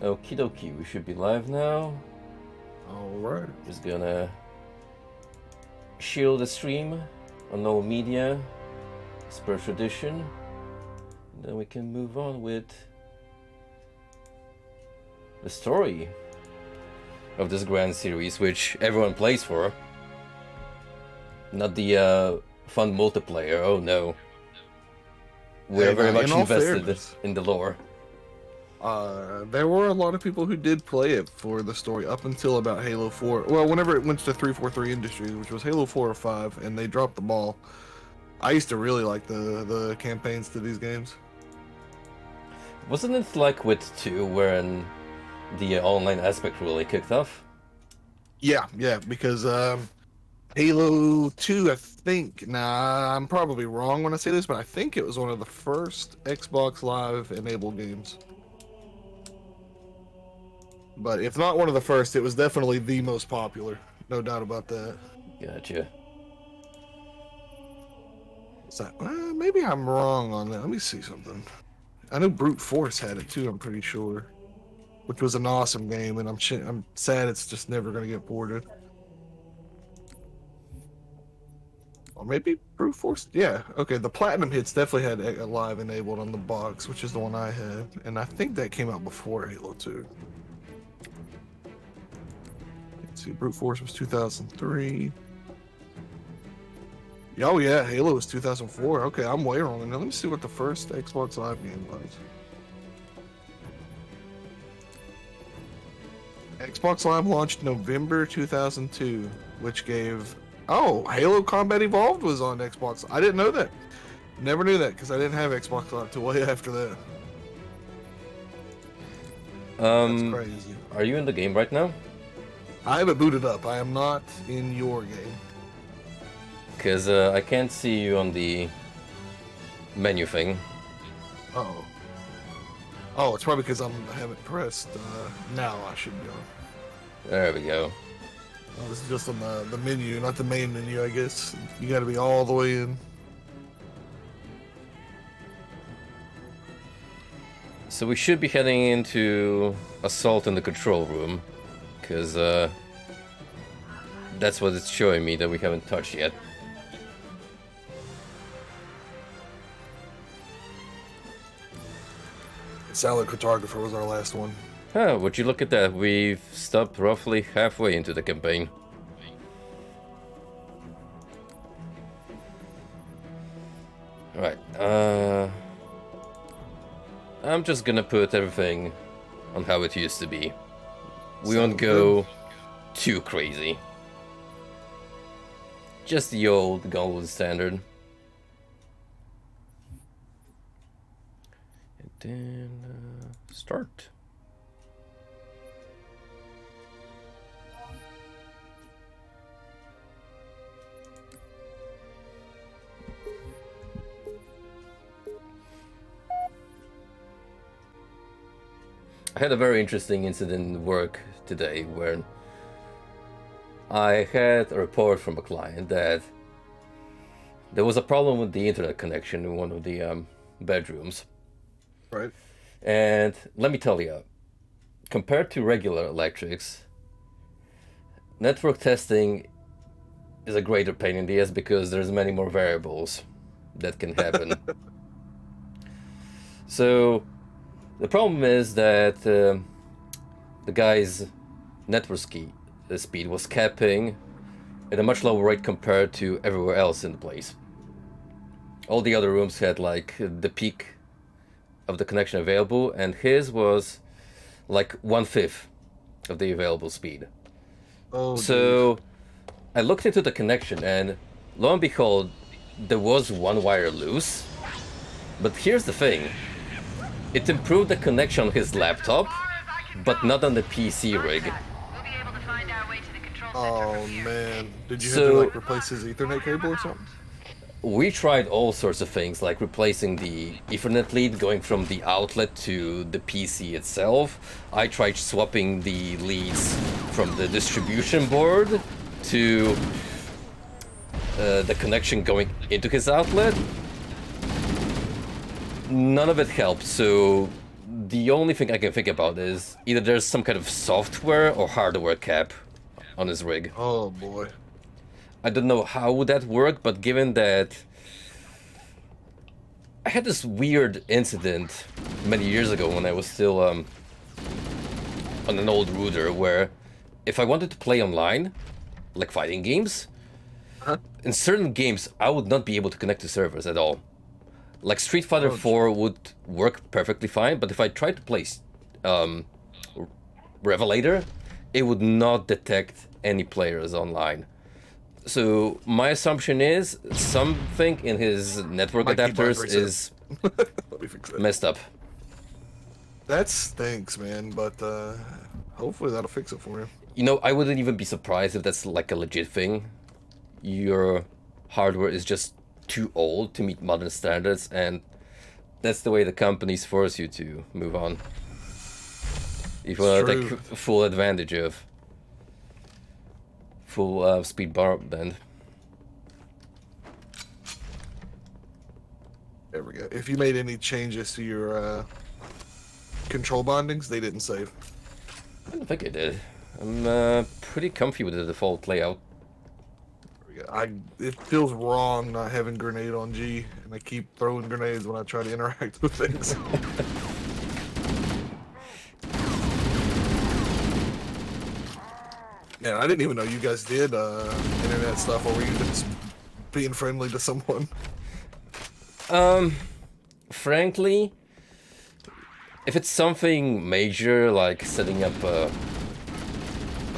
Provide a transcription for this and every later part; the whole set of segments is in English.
Okie dokie, we should be live now. Alright. Just gonna shield the stream on all media, as per tradition. And then we can move on with the story of this grand series, which everyone plays for. Not the fun multiplayer, oh no. We're very much invested in the lore. There were a lot of people who did play it for the story up until about Halo 4. Well, whenever it went to 343 Industries, which was Halo 4 or 5, and they dropped the ball. I used to really like the campaigns to these games. Wasn't it like with 2 when the online aspect really kicked off? Yeah, because Halo 2, I think, I'm probably wrong when I say this, but I think it was one of the first Xbox Live enabled games. But if not one of the first, it was definitely the most popular. No doubt about that. Gotcha. So, maybe I'm wrong on that. Let me see something. I know Brute Force had it too, I'm pretty sure. Which was an awesome game, and I'm sad it's just never going to get ported. Or maybe Brute Force? Yeah, okay. The Platinum Hits definitely had a live enabled on the box, which is the one I had. And I think that came out before Halo 2. Let's see, Brute Force was 2003. Oh yeah, Halo was 2004. Okay, I'm way wrong. Now let me see what the first Xbox Live game was. Xbox Live launched November 2002, which gave... Oh, Halo Combat Evolved was on Xbox. I didn't know that. Never knew that because I didn't have Xbox Live till way after that. That's crazy. Are you in the game right now? I have it booted up. I am not in your game. Because I can't see you on the menu thing. Uh-oh. Oh, it's probably because I haven't pressed. Now I should go. There we go. Oh, this is just on the menu, not the main menu, I guess. You gotta be all the way in. So we should be heading into Assault in the control room. Because that's what it's showing me that we haven't touched yet. Salad Cartographer was our last one. Oh, would you look at that? We've stopped roughly halfway into the campaign. Alright, I'm just gonna put everything on how it used to be. We won't go too crazy. Just the old gold standard. And then start. I had a very interesting incident at work today where I had a report from a client that there was a problem with the internet connection in one of the bedrooms. Right. And let me tell you, compared to regular electrics, network testing is a greater pain in the ass because there's many more variables that can happen. So the problem is that the guy's network speed was capping at a much lower rate compared to everywhere else in the place. All the other rooms had like the peak of the connection available, and his was like 1/5 of the available speed. Oh, so geez. I looked into the connection, and lo and behold, there was one wire loose. But here's the thing. It improved the connection on his laptop, but not on the PC rig. Oh man, did you have to like replace his Ethernet cable or something? We tried all sorts of things, like replacing the Ethernet lead, going from the outlet to the PC itself. I tried swapping the leads from the distribution board to the connection going into his outlet. None of it helped, so The only thing I can think about is either there's some kind of software or hardware cap on his rig. Oh boy. I don't know how would that work, but given that I had this weird incident many years ago when I was still on an old router where if I wanted to play online, like fighting games, in certain games I would not be able to connect to servers at all. Like Street Fighter 4 would work perfectly fine, but if I tried to play Revelator, it would not detect any players online. So my assumption is something in his network adapters is Let me fix that. messed up. That stinks, man, but hopefully that'll fix it for you. You know, I wouldn't even be surprised if that's like a legit thing. Your hardware is just too old to meet modern standards, and that's the way the companies force you to move on. If you want to take full advantage of full speed broadband. There we go. If you made any changes to your control bindings, they didn't save. I don't think I did. I'm pretty comfy with the default layout. It feels wrong not having grenade on G, and I keep throwing grenades when I try to interact with things. Yeah, I didn't even know you guys did internet stuff, or were you just being friendly to someone? Frankly, if it's something major like setting up a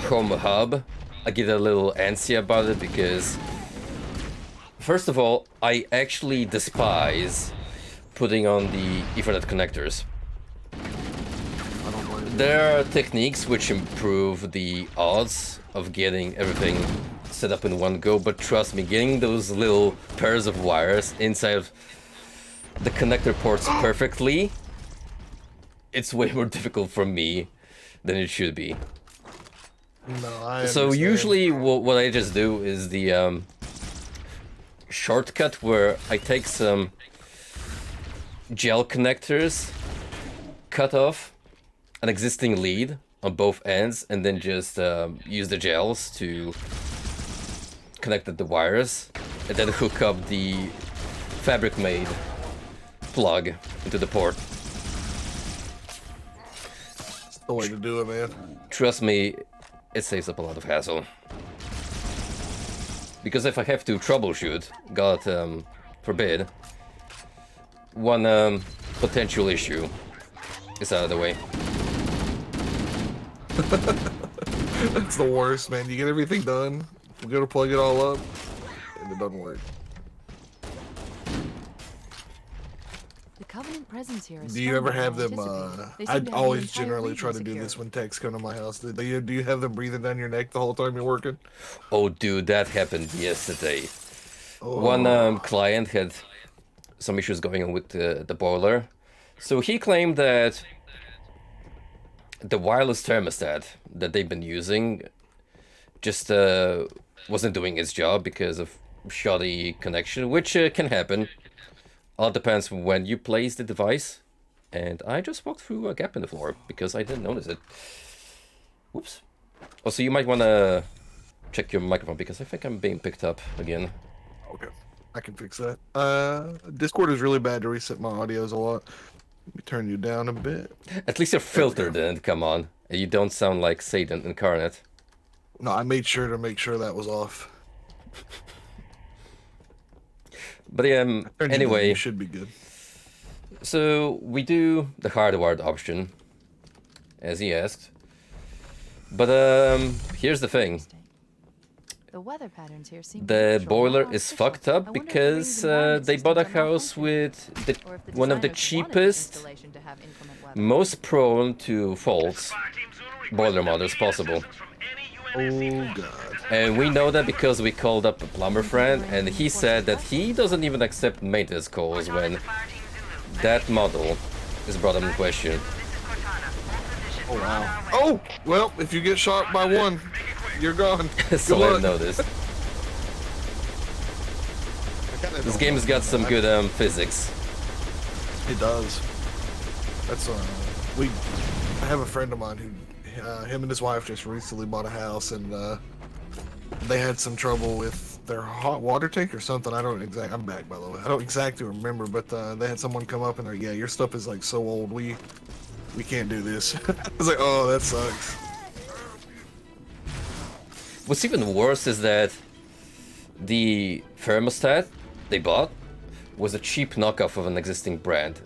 home hub, I get a little antsy about it because, first of all, I actually despise putting on the Ethernet connectors. There are techniques which improve the odds of getting everything set up in one go, but trust me, getting those little pairs of wires inside of the connector ports perfectly, it's way more difficult for me than it should be. No, I So understand. usually what I just do is the shortcut where I take some gel connectors, cut off an existing lead on both ends, and then just use the gels to connect the wires, and then hook up the fabric-made plug into the port. It's the way to do it, man. Trust me, it saves up a lot of hassle. Because if I have to troubleshoot, God forbid, one potential issue is out of the way. That's the worst, man. You get everything done, you go to plug it all up, and it doesn't work. The Covenant presence here is Do you ever stronger have than them, anticipated. They seem I to have the always entire generally region try to do secured. this when techs come to my house. Do you have them breathing down your neck the whole time you're working? Oh dude, that happened yesterday. Oh. One client had some issues going on with the boiler. So he claimed that the wireless thermostat that they've been using just wasn't doing its job because of shoddy connection, which can happen. All depends when you place the device. And I just walked through a gap in the floor because I didn't notice it. Whoops. Also, you might want to check your microphone because I think I'm being picked up again. Okay, I can fix that. Discord is really bad to reset my audios a lot. Let me turn you down a bit. At least your filter didn't come on. And you don't sound like Satan incarnate. No, I made sure to make sure that was off. But Turned you down, anyway, you should be good. so we do the hardwired option, as he asked. But here's the thing. The weather patterns here seem The natural, boiler not is artificial. fucked I up wonder if the because reason environment they bought a systems are house malfunctioning, with or if the one of the designers wanted the cheapest, installation to have inclement weather. most prone to faults boiler models possible. Oh god. And we know that because we called up a plumber friend and he said that he doesn't even accept maintenance calls when that model is brought up in question. Oh wow. Oh well, if you get shot by one, you're gone. So Good I luck. know this. This game has got some good physics. It does. That's I have a friend of mine who, him and his wife just recently bought a house, and they had some trouble with their hot water tank or something. I'm back, by the way. I don't exactly remember, but they had someone come up and they're, yeah, your stuff is like so old. We can't do this. I was like, oh, that sucks. What's even worse is that the thermostat they bought was a cheap knockoff of an existing brand.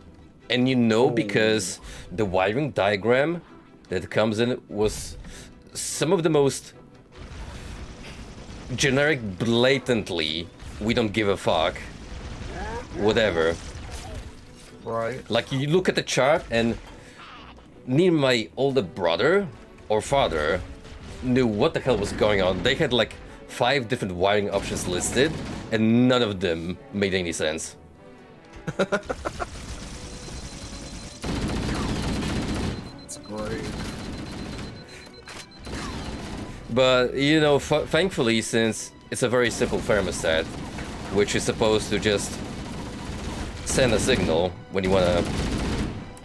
And you know, because the wiring diagram that comes in was some of the most generic, blatantly, we don't give a fuck, whatever. Right. Like, you look at the chart and neither my older brother or father knew what the hell was going on. They had like 5 different wiring options listed and none of them made any sense. It's great. But, you know, thankfully, since it's a very simple thermostat, which is supposed to just send a signal when you want to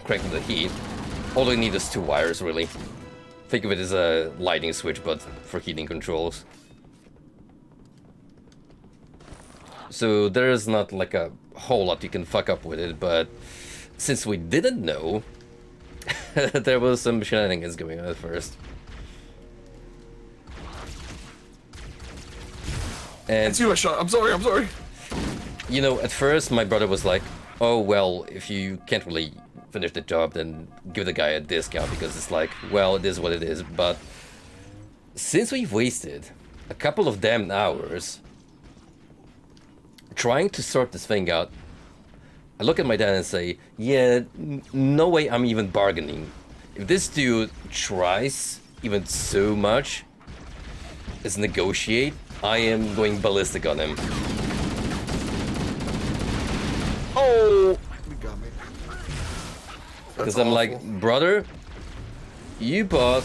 crank up the heat, all you need is 2 wires, really. Think of it as a lighting switch, but for heating controls. So there's not like a whole lot you can fuck up with it, but since we didn't know, there was some shenanigans going on at first. And It's you a shot. I'm sorry. you know, at first my brother was like, oh, well, if you can't really finish the job, then give the guy a discount, because it's like, well, it is what it is. But since we've wasted a couple of damn hours trying to sort this thing out, I look at my dad and say, yeah, no way I'm even bargaining. If this dude tries even so much as negotiate, I am going ballistic on him. Oh, you got me. Because I'm like, brother, you bought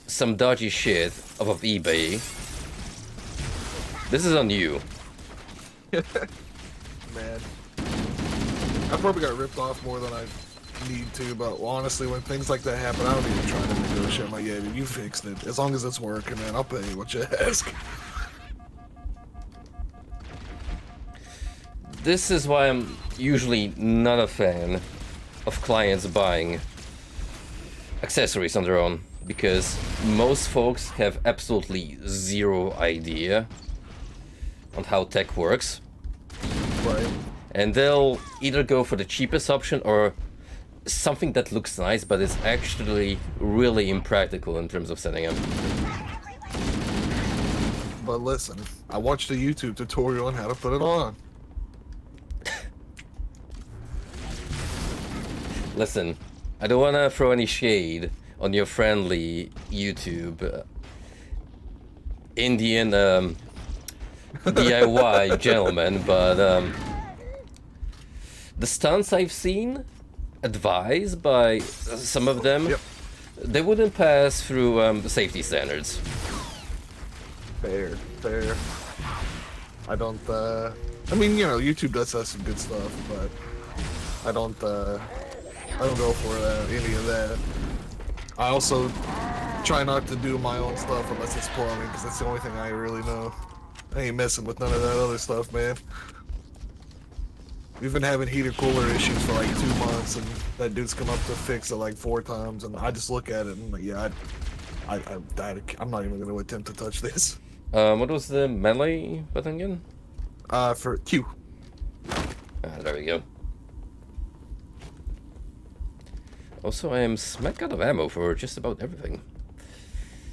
some dodgy shit off of eBay. This is on you. Man, I probably got ripped off more than I need to, but honestly, when things like that happen, I don't even try to negotiate. I'm like, yeah, dude, you fixed it. As long as it's working, man, I'll pay you what you ask. This is why I'm usually not a fan of clients buying accessories on their own, because most folks have absolutely zero idea on how tech works. Right. And they'll either go for the cheapest option or something that looks nice but is actually really impractical in terms of setting up. But listen, I watched a YouTube tutorial on how to put it on. Listen, I don't want to throw any shade on your friendly YouTube Indian DIY gentleman, but the stunts I've seen advised by some of them, Yep. they wouldn't pass through safety standards. Fair. I don't, I mean, you know, YouTube does have some good stuff, but I don't go for any of that. I also try not to do my own stuff unless it's plumbing, because that's the only thing I really know. I ain't messing with none of that other stuff, man. We've been having heater cooler issues for like 2 months, and that dude's come up to fix it like 4 times, and I just look at it and I'm like, yeah, I'm not even going to attempt to touch this. What was the melee button again? For Q. There we go. Also, I am smack out of ammo for just about everything.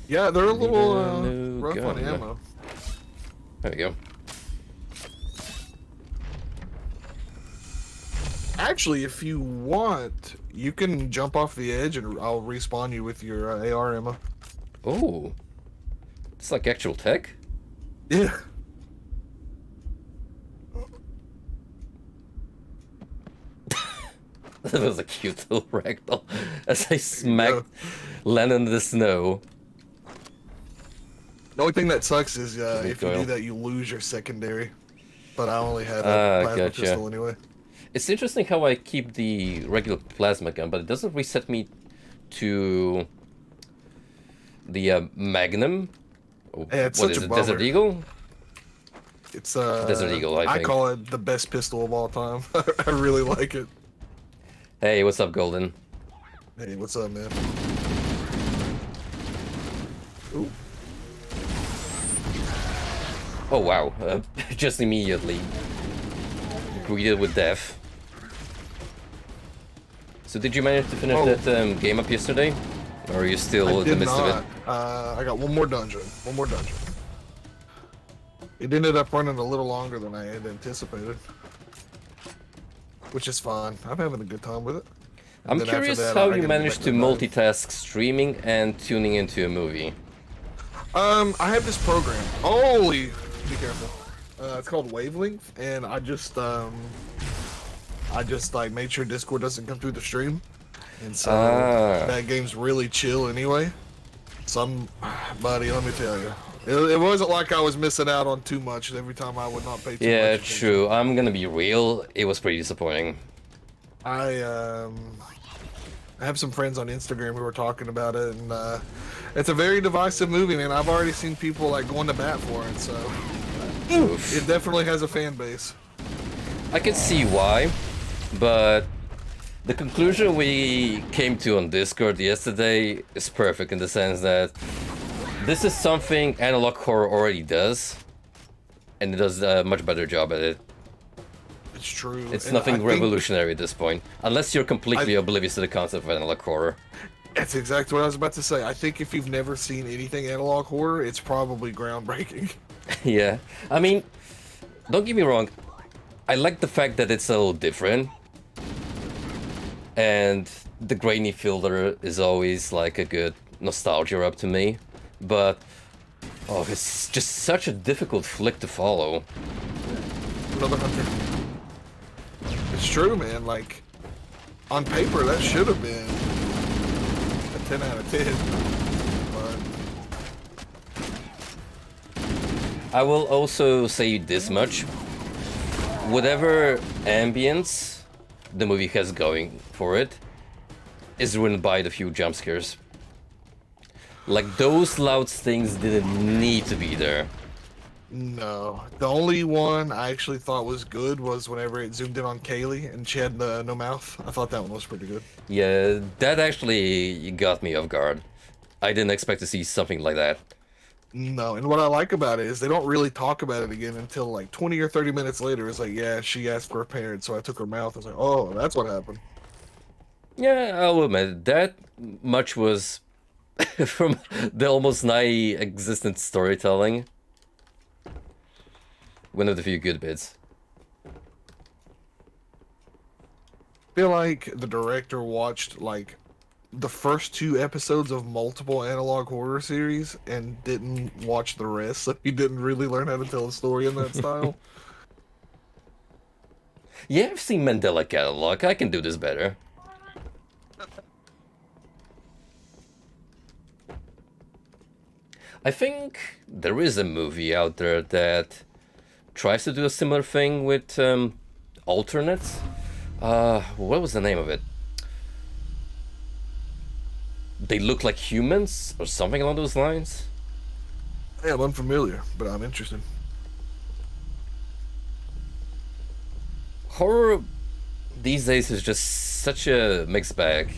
Yeah, they're a little new rough on gun. ammo. There we go. Actually, if you want, you can jump off the edge and I'll respawn you with your AR ammo. Oh, it's like actual tech. Yeah. That was a cute little ragdoll as I smacked Len in the snow. The only thing that sucks is if you recoil. do that, you lose your secondary. But I only had a plasma Gotcha. pistol anyway. It's interesting how I keep the regular plasma gun, but it doesn't reset me to the Magnum. Yeah, it's What such is a it? bummer. Desert Eagle? It's Desert Eagle, I I think. call it the best pistol of all time. I really like it. Hey, what's up, Golden? Hey, what's up, man? Ooh. Oh wow! Just immediately greeted with death. So did you manage to finish that game up yesterday, or are you still I in the did midst not. of it? I got one more dungeon. One more dungeon. It ended up running a little longer than I had anticipated, which is fine. I'm having a good time with it. And I'm then after curious that, how I you gotta get managed back to the dive. multitask streaming and tuning into a movie. I have this program. Holy, be careful. It's called Wavelength, and I just like made sure Discord doesn't come through the stream, and so that game's really chill anyway. Buddy, let me tell you, it wasn't like I was missing out on too much every time I would not pay too much Yeah, attention. true. I'm gonna be real. It was pretty disappointing. I have some friends on Instagram who were talking about it, and it's a very divisive movie, man. I've already seen people like going to bat for it, so Oof. it definitely has a fan base. I can see why, but the conclusion we came to on Discord yesterday is perfect in the sense that this is something analog horror already does, and it does a much better job at it. It's true. It's And nothing I think revolutionary at this point, unless you're completely oblivious to the concept of analog horror. that's exactly what I was about to say. I think if you've never seen anything analog horror, it's probably groundbreaking. Yeah, I mean, don't get me wrong, I like the fact that it's a little different, and the grainy filter is always like a good nostalgia rub to me, but oh, it's just such a difficult flick to follow. Another hunter. It's true, man. Like, on paper, that should have been a 10 out of 10. But I will also say this much. Whatever ambience the movie has going for it is ruined by the few jump scares. Like, those loud things didn't need to be there. no. The only one I actually thought was good was whenever it zoomed in on Kaylee and she had no mouth. I thought that one was pretty good. Yeah, that actually got me off guard. I didn't expect to see something like that. No, and what I like about it is they don't really talk about it again until like 20 or 30 minutes later. It's like, yeah, she asked for a parent, so I took her mouth. I was like, oh, that's what happened. Yeah, I'll admit, that much was from the almost non-existent storytelling. One of the few good bits. I feel like the director watched like the first 2 episodes of multiple analog horror series and didn't watch the rest, so he didn't really learn how to tell a story in that style. Yeah, I've seen Mandela Catalog. I can do this better. I think there is a movie out there that tries to do a similar thing with alternates. What was the name of it? They look like humans or something along those lines. Yeah, I'm unfamiliar, but I'm interested. Horror these days is just such a mixed bag.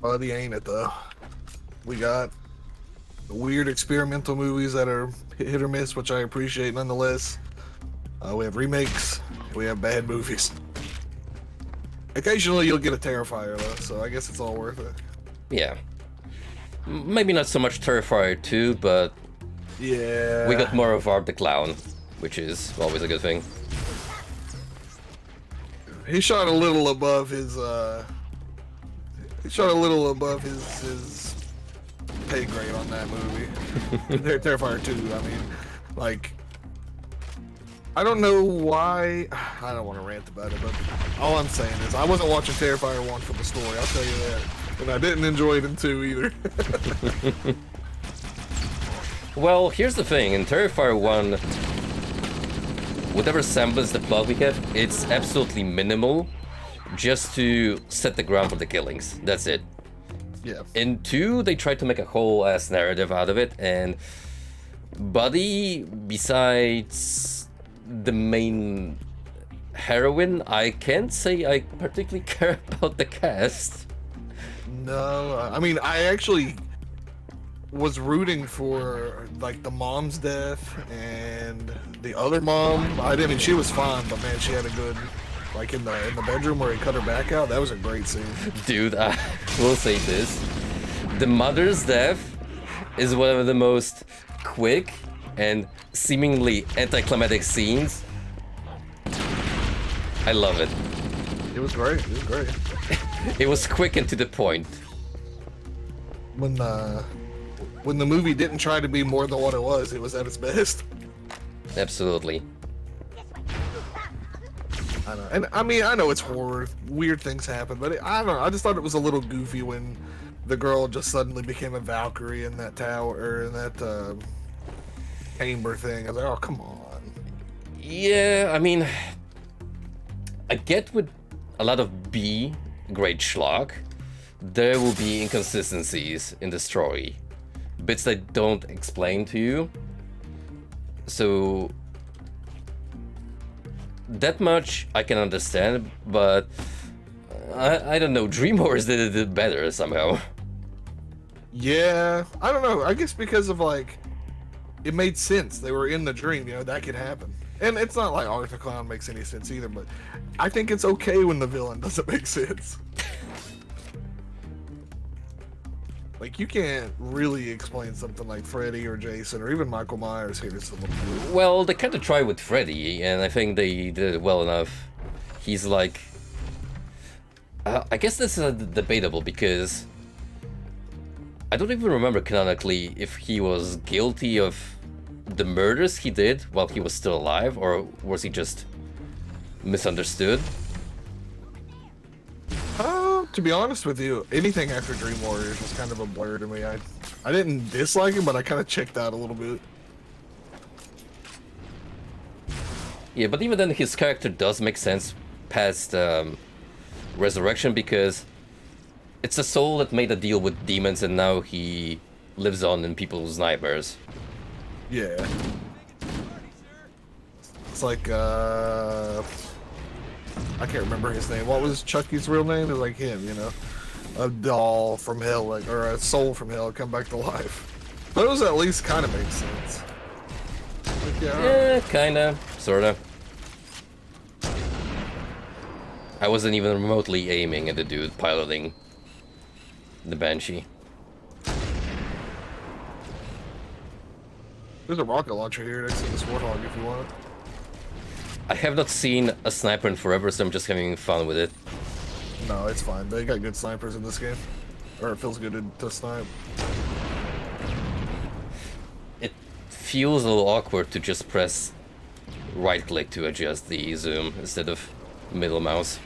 Buddy, ain't it though? We got weird experimental movies that are hit or miss, which I appreciate nonetheless. We have remakes. We have bad movies. Occasionally you'll get a Terrifier though, so I guess it's all worth it. Yeah. Maybe not so much Terrifier 2, but Yeah. we got more of Art the Clown, which is always a good thing. He shot a little above his his pay grade on that movie. Terrifier 2, I mean, like, I don't know why. I don't want to rant about it, but all I'm saying is I wasn't watching Terrifier 1 for the story, I'll tell you that. And I didn't enjoy it in 2 either. Well, here's the thing, in Terrifier 1, whatever semblance the plot we have, it's absolutely minimal, just to set the ground for the killings. That's it. Yeah. In 2, they tried to make a whole ass narrative out of it, and Buddy, besides the main heroine, I can't say I particularly care about the cast. No, I mean, I actually was rooting for like the mom's death and the other mom. I mean, she was fine, but man, she had a good, like in the bedroom where he cut her back out. That was a great scene. Dude, I will say this: the mother's death is one of the most quick and seemingly anticlimactic scenes. I love it. It was great. It was great. It was quick and to the point. When the movie didn't try to be more than what it was at its best. Absolutely. I know, and I mean, I know it's horror, weird things happen, but I don't know. I just thought it was a little goofy when the girl just suddenly became a Valkyrie in that tower, or in that chamber thing. I was like, oh, come on. Yeah, I mean, I get with a lot of B grade schlock, there will be inconsistencies in the story, bits that don't explain to you. So that much I can understand, but I don't know, DreamWorks did it better somehow. Yeah, I don't know. I guess because of like, it made sense. They were in the dream, you know, that could happen. And it's not like Arthur Clown makes any sense either, but I think it's okay when the villain doesn't make sense. Like, you can't really explain something like Freddy or Jason or even Michael Myers here. Well, they kind of tried with Freddy, and I think they did it well enough. He's like... I guess this is debatable, because I don't even remember canonically if he was guilty of the murders he did while he was still alive, or was he just misunderstood? To be honest with you, anything after Dream Warriors was kind of a blur to me. I didn't dislike him, but I kind of checked out a little bit. Yeah, but even then his character does make sense past Resurrection, because it's a soul that made a deal with demons and now he lives on in people's nightmares. Yeah. It's like, I can't remember his name. What was Chucky's real name? It's like him, you know? A doll from hell, like, or a soul from hell come back to life. Those at least kind of make sense. Like, Yeah, kinda, sorta. I wasn't even remotely aiming at the dude piloting the Banshee. There's a rocket launcher here next to this warthog if you want it. I have not seen a sniper in forever, so I'm just having fun with it. No, it's fine. They got good snipers in this game. Or it feels good to snipe. It feels a little awkward to just press right click to adjust the zoom instead of middle mouse.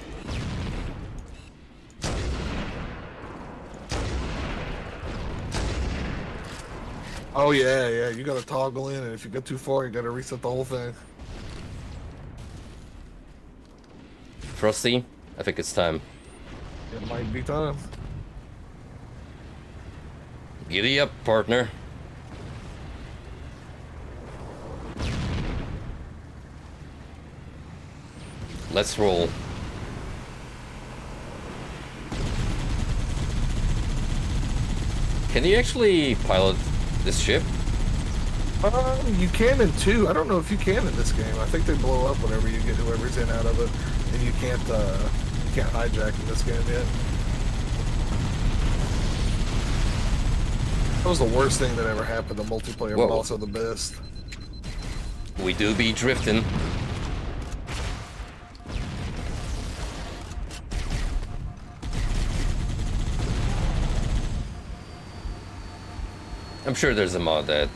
Oh yeah, you gotta toggle in, and if you go too far, you gotta reset the whole thing. Frosty, I think it's time. It might be time. Giddy up, partner. Let's roll. Can you actually pilot this ship? You can in 2. I don't know if you can in this game. I think they blow up whenever you get whoever's in out of it, and you can't hijack in this game yet. That was the worst thing that ever happened to multiplayer, Whoa. but also the best. We do be drifting. I'm sure there's a mod that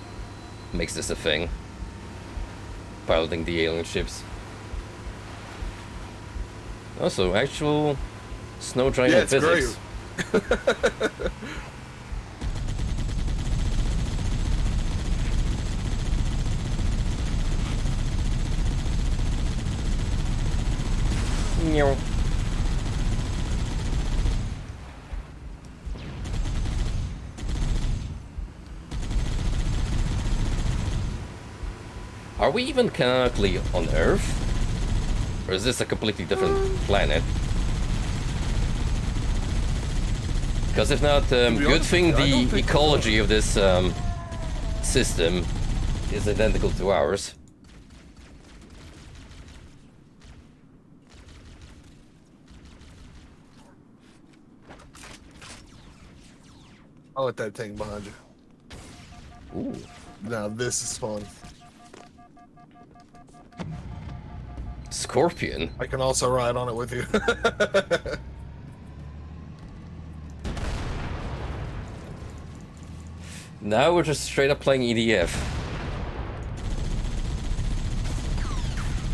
makes this a thing. Piloting the alien ships. Also, actual snow giant Yeah, it's physics. great. Are we even canonically on Earth? Or is this a completely different planet? Because if not, good honest, thing I don't the think ecology of this system is identical to ours. I'll let that tank behind you. Ooh. Now this is fun. Scorpion? I can also ride on it with you. Now we're just straight up playing EDF.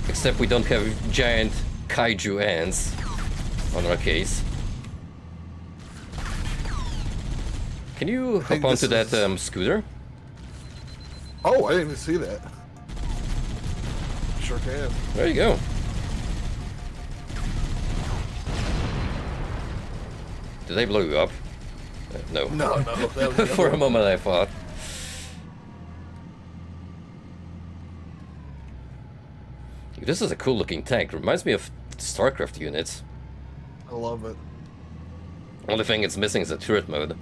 Except we don't have giant kaiju ants on our case. Can you hop onto that scooter? Oh, I didn't even see that. Sure can. There you go. Did they blow you up? No. No, no. That was For a moment I thought. This is a cool looking tank. Reminds me of StarCraft units. I love it. Only thing it's missing is a turret mode.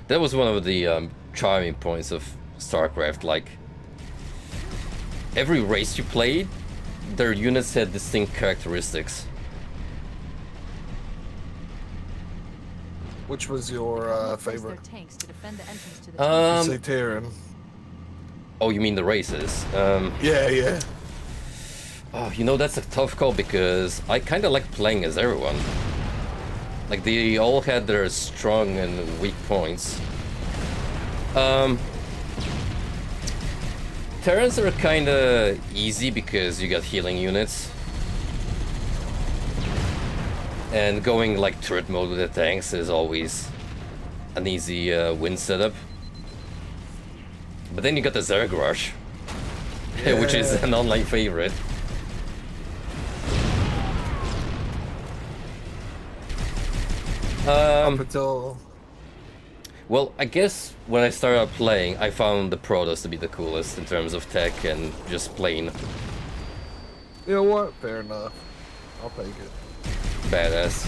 That was one of the charming points of StarCraft. Like, every race you played, their units had distinct characteristics. Which was your Place favorite? their tanks to defend the entrance to the tunnel. You say Terran. Oh, you mean the races? Yeah, yeah. Oh, you know, that's a tough call because I kind of like playing as everyone. Like, they all had their strong and weak points. Terrans are kind of easy because you got healing units. And going like turret mode with the tanks is always an easy win setup. But then you got the Zerg Rush, which is an online favorite. Up until... Well, I guess when I started playing, I found the Protoss to be the coolest in terms of tech and just plain You know what? Fair enough. I'll take it. badass.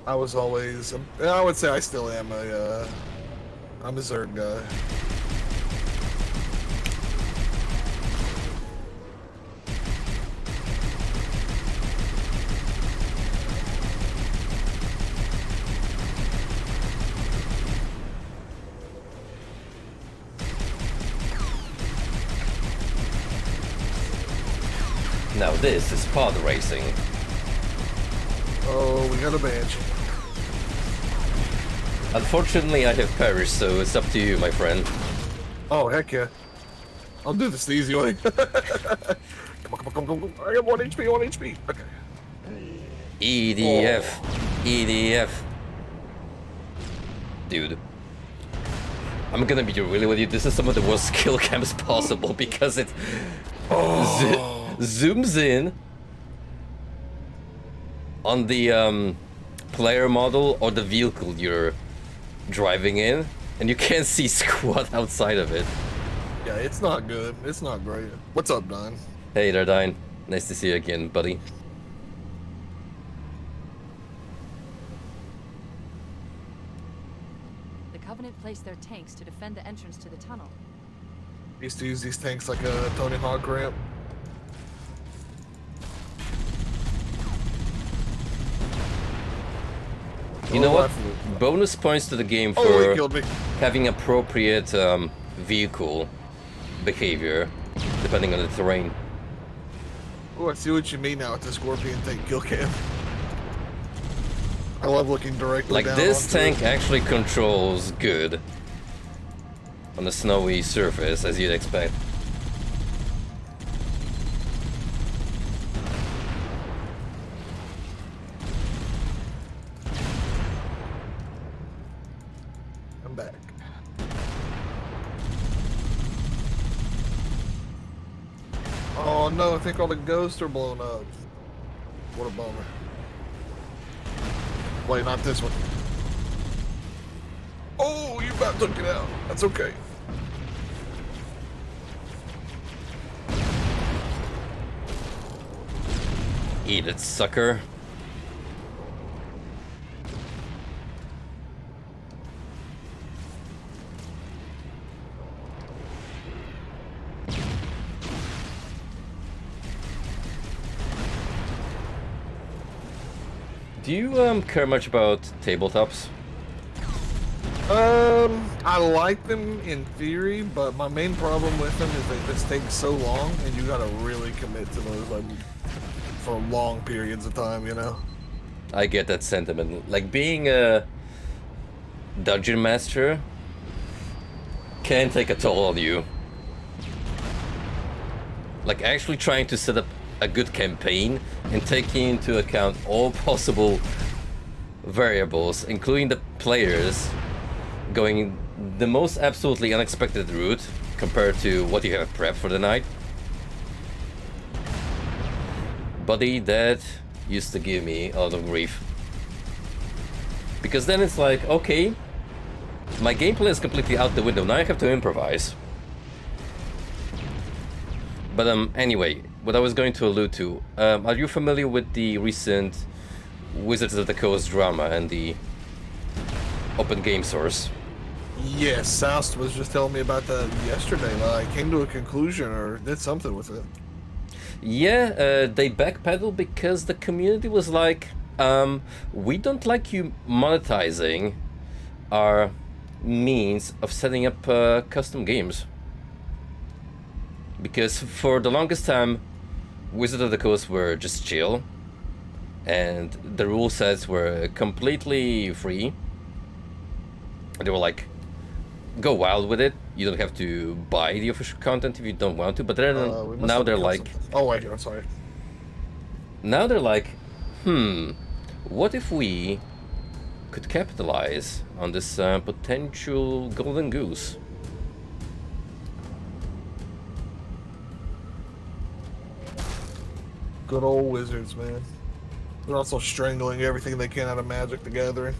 I was always... I would say I still am a... I'm a Zerg guy. Now this is pod racing. Oh, we got a Banshee. Unfortunately, I have perished, so it's up to you, my friend. Oh, heck yeah. I'll do this the easy way. Come on, come on, come on, come on. I got 1 HP, 1 HP. Okay. EDF. EDF. Dude. I'm gonna be really with you, this is some of the worst skill cams possible because it zooms in on the player model or the vehicle you're driving in, and you can't see squat outside of it. Yeah, it's not good. It's not great. What's up, Don? Hey there, Dine. Nice to see you again, buddy. The Covenant placed their tanks to defend the entrance to the tunnel. I used to use these tanks like a Tony Hawk ramp. You know what? Absolutely. Bonus points to the game Oh, he for killed me. having appropriate vehicle behavior, depending on the terrain. Oh, I see what you mean now with the Scorpion tank kill cam. I love looking directly Like, down this onto tank it. actually controls good on a snowy surface, as you'd expect. I'm back. Oh no, I think all the ghosts are blown up. What a bummer. Wait, not this one. Oh, you about took it out. That's okay. Eat it, sucker. Do you care much about tabletops? I like them in theory, but my main problem with them is they just take so long, and you gotta really commit to those like for long periods of time, you know. I get that sentiment. Like being a dungeon master can take a toll on you. Like actually trying to set up a good campaign and taking into account all possible variables, including the players going the most absolutely unexpected route compared to what you have prepped for the night. Buddy, that used to give me a lot of grief. Because then it's like, okay, my gameplay is completely out the window, now I have to improvise. But anyway, what I was going to allude to, are you familiar with the recent Wizards of the Coast drama and the open game source? Yes, Soust was just telling me about that yesterday. I came to a conclusion or did something with it. Yeah, they backpedaled because the community was like, we don't like you monetizing our means of setting up custom games. Because for the longest time, Wizards of the Coast were just chill, and the rule sets were completely free. They were like, go wild with it. You don't have to buy the official content if you don't want to. But then now they're like, oh wait, I'm sorry. now they're like, what if we could capitalize on this potential golden goose? Good old Wizards, man. They're also strangling everything they can out of Magic the Gathering.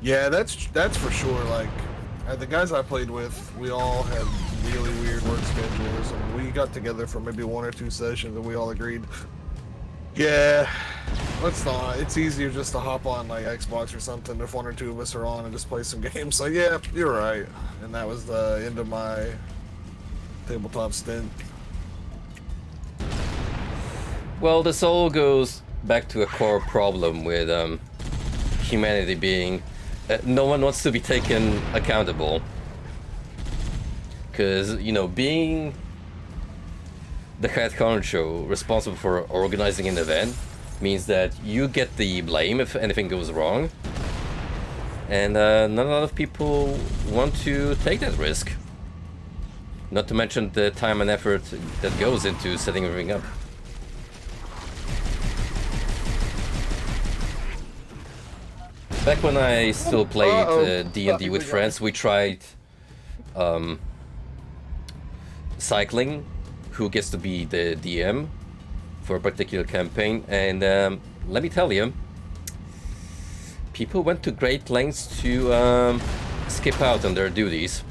Yeah, that's for sure. Like, the guys I played with, we all had really weird work schedules, and we got together for maybe 1 or 2 sessions, and we all agreed, yeah, let's not. It's easier just to hop on like Xbox or something if 1 or 2 of us are on and just play some games. So yeah, you're right. And that was the end of my tabletop stint. Well, this all goes back to a core problem with humanity being no one wants to be taken accountable. Because, you know, being the head honcho responsible for organizing an event means that you get the blame if anything goes wrong. And not a lot of people want to take that risk. Not to mention the time and effort that goes into setting everything up. Back when I still played D&D with friends, we tried cycling who gets to be the DM for a particular campaign, and let me tell you, people went to great lengths to skip out on their duties.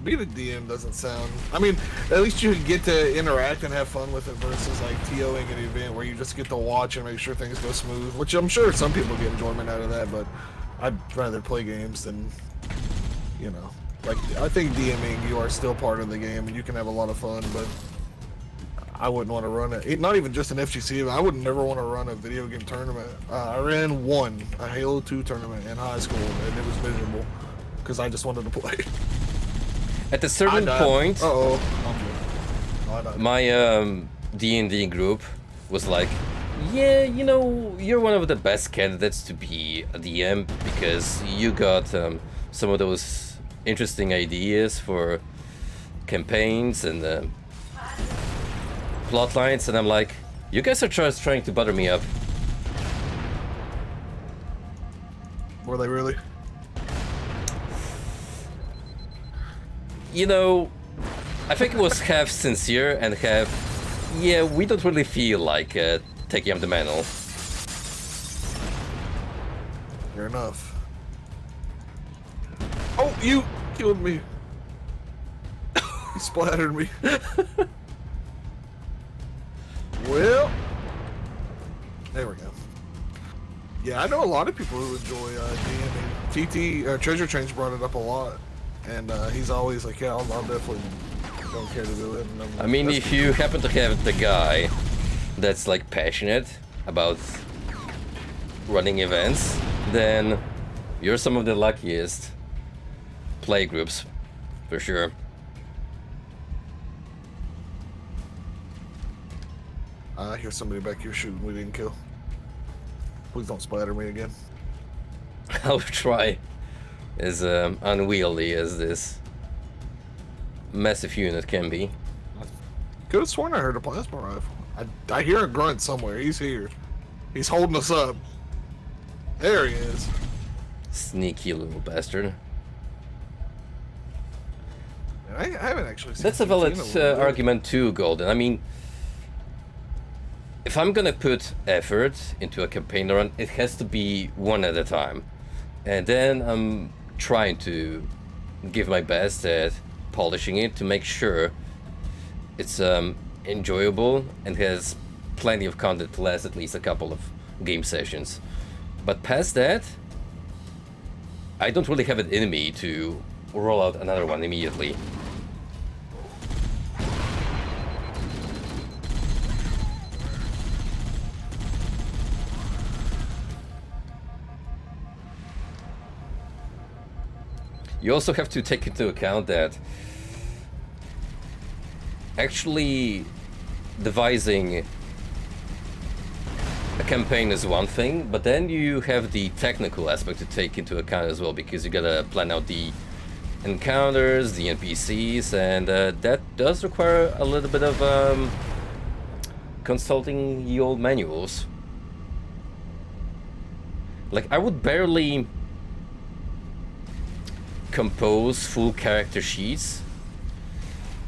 Being a DM doesn't sound... I mean, at least you get to interact and have fun with it versus like TOing an event where you just get to watch and make sure things go smooth, which I'm sure some people get enjoyment out of that, but I'd rather play games than, you know. Like, I think DMing, you are still part of the game and you can have a lot of fun, but I wouldn't want to run it. Not even just an FGC, I would never want to run a video game tournament. I ran a Halo 2 tournament in high school, and it was miserable because I just wanted to play. At a certain point, my D&D group was like, yeah, you know, you're one of the best candidates to be a DM because you got some of those interesting ideas for campaigns and plot lines, and I'm like, you guys are just trying to butter me up. Were they really? You know, I think it was half sincere and half Yeah, we don't really feel like taking up the mantle. Fair enough. Oh, you killed me. You splattered me. Well, there we go. Yeah, I know a lot of people who enjoy DMing. TT Treasure Train's brought it up a lot, and he's always like, "Yeah, I'll definitely don't care to do it." And I mean, if you happen to have the guy that's like passionate about running events, then you're some of the luckiest play groups, for sure. I hear somebody back here shooting we didn't kill. Please don't splatter me again. I'll try. As unwieldy as this massive unit can be. Could have sworn I heard a plasma rifle. I hear a grunt somewhere. He's here. He's holding us up. There he is. Sneaky little bastard. I haven't actually seen That's a valid Tina argument too, Golden. I mean, if I'm gonna put effort into a campaign run, it has to be one at a time. And then I'm trying to give my best at polishing it to make sure it's enjoyable and has plenty of content to last at least a couple of game sessions. But past that, I don't really have it in me to roll out another one immediately. You also have to take into account that actually devising a campaign is one thing, but then you have the technical aspect to take into account as well, because you gotta plan out the encounters, the NPCs, and that does require a little bit of consulting the old manuals. Like, I would barely compose full character sheets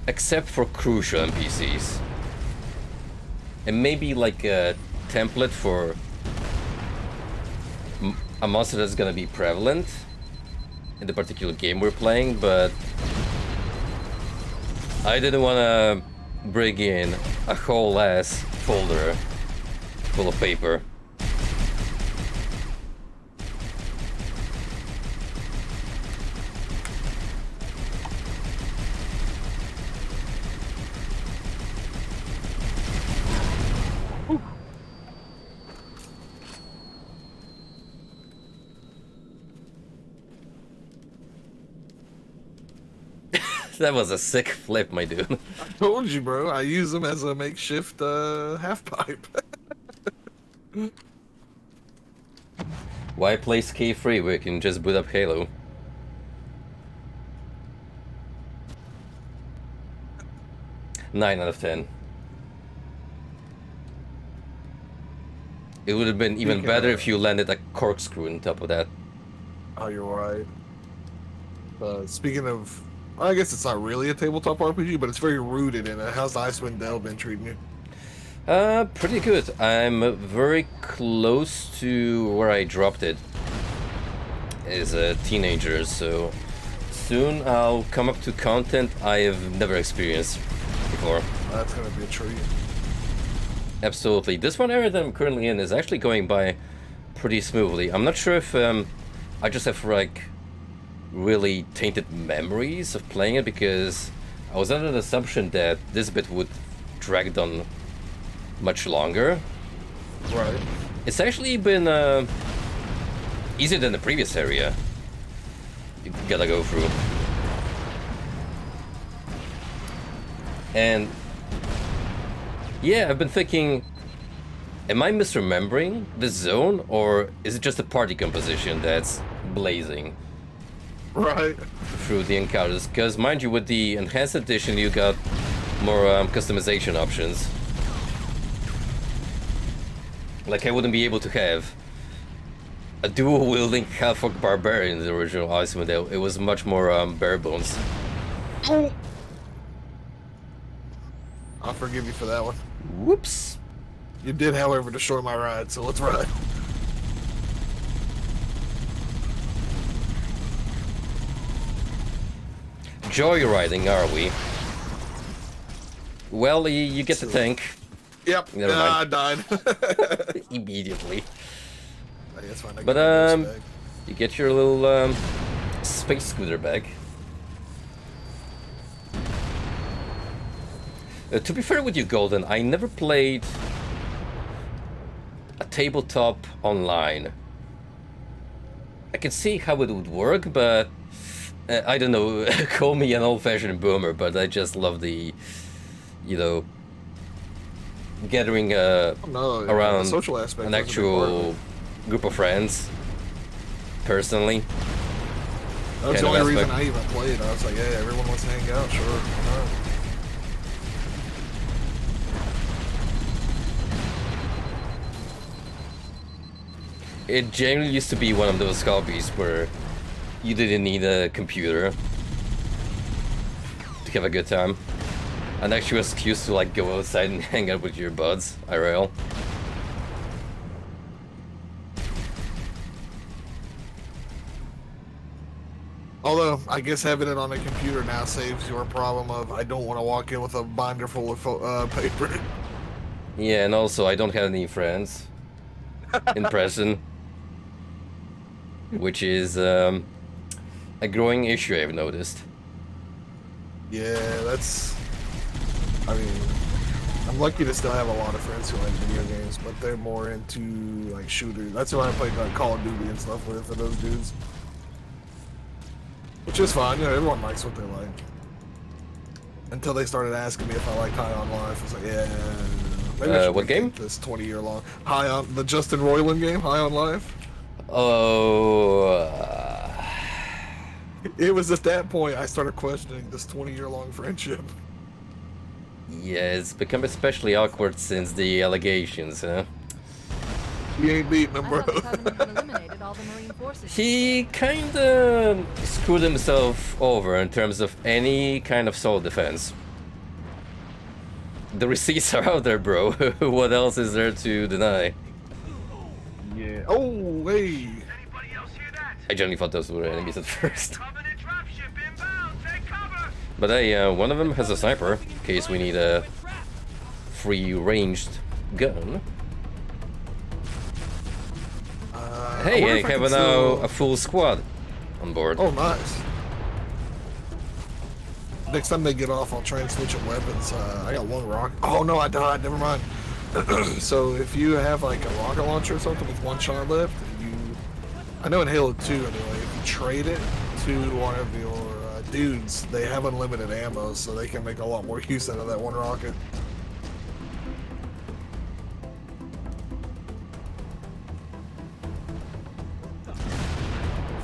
except for crucial NPCs, and maybe like a template for a monster that's gonna be prevalent in the particular game we're playing, but I didn't want to bring in a whole ass folder full of paper. That was a sick flip, my dude. I told you, bro. I use them as a makeshift half pipe. Why play Skate-Free where you can just boot up Halo? Nine out of 10. It would have been even better if you landed a corkscrew on top of that. Oh, you're right. Speaking of, I guess it's not really a tabletop RPG, but it's very rooted in it. How's the Icewind Dale been treating you? Pretty good. I'm very close to where I dropped it as a teenager, so soon I'll come up to content I have never experienced before. That's gonna be a treat. Absolutely. This one area that I'm currently in is actually going by pretty smoothly. I'm not sure if I just have like really tainted memories of playing it, because I was under the assumption that this bit would drag on much longer. Right. It's actually been easier than the previous area you gotta go through. And yeah, I've been thinking, am I misremembering this zone, or is it just a party composition that's blazing Right. through the encounters? Because mind you, with the enhanced edition you got more customization options. Like, I wouldn't be able to have a dual-wielding half-orc barbarian in the original Icewind Dale. It was much more bare bones. Oh. I'll forgive you for that one. Whoops. You did, however, destroy my ride, so let's ride. Joyriding, are we? Well, you get the tank. Yep. Never I mind. died. Immediately. That's fine. I But, got my ghost bag. you get your little, space scooter back. To be fair with you, Golden, I never played a tabletop online. I can see how it would work, but I don't know, call me an old-fashioned boomer, but I just love the, you know, gathering No, the around social aspect an was a big part of actual it. group of friends, personally. That was kind the of only reason aspect. I even played. I was like, yeah, everyone wants to hang out, sure. Why not? It generally used to be one of those hobbies where you didn't need a computer to have a good time. An actual excuse to like go outside and hang out with your buds, IRL. Although, I guess having it on a computer now saves your problem of I don't want to walk in with a binder full of paper. Yeah, and also I don't have any friends in person, which is a growing issue I've noticed. Yeah, that's... I mean, I'm lucky to still have a lot of friends who like video games, but they're more into, like, shooters. That's who I played like, Call of Duty and stuff with, for those dudes. Which is fine, you know, everyone likes what they like. Until they started asking me if I liked High on Life. I was like, yeah... maybe I should What game? rethink this 20-year long... High on... the Justin Roiland game, High on Life. Oh... It was at that point I started questioning this 20-year long friendship. yeah, it's become especially awkward since the allegations, huh? He ain't beating him, I bro. thought the Covenant had eliminated all the Marine forces. He kinda screwed himself over in terms of any kind of soul defense. The receipts are out there, bro. What else is there to deny? Yeah. Oh, hey. I generally thought those were enemies at first. Covenant dropship inbound. Take cover. But hey, one of them has a sniper, in case we need a free-ranged gun. Hey, wonder I if I have can now still- a full squad on board. Oh, nice. Next time they get off, I'll try and switch up weapons. I got one rock. Oh no, I died. Never mind. So if you have like a rocket launcher or something with one shot left, I know in Halo 2 anyway, if you trade it to one of your dudes, they have unlimited ammo, so they can make a lot more use out of that one rocket.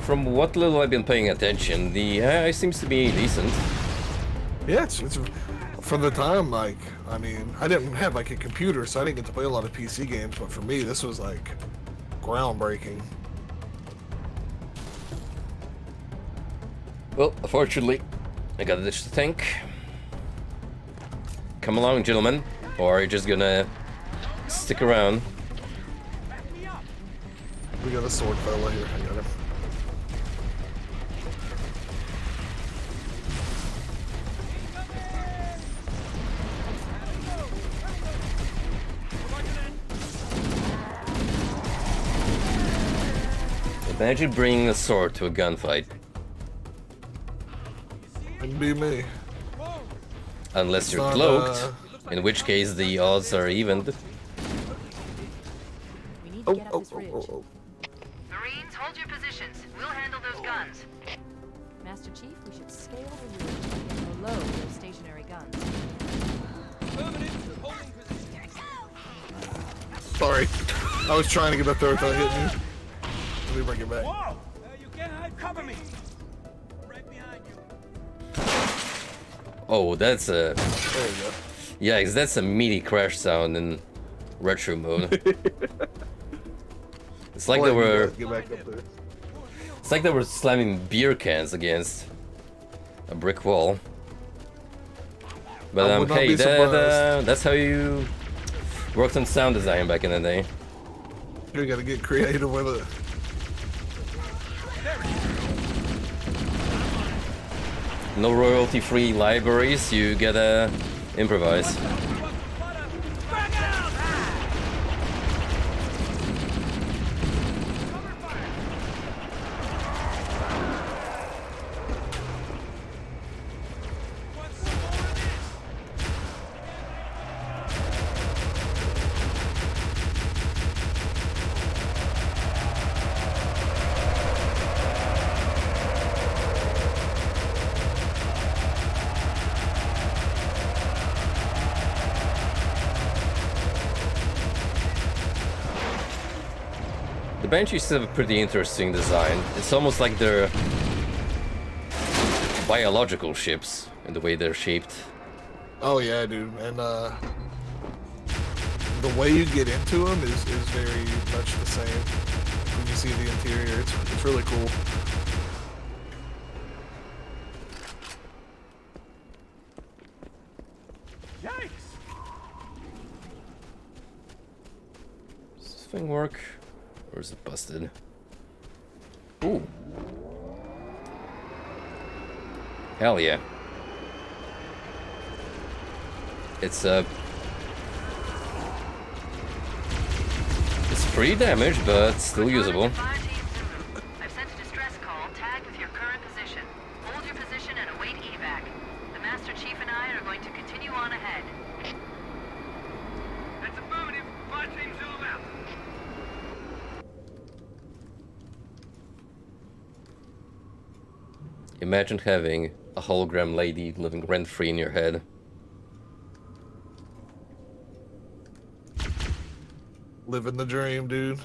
From what little I've been paying attention, the AI seems to be decent. Yeah, it's for the time, like, I mean, I didn't have like a computer, so I didn't get to play a lot of PC games, but for me, this was like groundbreaking. Well, unfortunately, I gotta ditch the tank. Come along, gentlemen, or are you just gonna stick around? We got a sword fella here. I got him. Imagine bringing a sword to a gunfight. Wouldn't be me. Unless you're Not, cloaked, in which case the odds are evened. We need to get up this ridge. Marines, hold your positions. We'll handle those guns. Master Chief, we should scale the ridge and get below those stationary guns. Sorry. I was trying to get up there without hitting you. Let me bring it back. Whoa! You can't hide. Cover me. Right behind you. Oh, that's a... There you go. Yeah, 'cause that's a meaty crash sound in retro mode. It's like they I'll let you were... guys get back up there. It's like they were slamming beer cans against a brick wall. But I would not hey, be surprised. that's how you Worked on sound design back in the day. You gotta get creative with it. No royalty-free libraries, you gotta improvise. Frag out! Cover fire! Want some more of this? The Banshees have a pretty interesting design. It's almost like they're biological ships in the way they're shaped. Oh yeah, dude, and the way you get into them is very much the same. When you see the interior, it's really cool. Yikes! Does this thing work? Or is it busted? Ooh. Hell yeah. It's pretty damaged, but still usable. I've sent a distress call. Tag with your current position. Hold your position and await evac. The Master Chief and I are going to continue on ahead. That's affirmative. Fire team Zulu out. Imagine having a hologram lady living rent-free in your head. Living the dream, dude.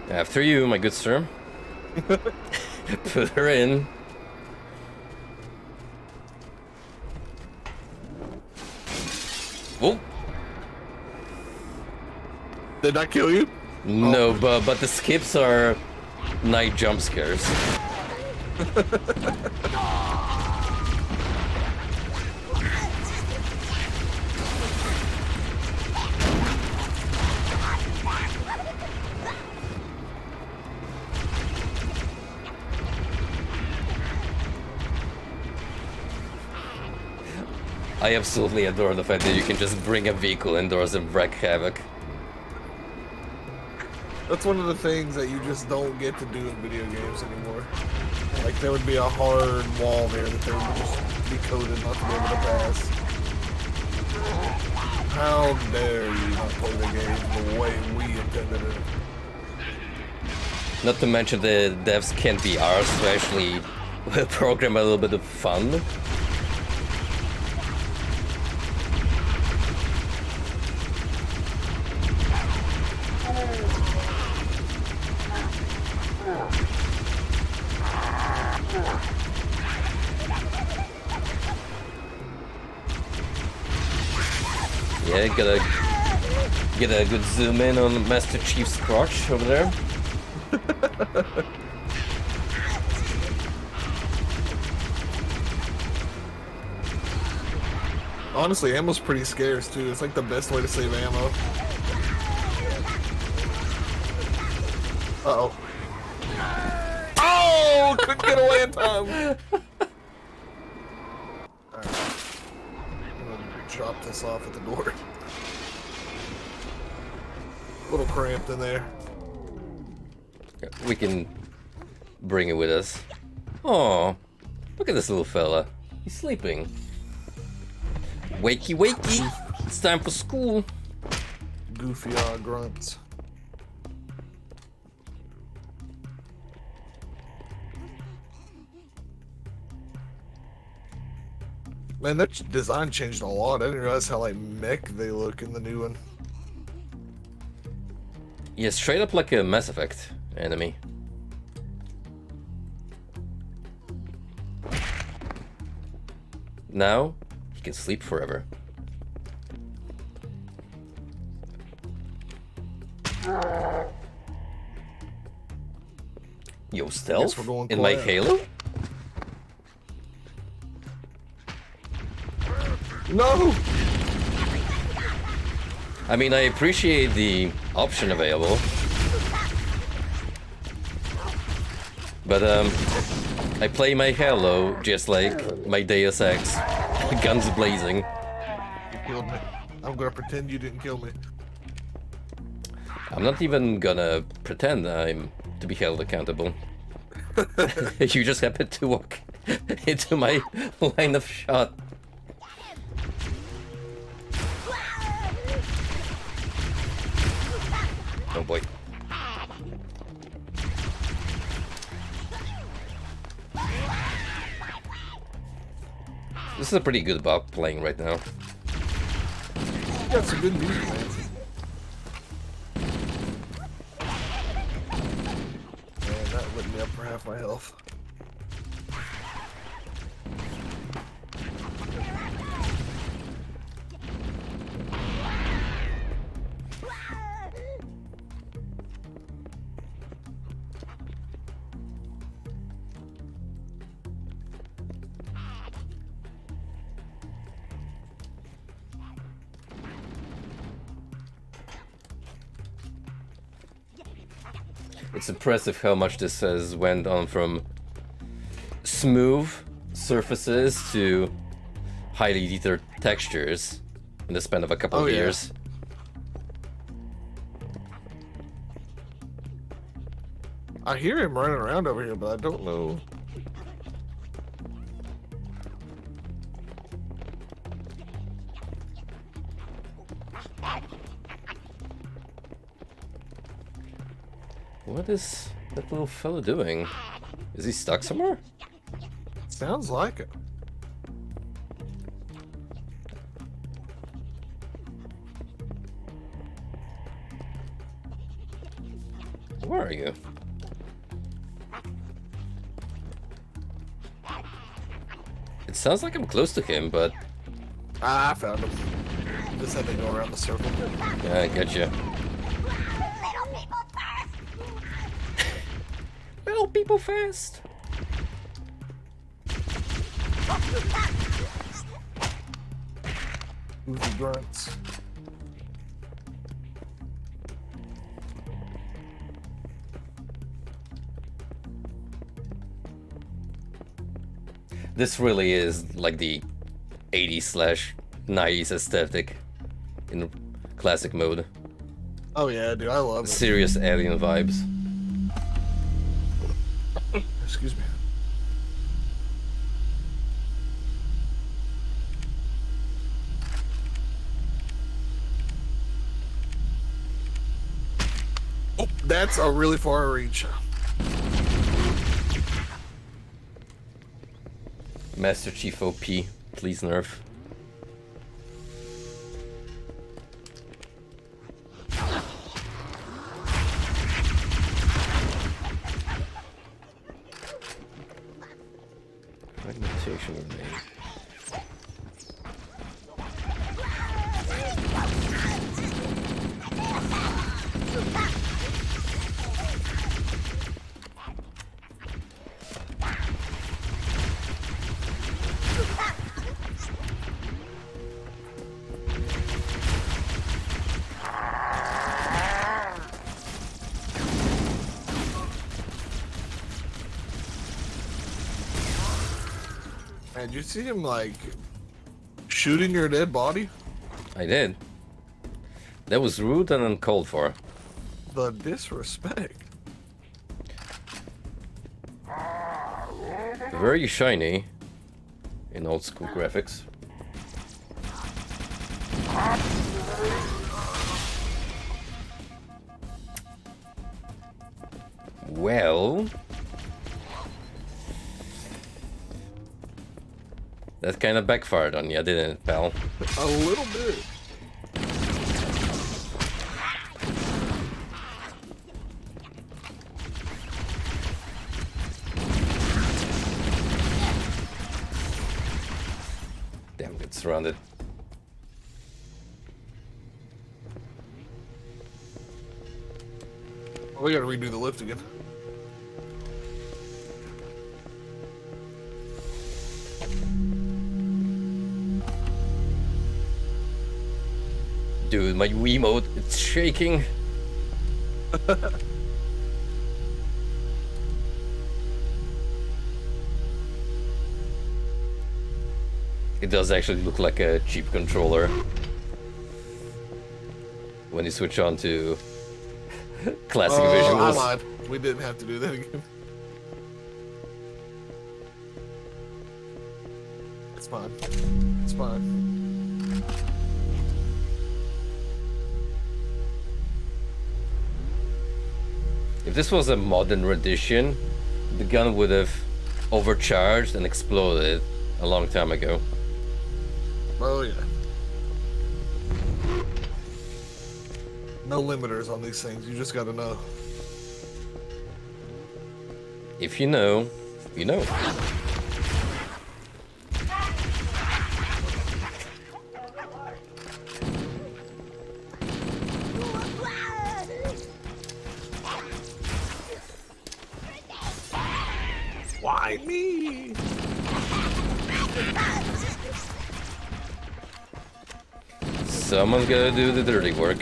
After you, my good sir. Put her in. Oh! Did I kill you? No, but the skips are night jump scares. I absolutely adore the fact that you can just bring a vehicle indoors and wreak havoc. That's one of the things that you just don't get to do in video games anymore. Like, there would be a hard wall there that they would just be coded not to be able to pass. How dare you not play the game the way we intended it? Not to mention the devs can't be arsed to actually program a little bit of fun. Yeah, get a good zoom in on Master Chief's crotch over there. Honestly, ammo's pretty scarce too. It's like the best way to save ammo. Uh-oh. Oh! Couldn't get away in time! Alright. I'm gonna drop this off at the door. A little cramped in there. We can bring it with us. Oh, look at this little fella. He's sleeping. Wakey, wakey. It's time for school. Goofy grunts. Man, that design changed a lot. I didn't realize how like mech they look in the new one. Yeah, straight up like a Mass Effect enemy. Now, he can sleep forever. Yo, stealth we're going in my quiet. Halo? No! I mean, I appreciate the option available. But, I play my Halo just like my Deus Ex. Guns blazing. You killed me. I'm gonna pretend you didn't kill me. I'm not even gonna pretend I'm to be held accountable. You just happen to walk into my line of shot. Oh boy. This is a pretty good bop playing right now. You got some good music, man. Man, that lit me up for half my health. It's impressive how much this has went on from smooth surfaces to highly detailed textures in the span of a couple Oh, of yeah. years. I hear him running around over here, but I don't know. What is that little fella doing? Is he stuck somewhere? Sounds like it. Where are you? It sounds like I'm close to him, but Ah, I found him. Just had to go around the circle. yeah, I get you. Little people fast. Goofy grunts. This really is like the 80s/90s aesthetic in classic mode. Oh yeah, dude, I love it. Serious alien vibes. Excuse me. Oh, that's a really far reach. Master Chief OP, please nerf. Fragmentation remains. Man, did you see him like shooting your dead body? I did. That was rude and uncalled for. The disrespect. Very shiny in old school graphics. Well, that kind of backfired on you, didn't it, pal? A little bit. Damn, get surrounded. We gotta redo the lift again. Dude, my Wiimote, it's shaking. It does actually look like a cheap controller when you switch on to classic I visuals. lied. We didn't have to do that again. It's fine. It's fine. If this was a modern edition, the gun would have overcharged and exploded a long time ago. Oh yeah. No limiters on these things. You just gotta know. If you know, you know. Why me? Someone's gotta do the dirty work.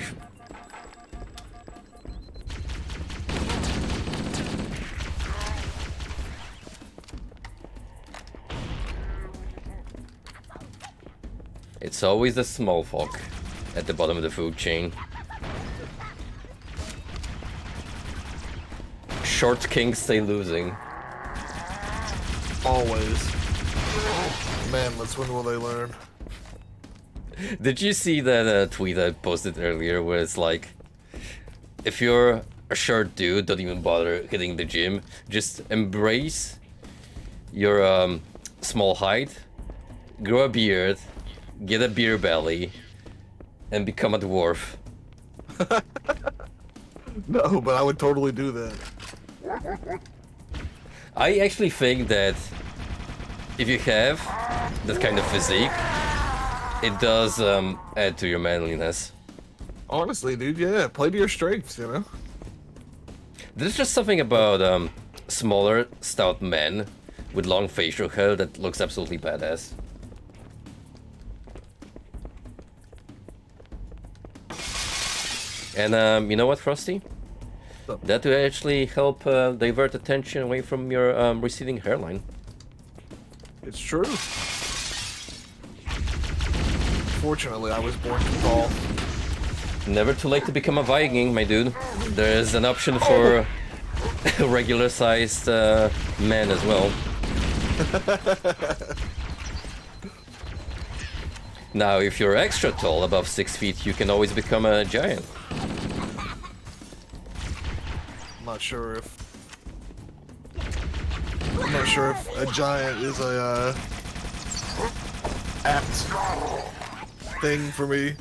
It's always the small folk at the bottom of the food chain. Short kings stay losing. Always. Man, let's when will they learn? Did you see that tweet I posted earlier where it's like, if you're a short dude, don't even bother hitting the gym. Just embrace your small height, grow a beard, get a beer belly, and become a dwarf. No, but I would totally do that. I actually think that if you have that kind of physique, it does add to your manliness. Honestly, dude, yeah, play to your strengths, you know? There's just something about smaller, stout men with long facial hair that looks absolutely badass. And you know what, Frosty? That will actually help divert attention away from your receding hairline. It's true. Fortunately, I was born too tall. Never too late to become a Viking, my dude. There is an option for a regular-sized man as well. Now, if you're extra tall, above 6 feet, you can always become a giant. I'm not sure if a giant is a apt thing for me.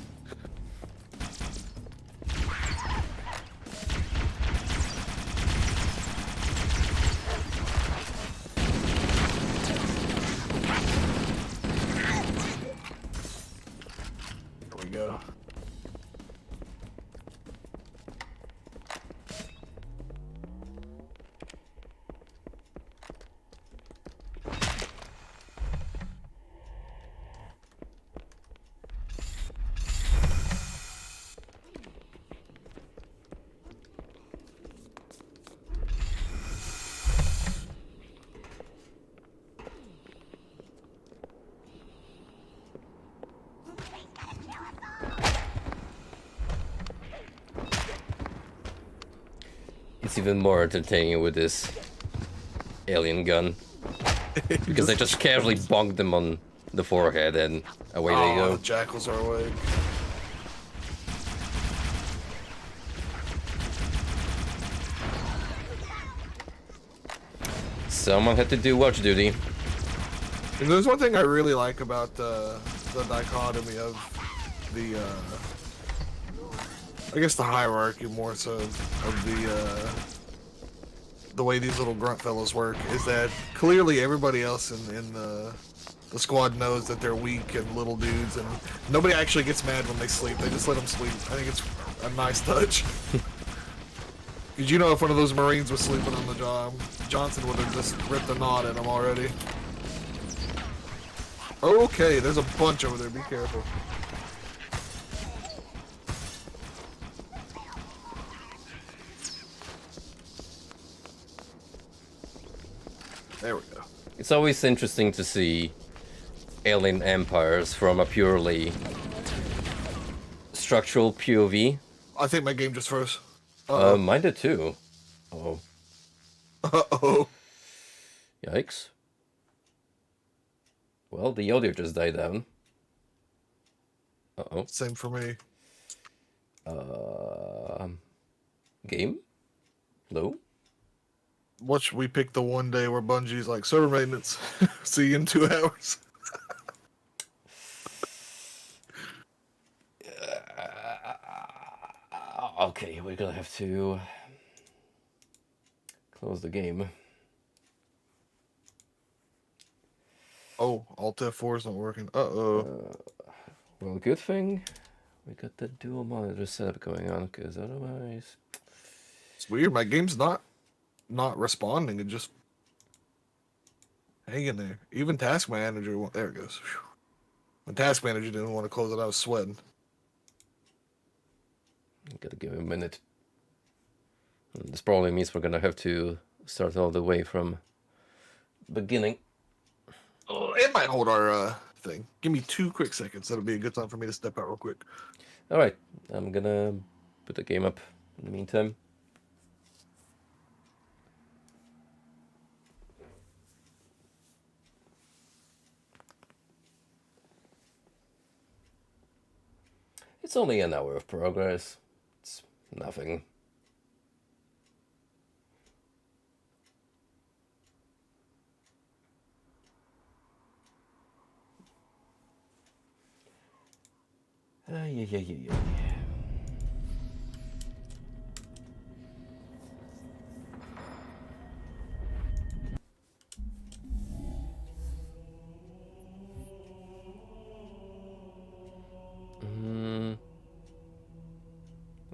There we go. It's even more entertaining with this alien gun. Because they just casually bonk them on the forehead and away they go. The jackals are awake. Someone had to do watch duty. And there's one thing I really like about the dichotomy of the, I guess the hierarchy more so of the way these little grunt fellows work is that clearly everybody else in the squad knows that they're weak and little dudes, and nobody actually gets mad when they sleep. They just let them sleep. I think it's a nice touch. Because you know, if one of those Marines was sleeping on the job, Johnson would have just ripped a knot in him already. Okay, there's a bunch over there. Be careful. There we go. It's always interesting to see alien empires from a purely structural POV. I think my game just froze. Mine did too. Oh, Uh-oh. yikes. Well, the audio just died down. Uh-oh. Same for me. Game? Hello? Watch, we picked the one day where Bungie's like, server maintenance. See you in 2 hours. Okay, we're gonna have to close the game. Oh, Alt F4 is not working. Uh-oh. Well, good thing we got the dual monitor setup going on, because otherwise... It's weird. My game's not responding. It just hanging there. Even Task Manager. There it goes. Whew. When Task Manager didn't want to close it, I was sweating. Gotta give it a minute. This probably means we're gonna have to start all the way from beginning. Oh, it might hold our thing. Give me 2 quick seconds. That'll be a good time for me to step out real quick. Alright, I'm gonna put the game up in the meantime. It's only an hour of progress. It's nothing. Yeah.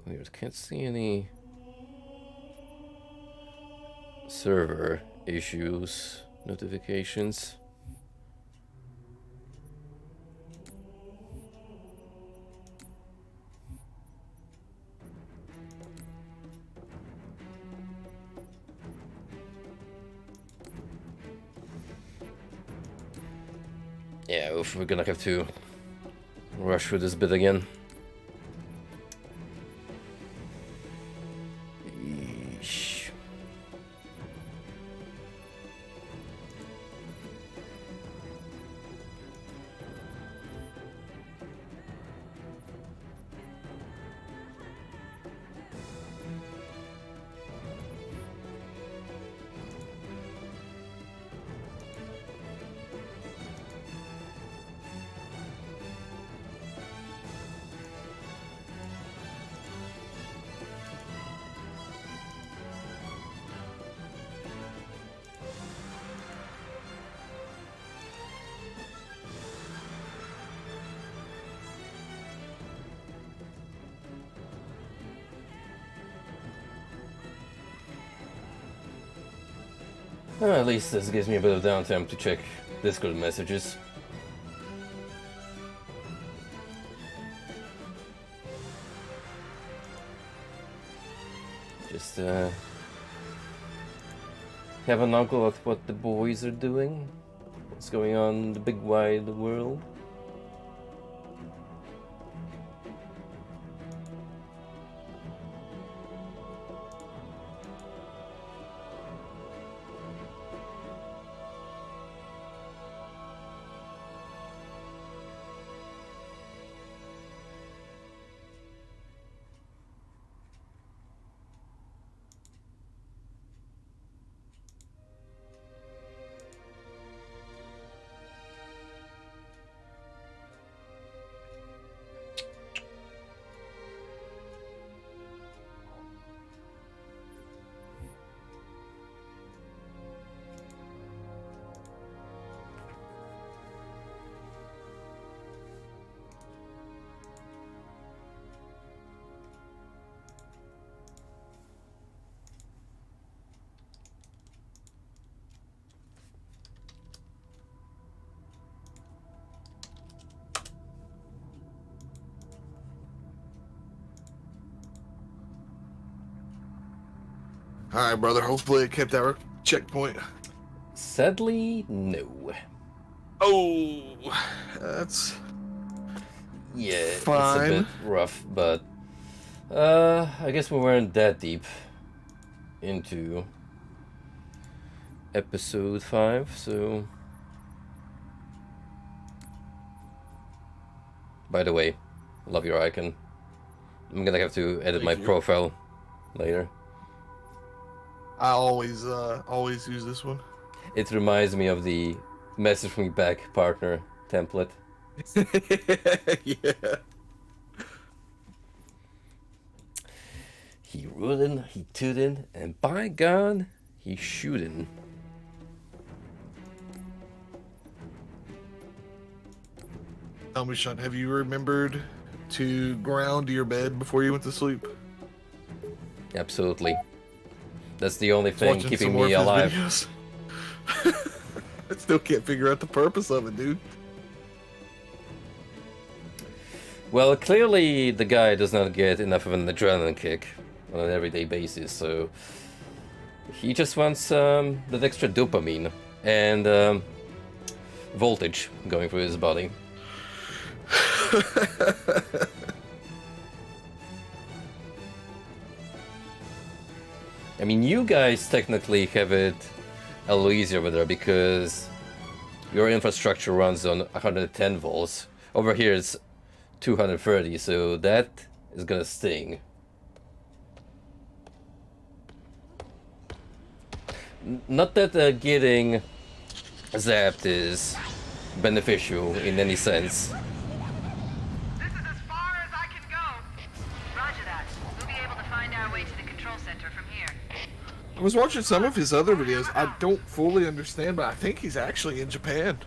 Weird. Can't see any server issues, notifications. Yeah, oof, we're gonna have to rush through this bit again. Yeesh. Well, at least this gives me a bit of downtime to check Discord messages. Just have an uncle at what the boys are doing, what's going on in the big wide world. All right, brother. Hopefully it kept our checkpoint. Sadly, no. Oh, that's Yeah, fine. it's a bit rough, but I guess we weren't that deep into episode 5, so... By the way, love your icon. I'm gonna have to edit my profile later. I always use this one. It reminds me of the message me back partner template. Yeah. He rootin', he tootin', and by God, he shootin'. Tell me, Sean, have you remembered to ground your bed before you went to sleep? Absolutely. That's the only thing Watching keeping some more me of his alive. videos. I still can't figure out the purpose of it, dude. Well, clearly the guy does not get enough of an adrenaline kick on an everyday basis, so he just wants that extra dopamine and voltage going through his body. I mean, you guys technically have it a little easier over there because your infrastructure runs on 110 volts. Over here it's 230, so that is gonna sting. Not that getting zapped is beneficial in any sense. This is as far as I can go. Roger that. We'll be able to find our way to the control center from here. I was watching some of his other videos. I don't fully understand, but I think he's actually in Japan.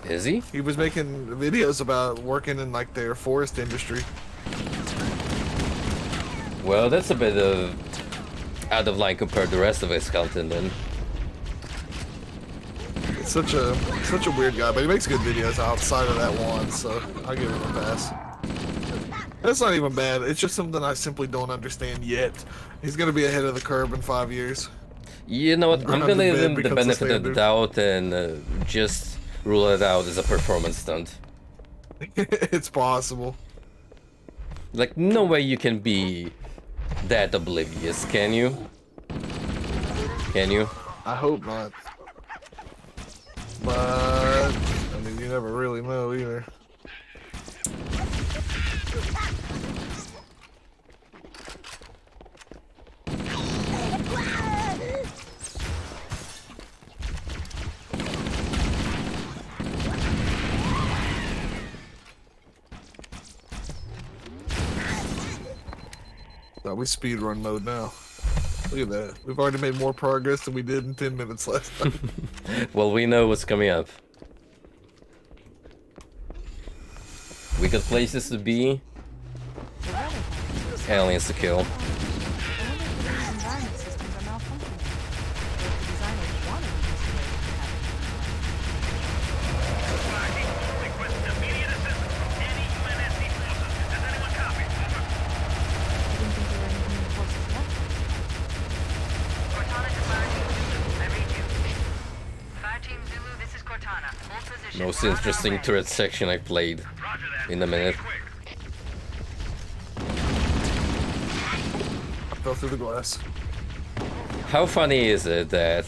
Is he? He was making videos about working in like their forest industry. Well, that's a bit of out of line compared to the rest of his content then. It's such a weird guy, but he makes good videos outside of that one, so I'll give him a pass. That's not even bad. It's just something I simply don't understand yet. He's gonna be ahead of the curve in 5 years. You know what? I'm gonna give him the becomes the benefit of the standard. doubt and just rule it out as a performance stunt. It's possible. Like, no way you can be that oblivious, can you? Can you? I hope not. But I mean, you never really know either. So we speedrun mode now. Look at that. We've already made more progress than we did in 10 minutes last time. Well, we know what's coming up. We got places to be, aliens to kill. Cortana to 5 Team Zulu. I read you. 5 Team Zulu, this is Cortana. Hold position. Most We're on our interesting way. turret section I played in a minute. I fell through the glass. How funny is it that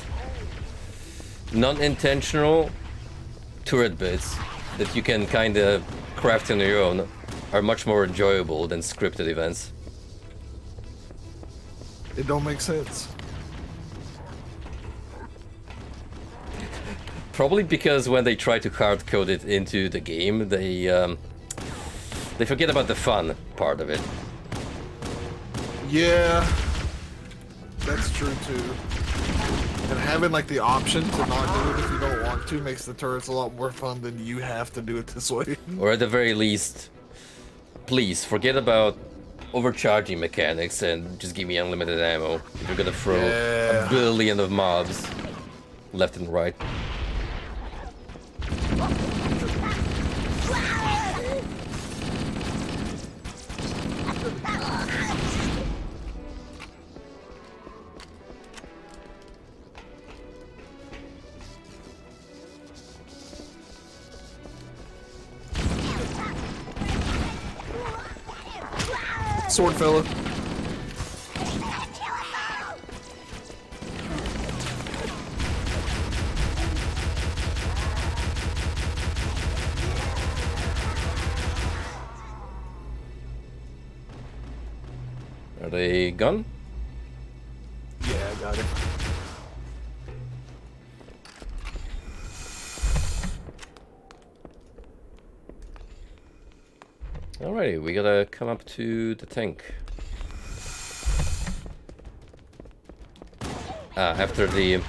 non-intentional turret bits that you can kind of craft on your own are much more enjoyable than scripted events? It don't make sense. Probably because when they try to hard code it into the game, they forget about the fun part of it. Yeah, that's true too. And having like the option to not do it if you don't want to makes the turrets a lot more fun than you have to do it this way. Or at the very least, please forget about overcharging mechanics and just give me unlimited ammo. If you're gonna throw Yeah. a billion of mobs left and right. Sword fella. Are they gone? Yeah, I got it. Alrighty, we gotta come up to the tank. After the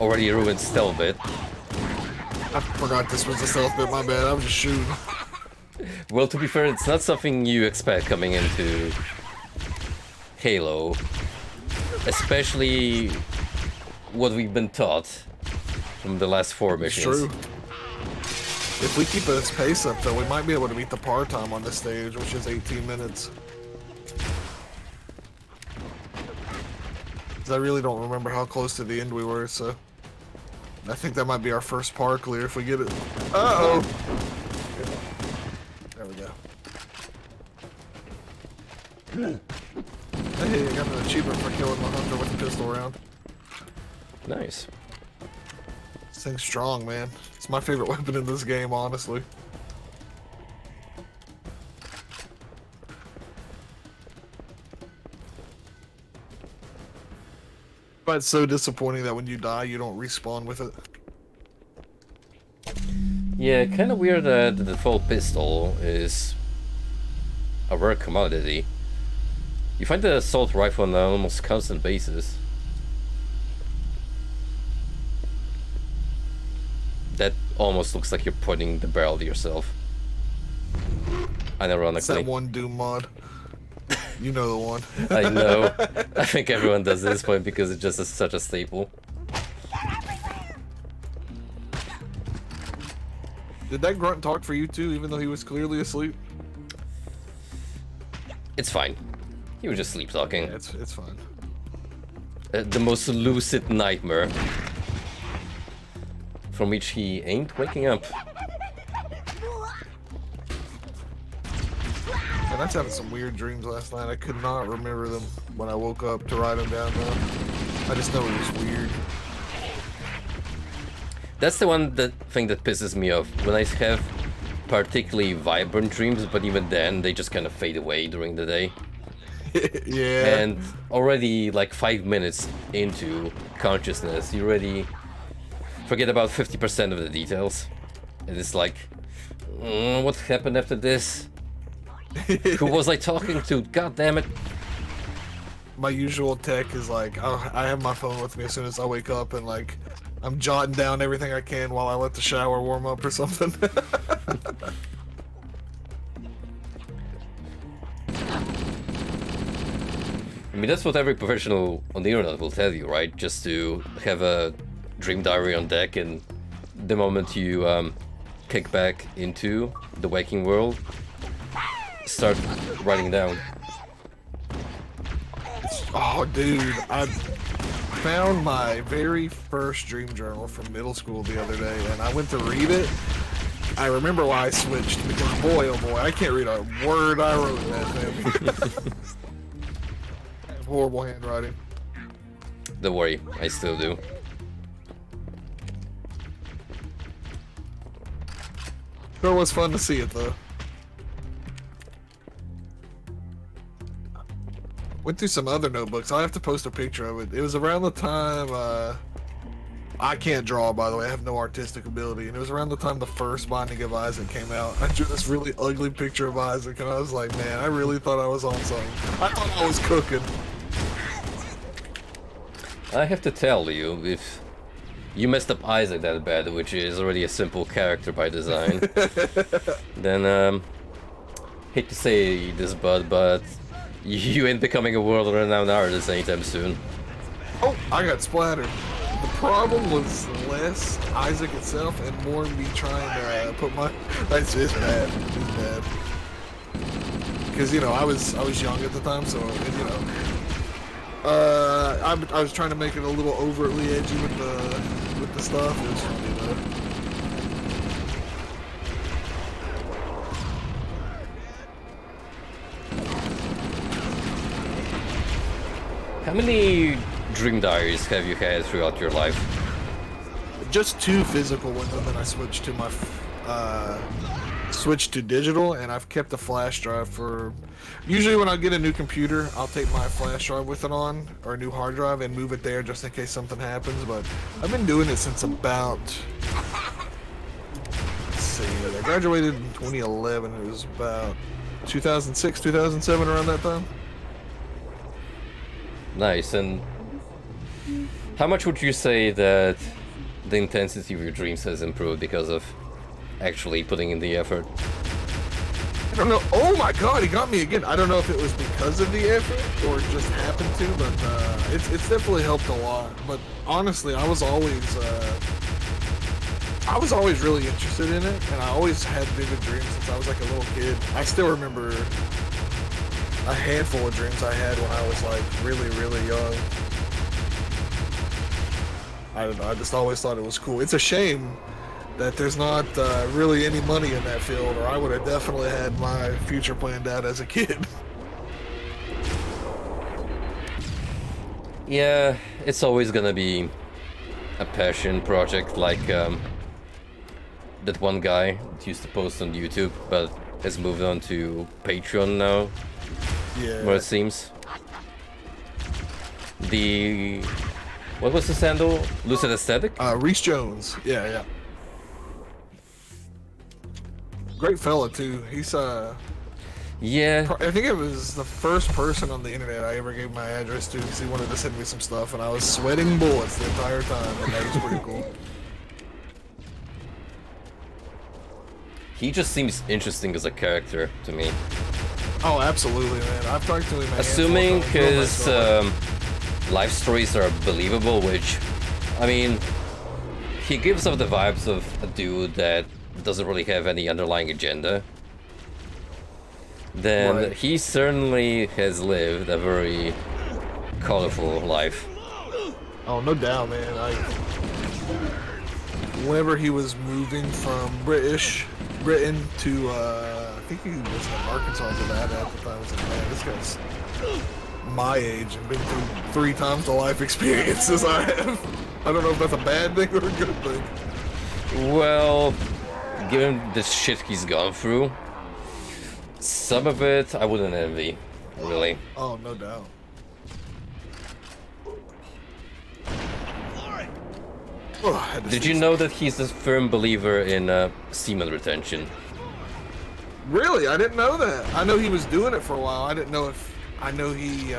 already ruined stealth bit. I forgot this was a stealth bit, my bad. I was just shooting. Well, to be fair, it's not something you expect coming into Halo. Especially what we've been taught from the last 4 It's missions. true. If we keep this pace up, though, we might be able to beat the par time on this stage, which is 18 minutes. 'Cause I really don't remember how close to the end we were, so... I think that might be our first par clear if we get it. Uh-oh! There we go. Hey, I got an achievement for killing the hunter with a pistol round. Nice. This thing's strong, man. It's my favorite weapon in this game, honestly. But it's so disappointing that when you die, you don't respawn with it. Yeah, kind of weird that the default pistol is a rare commodity. You find the assault rifle on an almost constant basis. That almost looks like you're pointing the barrel to yourself. Unironically. It's that one Doom mod. You know the one. I know. I think everyone does at this point because it's just such a staple. Did that grunt talk for you too, even though he was clearly asleep? It's fine. He was just sleep talking. Yeah, it's fine. The most lucid nightmare from which he ain't waking up. And I was having some weird dreams last night. I could not remember them when I woke up to write them down though. I just know it was weird. That's the one thing that pisses me off. When I have particularly vibrant dreams, but even then they just kind of fade away during the day. Yeah. And already like 5 minutes into consciousness, you already forget about 50% of the details. And it's like, what happened after this? Who was I talking to? God damn it. My usual tech is like, I have my phone with me as soon as I wake up and like, I'm jotting down everything I can while I let the shower warm up or something. I mean, that's what every professional on the internet will tell you, right? Just to have a dream diary on deck, and the moment you kick back into the waking world, start writing down. Oh, dude, I found my very first dream journal from middle school the other day, and I went to read it. I remember why I switched, because boy, oh boy, I can't read a word I wrote in that thing. I have horrible handwriting. Don't worry, I still do. Sure was fun to see it, though. Went through some other notebooks. I'll have to post a picture of it. It was around the time, I can't draw, by the way. I have no artistic ability. And it was around the time the first Binding of Isaac came out. I drew this really ugly picture of Isaac, and I was like, man, I really thought I was on something. I thought I was cooking. I have to tell you, if you messed up Isaac that bad, which is already a simple character by design, then, hate to say this, bud, but you ain't becoming a world-renowned artist anytime soon. Oh, I got splattered. The problem was less Isaac itself and more me trying to put my... That's just bad. It's bad. Because, you know, I was young at the time, so, and, you know... I was trying to make it a little overtly edgy with the stuff. It was funny, though. How many dream diaries have you had throughout your life? Just 2 physical ones, and then I switched to my switched to digital, and I've kept the flash drive for. Usually, when I get a new computer, I'll take my flash drive with it on, or a new hard drive, and move it there just in case something happens. But I've been doing it since about. Let's see, I graduated in 2011. It was about 2006, 2007, around that time. Nice. And how much would you say that the intensity of your dreams has improved because of actually putting in the effort? I don't know. Oh my god, he got me again. I don't know if it was because of the effort or it just happened to, but it's definitely helped a lot. But honestly, I was always really interested in it, and I always had vivid dreams since I was like a little kid. I still remember a handful of dreams I had when I was like really, really young. I don't know, I just always thought it was cool. It's a shame that there's not really any money in that field, or I would have definitely had my future planned out as a kid. Yeah, it's always gonna be a passion project like that one guy that used to post on YouTube, but has moved on to Patreon now. Yeah. What it seems. What was his handle? Lucid Aesthetic? Reese Jones. Yeah. Great fella too. He's Yeah. I think it was the first person on the internet I ever gave my address to because he wanted to send me some stuff, and I was sweating bullets the entire time, and that was pretty cool. He just seems interesting as a character to me. Oh, absolutely, man. I've talked to him. Assuming his life stories are believable, which, I mean, he gives off the vibes of a dude that doesn't really have any underlying agenda. Then Right. he certainly has lived a very colorful life. Oh, no doubt, man. Whenever he was moving from Britain to, I think he was in Arkansas for that at the time. I was like, man, this guy's my age and been through 3 times the life experiences I have. I don't know if that's a bad thing or a good thing. Well, given the shit he's gone through, some of it I wouldn't envy, really. Oh, no doubt. Oh, I had to Did see you some- know that he's a firm believer in semen retention? Really? I didn't know that. I know he was doing it for a while. I didn't know if... I know he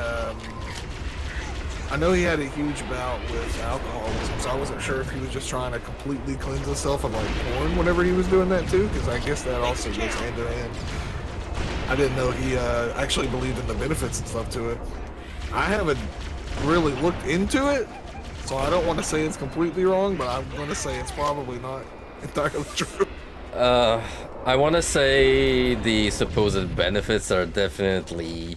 had a huge bout with alcoholism, so I wasn't sure if he was just trying to completely cleanse himself of like porn whenever he was doing that too, because I guess that also goes hand in hand. I didn't know he actually believed in the benefits and stuff to it. I haven't really looked into it, so I don't want to say it's completely wrong, but I'm going to say it's probably not entirely true. I want to say the supposed benefits are definitely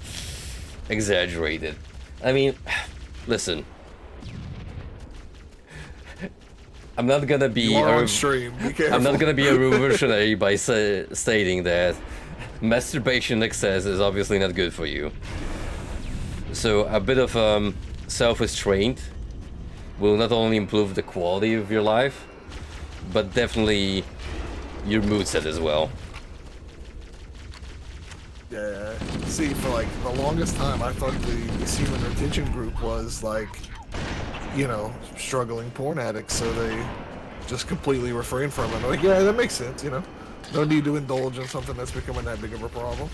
exaggerated. I mean, listen. I'm not gonna be You are on stream. Be careful. I'm not gonna be a revolutionary by stating that masturbation excess is obviously not good for you. So a bit of self-restraint will not only improve the quality of your life, but definitely your mood set as well. Yeah. See, for like the longest time, I thought the semen retention group was like, you know, struggling porn addicts, so they just completely refrain from it. I'm like, yeah, that makes sense, you know. No need to indulge in something that's becoming that big of a problem.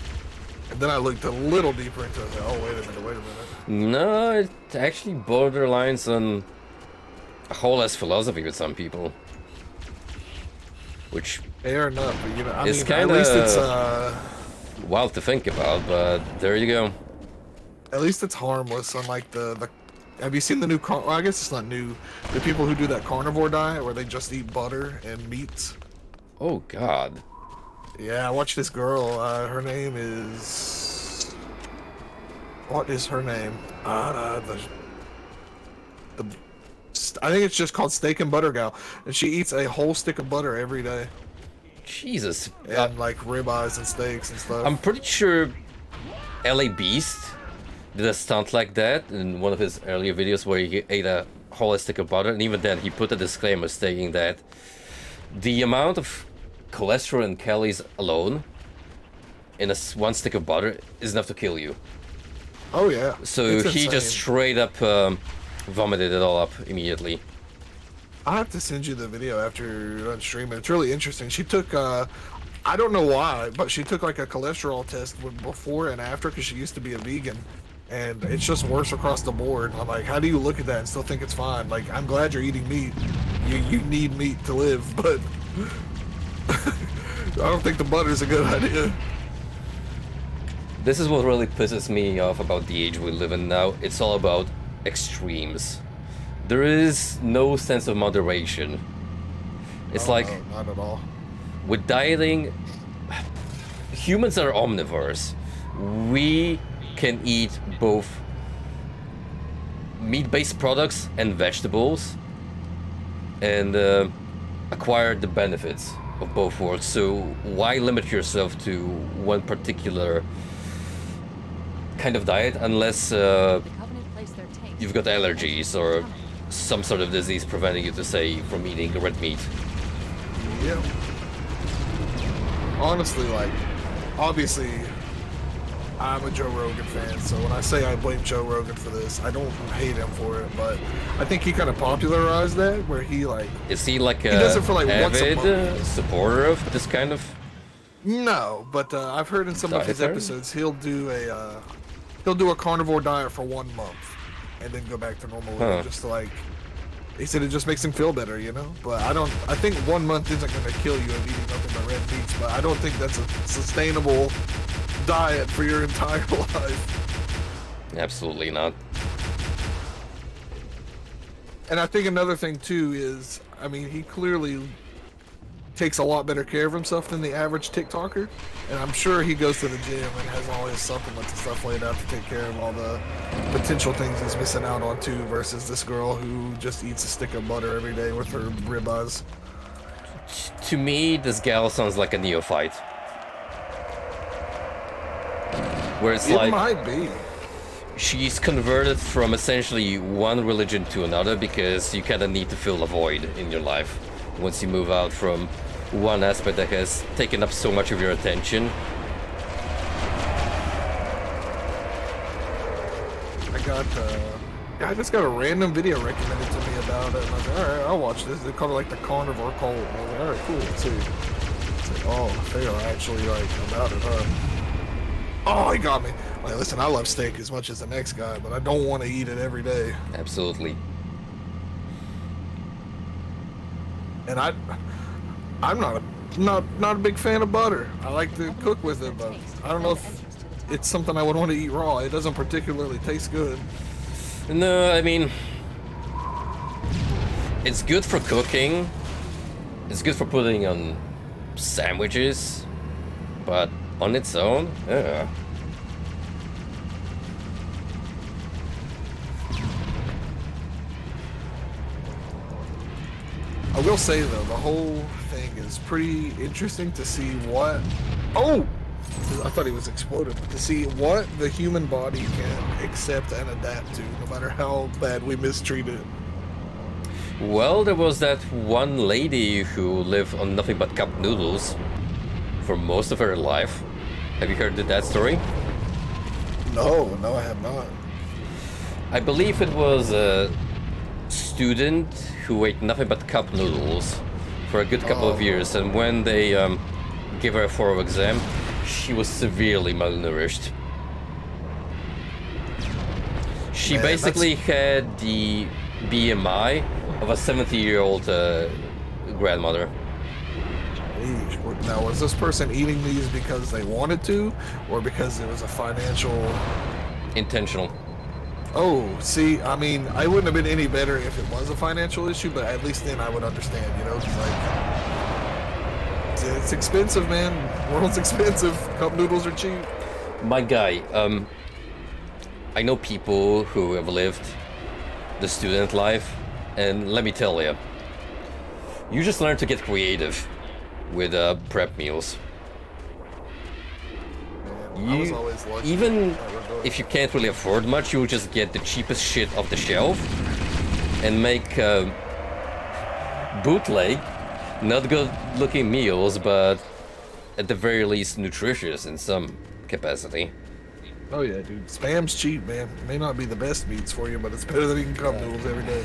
And then I looked a little deeper into it. And oh, wait a minute. No, it actually borderlines on a whole ass philosophy with some people. Which Fair enough, but you know, I It's mean, kinda- at least it's wild to think about, but there you go. at least it's harmless. Unlike the have you seen the new? Well, I guess it's not new. The people who do that carnivore diet where they just eat butter and meats. Oh god. Yeah, I watched this girl. Her name is. What is her name? I think it's just called Steak and Butter Gal, and she eats a whole stick of butter every day, Jesus. and like ribeyes and steaks and stuff. I'm pretty sure LA Beast did a stunt like that in one of his earlier videos where he ate a whole stick of butter, and even then he put a disclaimer stating that the amount of cholesterol and calories alone in one stick of butter is enough to kill you. Oh yeah. So It's he just insane. straight up vomited it all up immediately. I'll have to send you the video after you're done streaming. It's really interesting. She took, I don't know why, but she took like a cholesterol test before and after because she used to be a vegan. And it's just worse across the board. I'm like, how do you look at that and still think it's fine? Like, I'm glad you're eating meat. You need meat to live, but I don't think the butter's a good idea. This is what really pisses me off about the age we live in now. It's all about extremes. There is no sense of moderation. It's Oh, like, no, not at all. with dieting, humans are omnivores. We can eat both meat-based products and vegetables and acquire the benefits of both worlds. So why limit yourself to one particular kind of diet unless you've got allergies or some sort of disease preventing you to say from eating red meat? Yeah. Honestly, like, obviously, I'm a Joe Rogan fan, so when I say I blame Joe Rogan for this, I don't hate him for it, but I think he kind of popularized that, where he, like... Is he like does a it for, like, once a avid month. supporter of this kind of? No, but I've heard in some of his Dietary? episodes, he'll do a carnivore diet for 1 month, and then go back to normal, Huh. just to, like... He said it just makes him feel better, you know? But I think 1 month isn't going to kill you of eating nothing but red meats, but I don't think that's a sustainable diet for your entire life. Absolutely not. And I think another thing too is, I mean, he clearly takes a lot better care of himself than the average TikToker. And I'm sure he goes to the gym and has all his supplements and stuff laid out to take care of all the potential things he's missing out on too, versus this girl who just eats a stick of butter every day with her ribeyes. To me, this gal sounds like a neophyte. Where it's It like might be. she's converted from essentially one religion to another because you kind of need to fill a void in your life once you move out from one aspect that has taken up so much of your attention. I just got a random video recommended to me about it, and I was like, alright, I'll watch this. They call it like the carnivore cult. And I was like, alright, cool, let's see. It's like, oh, they are actually like about it, huh? Oh, he got me. Like, listen, I love steak as much as the next guy, but I don't want to eat it every day. Absolutely. And I'm not a big fan of butter. I like to cook with it, but I don't know if it's something I would want to eat raw. It doesn't particularly taste good. No, I mean, it's good for cooking. It's good for putting on sandwiches, but on its own, yeah. I will say though, the whole thing is pretty interesting to see what. Oh, I thought he was exploded. To see what the human body can accept and adapt to, no matter how bad we mistreat it. Well, there was that one lady who lived on nothing but cup noodles for most of her life. Have you heard that story? No, I have not. I believe it was a student who ate nothing but cup noodles for a good couple of years, and when they gave her a 4 exam, she was severely malnourished. She Man, basically had the BMI of a 70-year-old grandmother. Now, was this person eating these because they wanted to, or because it was a financial? Intentional. Oh, see, I mean, I wouldn't have been any better if it was a financial issue, but at least then I would understand, you know? 'Cause, like, it's expensive, man. World's expensive. Cup noodles are cheap. My guy, I know people who have lived the student life, and let me tell you, you just learn to get creative with prep meals. Man, I was You, always lucky. even in that regard. if you can't really afford much, you'll just get the cheapest shit off the shelf and make bootleg, not good-looking meals, but at the very least nutritious in some capacity. Oh yeah, dude. Spam's cheap, man. It may not be the best meats for you, but it's better than eating cup noodles every day.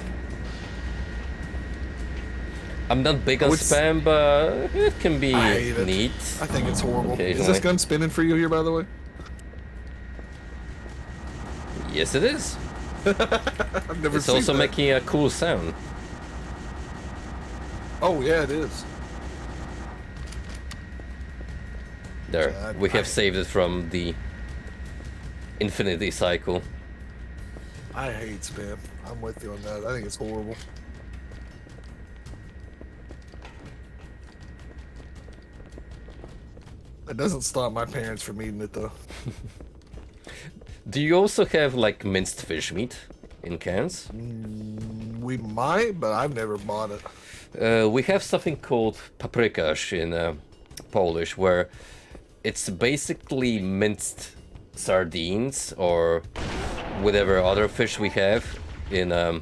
I'm not big on Oh, it's- spam, but it can be I hate it. neat. I think it's horrible. Is Occasionally. this gun spinning for you here, by the way? Yes, it is. I've never It's seen also that. making a cool sound. Oh yeah, it is. There, Yeah, we have saved it from the infinity cycle. I hate spam. I'm with you on that. I think it's horrible. It doesn't stop my parents from eating it though. Do you also have like minced fish meat in cans? We might, but I've never bought it. We have something called paprikash in Polish, where it's basically minced sardines or whatever other fish we have in the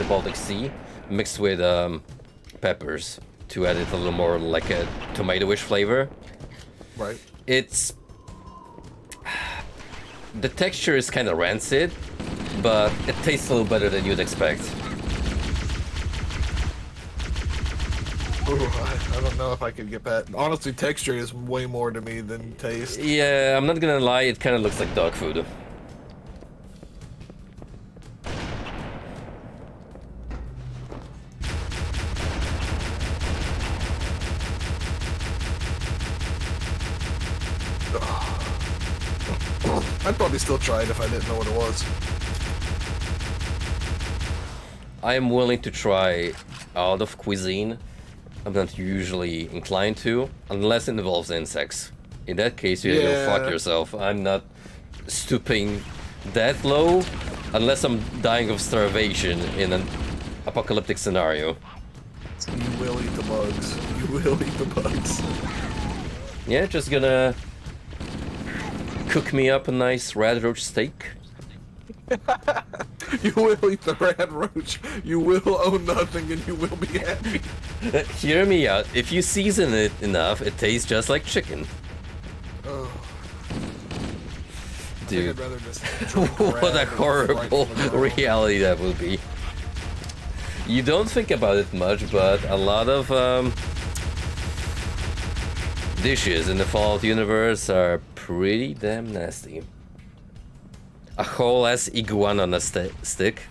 Baltic Sea, mixed with peppers to add it a little more like a tomato-ish flavor. Right. It's the texture is kind of rancid, but it tastes a little better than you'd expect. Ooh, I don't know if I could get that. Honestly, texture is way more to me than taste. Yeah, I'm not gonna lie, it kind of looks like dog food. I'd probably still try it if I didn't know what it was. I am willing to try out of cuisine. I'm not usually inclined to, unless it involves insects. In that case, you go fuck Yeah. yourself. I'm not stooping that low, unless I'm dying of starvation in an apocalyptic scenario. You will eat the bugs. You will eat the bugs. Yeah, just gonna cook me up a nice red roach steak. You will eat the red roach. You will own nothing and you will be happy. Hear me out. If you season it enough, it tastes just like chicken. Oh, I think Dude, I'd rather just what a grab it horrible right from the ground. reality that would be. You don't think about it much, but a lot of dishes in the Fallout universe are pretty damn nasty. A whole ass iguana on a stick.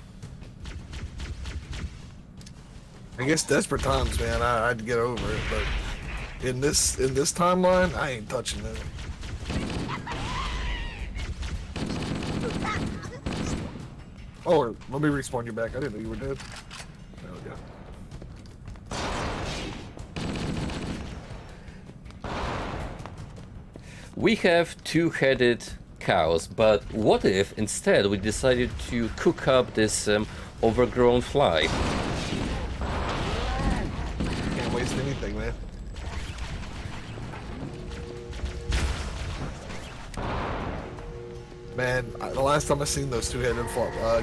I guess desperate times, man. I'd get over it, but in this timeline, I ain't touching it. Oh, let me respawn you back. I didn't know you were dead. There we go. We have two-headed cows, but what if instead we decided to cook up this overgrown fly? Can't waste anything, man. Man, the last time I seen those two-headed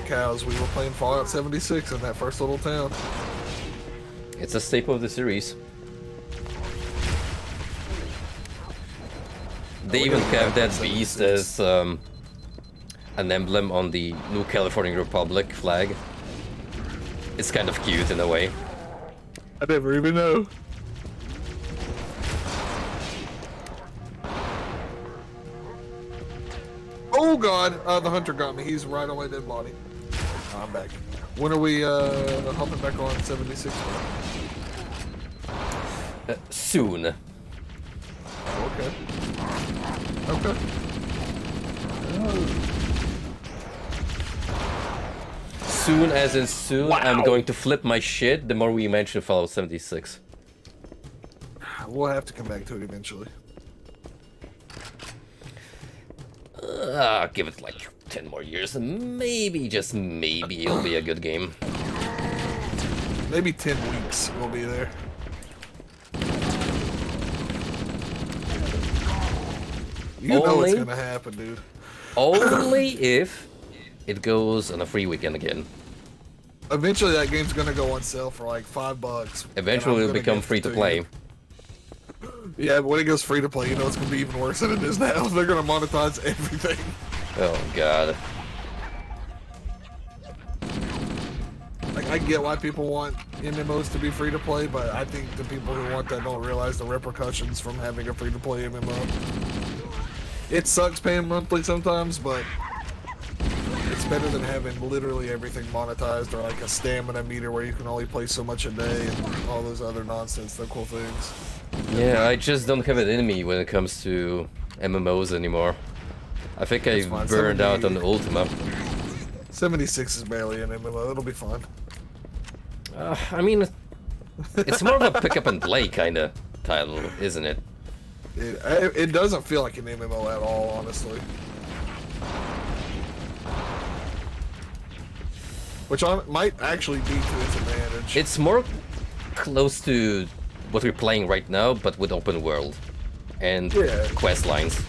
cows, we were playing Fallout 76 in that first little town. It's a staple of the series. They even have that beast as an emblem on the New California Republic flag. It's kind of cute in a way. I never even know. Oh god, the hunter got me. He's right on my dead body. I'm back. When are we hopping back on 76? Soon. Okay. Okay. Soon as in soon, I'm going to flip my shit the more we mention Fallout 76. We'll have to come back to it eventually. Give it like 10 more years and maybe, just maybe, it'll be a good game. Maybe 10 weeks we'll be there. You know Only- it's gonna happen, dude. Only if it goes on a free weekend again. Eventually, that game's gonna go on sale for like $5. and Eventually I'm it'll gonna become gift free it to play. you. Yeah, but when it goes free to play, you know it's gonna be even worse than it is now. They're gonna monetize everything. Oh god. Like, I get why people want MMOs to be free to play, but I think the people who want that don't realize the repercussions from having a free to play MMO. It sucks paying monthly sometimes, but it's better than having literally everything monetized, or like a stamina meter where you can only play so much a day and all those other nonsensical things. Yeah, I just don't have it in me when it comes to MMOs anymore. I think I That's fine. burned out on 70 the Ultima. 76 is barely an MMO. It'll be fun. I mean, it's more of a pick up and play kind of title, isn't it? It doesn't feel like an MMO at all, honestly. Which might actually be to its advantage. It's more close to what we're playing right now, but with open world and Yeah. quest lines.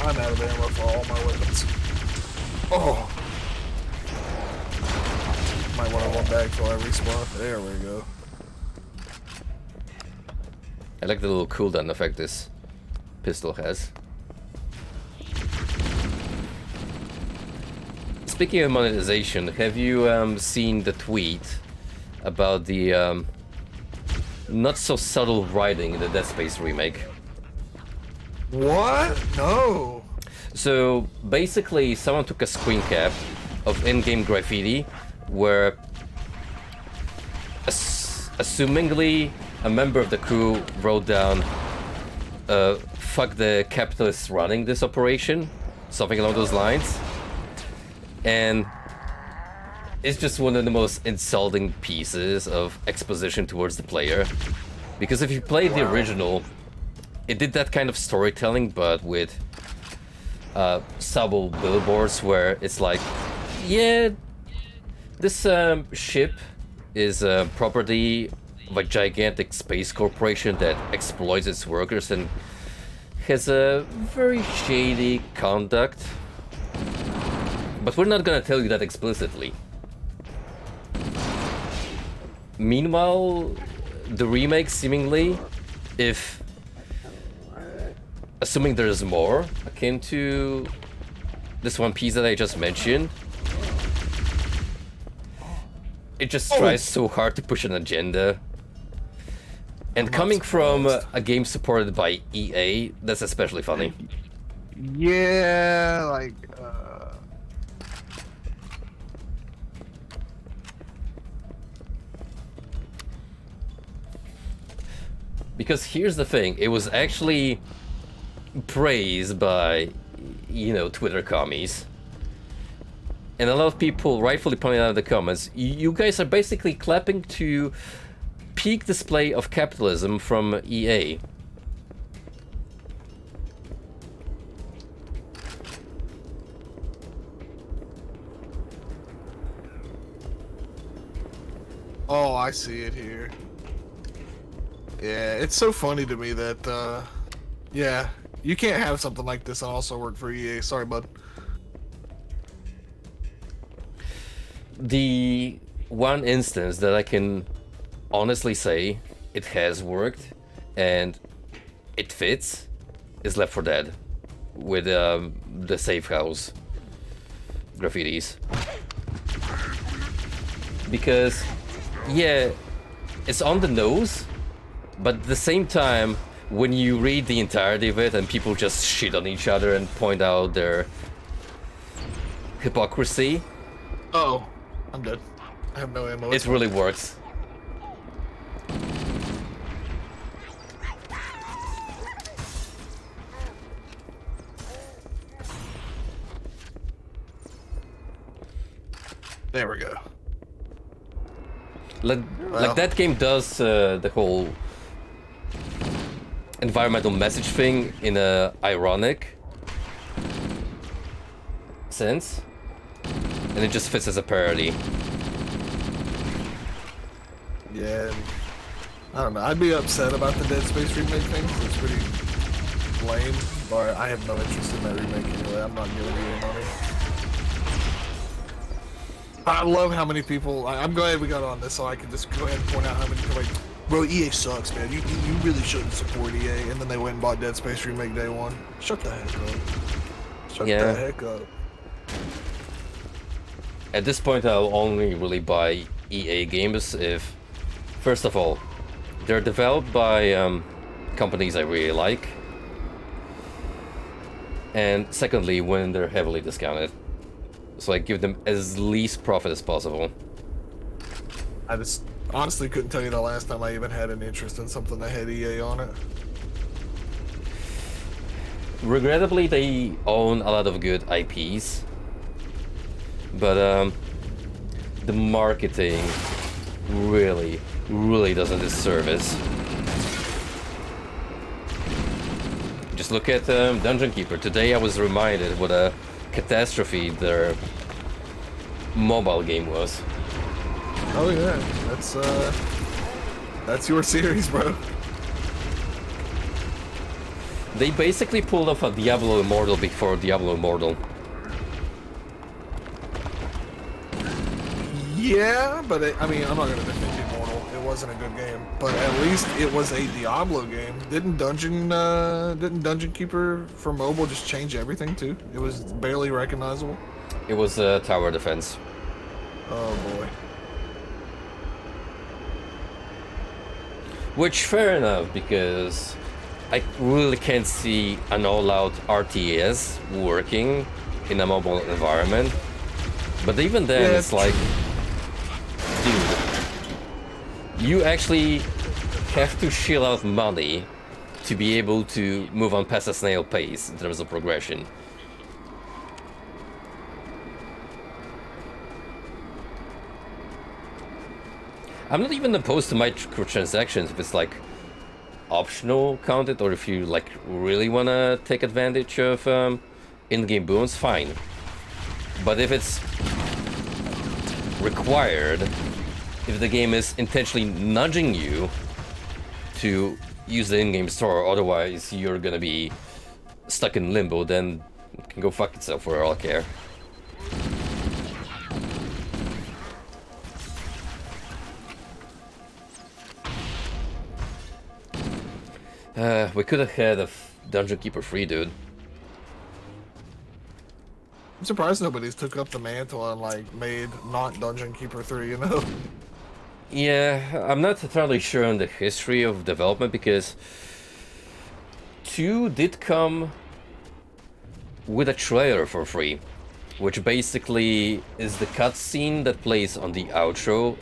I'm out of ammo for all my weapons. Oh! Might want to run back till I respawn. There we go. I like the little cooldown effect this pistol has. Speaking of monetization, have you seen the tweet about the not so subtle writing in the Dead Space remake? What? No! So basically, someone took a screen cap of in-game graffiti where, assumingly, a member of the crew wrote down, "Fuck the capitalists running this operation," something along those lines. And it's just one of the most insulting pieces of exposition towards the player. Because if you play the original, it did that kind of storytelling, but with subtle billboards where it's like, yeah, this ship is property of a gigantic space corporation that exploits its workers and has a very shady conduct. But we're not gonna tell you that explicitly. Meanwhile, the remake seemingly, if assuming there's more akin to this one piece that I just mentioned, it just tries so hard to push an agenda. And coming from a game supported by EA, that's especially funny. Yeah, like, Because here's the thing, it was actually praised by, you know, Twitter commies. And a lot of people rightfully pointed out in the comments, you guys are basically clapping to peak display of capitalism from EA. oh, I see it here. Yeah, it's so funny to me that, yeah, you can't have something like this and also work for EA. Sorry, bud. The one instance that I can honestly say it has worked and it fits is Left 4 Dead with the safe house graffitis. Because, yeah, it's on the nose, but at the same time, when you read the entirety of it and people just shit on each other and point out their hypocrisy, Oh, I'm dead. I have no ammo. it really works. There we go. Like that game does the whole environmental message thing in a ironic sense, and it just fits as a parody. Yeah. I don't know. I'd be upset about the Dead Space remake thing 'cause it's pretty lame, but I have no interest in that remake anyway. I'm not giving EA money. I love how many people. I'm glad we got on this so I can just go ahead and point out how many people like, bro, EA sucks, man. You really shouldn't support EA. And then they went and bought Dead Space remake day one. Shut the heck up. Shut the heck up. At this point, I'll only really buy EA games if, first of all, they're developed by companies I really like, and secondly, when they're heavily discounted. So I give them as least profit as possible. I just honestly couldn't tell you the last time I even had an interest in something that had EA on it. Regrettably, they own a lot of good IPs, but the marketing really doesn't disservice. Just look at Dungeon Keeper. Today I was reminded what a catastrophe their mobile game was. Oh yeah, that's your series, bro. They basically pulled off a Diablo Immortal before Diablo Immortal. Yeah, but I mean, I'm not gonna defend Immortal. It wasn't a good game, but at least it was a Diablo game. Didn't Dungeon Keeper for mobile just change everything too? It was barely recognizable. It was tower defense. Oh boy. Which, fair enough, because I really can't see an all-out RTS working in a mobile environment. But even then, Yeah, it's like, dude, you actually have to shell out money to be able to move on past a snail pace in terms of progression. I'm not even opposed to microtransactions if it's like optional content, or if you like really want to take advantage of in-game boons, fine. But if it's required, if the game is intentionally nudging you to use the in-game store, otherwise you're gonna be stuck in limbo, then it can go fuck itself for all I care. We could have had a Dungeon Keeper free, dude. I'm surprised nobody's took up the mantle and like made not Dungeon Keeper 3, you know? Yeah, I'm not entirely sure on the history of development, because 2 did come with a trailer for free, which basically is the cutscene that plays on the outro,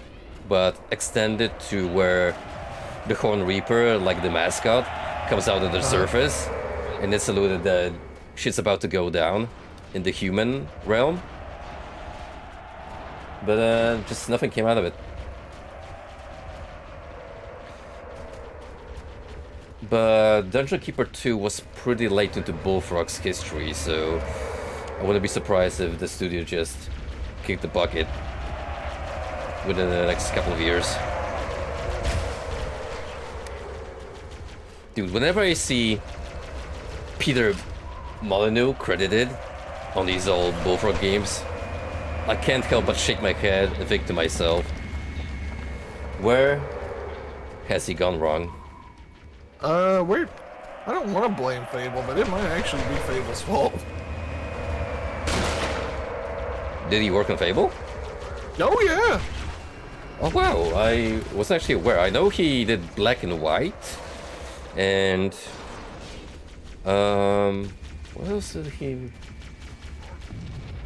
but extended to where the Horn Reaper, like the mascot, comes out of the surface, and it's alluded that shit's about to go down in the human realm. But just nothing came out of it. But Dungeon Keeper 2 was pretty late into Bullfrog's history, so I wouldn't be surprised if the studio just kicked the bucket within the next couple of years. Dude, whenever I see Peter Molyneux credited on these old Bullfrog games, I can't help but shake my head and think to myself, where has he gone wrong? Wait. I don't want to blame Fable, but it might actually be Fable's fault. Did he work on Fable? Oh yeah. Oh wow, I wasn't actually aware. I know he did Black and White, and what else did he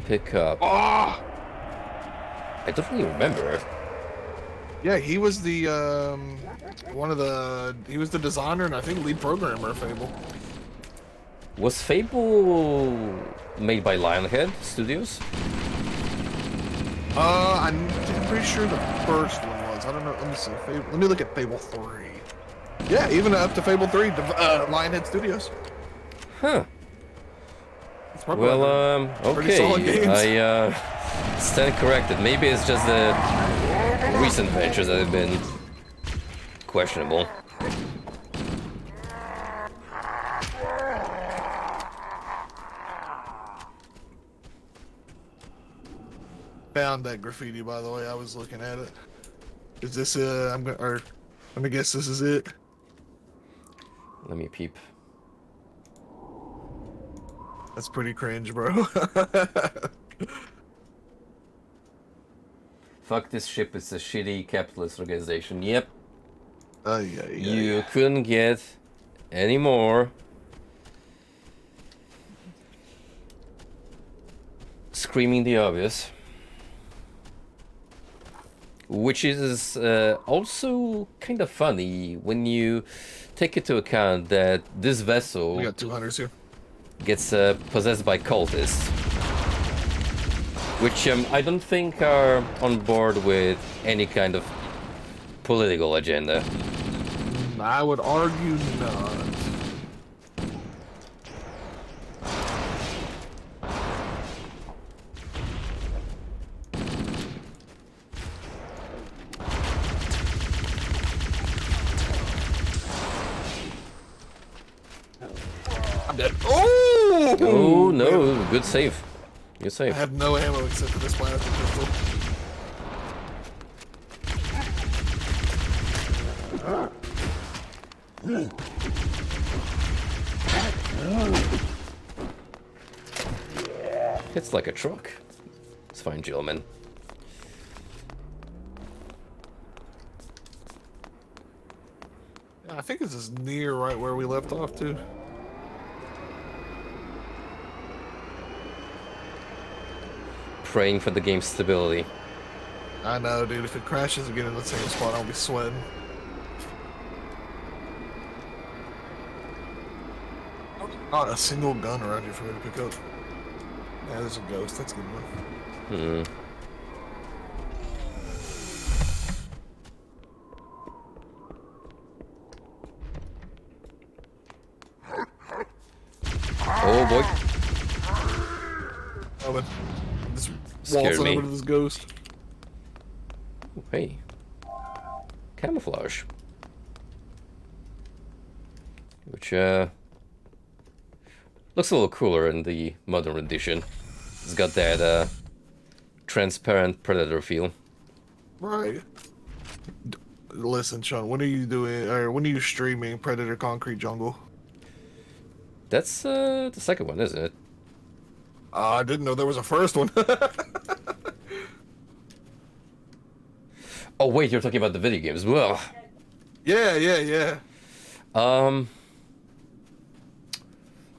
pick up? Ah. I don't really remember. Yeah, he was the he was the designer and I think lead programmer of Fable. Was Fable made by Lionhead Studios? I'm pretty sure the first one was. I don't know. Let me see. Let me look at Fable 3. Yeah, even up to Fable 3, Lionhead Studios. Huh. It's probably pretty solid Okay. games. I stand corrected. Maybe it's just the recent ventures that have been questionable. Found that graffiti, by the way. I was looking at it. Is this I'm gonna guess this is it. Let me peep. That's pretty cringe, bro. Fuck this ship, it's a shitty capitalist organization. Yep. Yeah. Couldn't get any more. Screaming the obvious. Which is also kind of funny when you take into account that this vessel We got 200s here. gets possessed by cultists, which I don't think are on board with any kind of political agenda. I would argue not. I'm dead. Oh! Oh no, good save. Good I save. have no ammo except for this plastic pistol. It's like a truck. It's fine, gentlemen. I think this is near right where we left off too. Praying for the game's stability. I know, dude. If it crashes again in the same spot, I'll be sweating. Not a single gun around here for me to pick up. Yeah, there's a ghost. That's good enough. Oh boy. Oh, but this Scared waltzing me. over to this ghost. Hey. Camouflage. Which looks a little cooler in the modern edition. It's got that transparent predator feel. Right. Listen, Sean. When are you doing? Or when are you streaming Predator Concrete Jungle? That's the second one, isn't it? I didn't know there was a first one. Oh wait, you're talking about the video games. Well, yeah.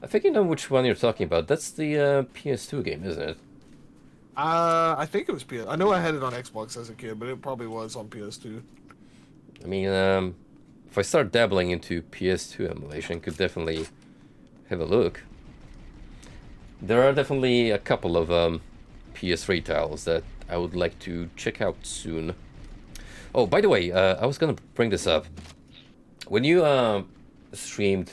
I think you know which one you're talking about. That's the PS2 game, isn't it? I think it was PS. I know I had it on Xbox as a kid, but it probably was on PS2. I mean, if I start dabbling into PS2 emulation, could definitely have a look. There are definitely a couple of PS3 titles that I would like to check out soon. Oh, by the way, I was gonna bring this up. When you streamed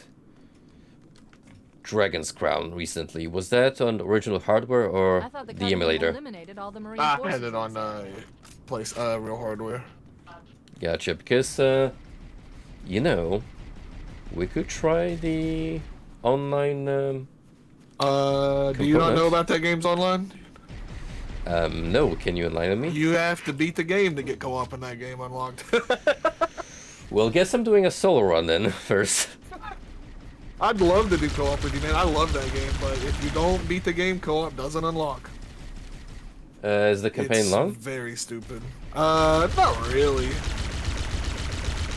Dragon's Crown recently, was that on original hardware or I thought the the emulator? eliminated all the Marine I forces had it on inside. real hardware. Gotcha, because, you know, we could try the online, Do you not component. know about that game's online? no, can you enlighten me? You have to beat the game to get co-op in that game unlocked. Well, guess I'm doing a solo run then, first. I'd love to do co-op with you, man. I love that game, but if you don't beat the game, co-op doesn't unlock. Is the campaign It's long? very stupid. Not really.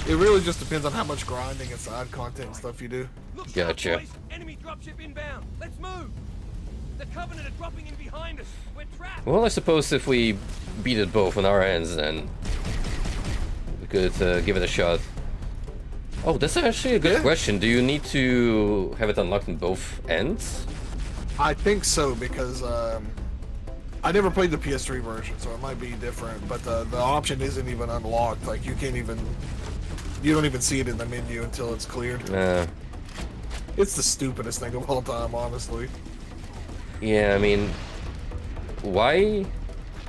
It really just depends on how much grinding and side content and stuff you do. Look out, Gotcha. boys. Enemy dropship inbound. Let's move. The Covenant are dropping in behind us. We're trapped. Well, I suppose if we beat it both on our ends, then we could give it a shot. Oh, that's actually a good Yeah. question. Do you need to have it unlocked in both ends? I think so because I never played the PS3 version, so it might be different. But the option isn't even unlocked. Like you don't even see it in the menu until it's cleared. It's the stupidest thing of all time, honestly. Yeah, I mean, why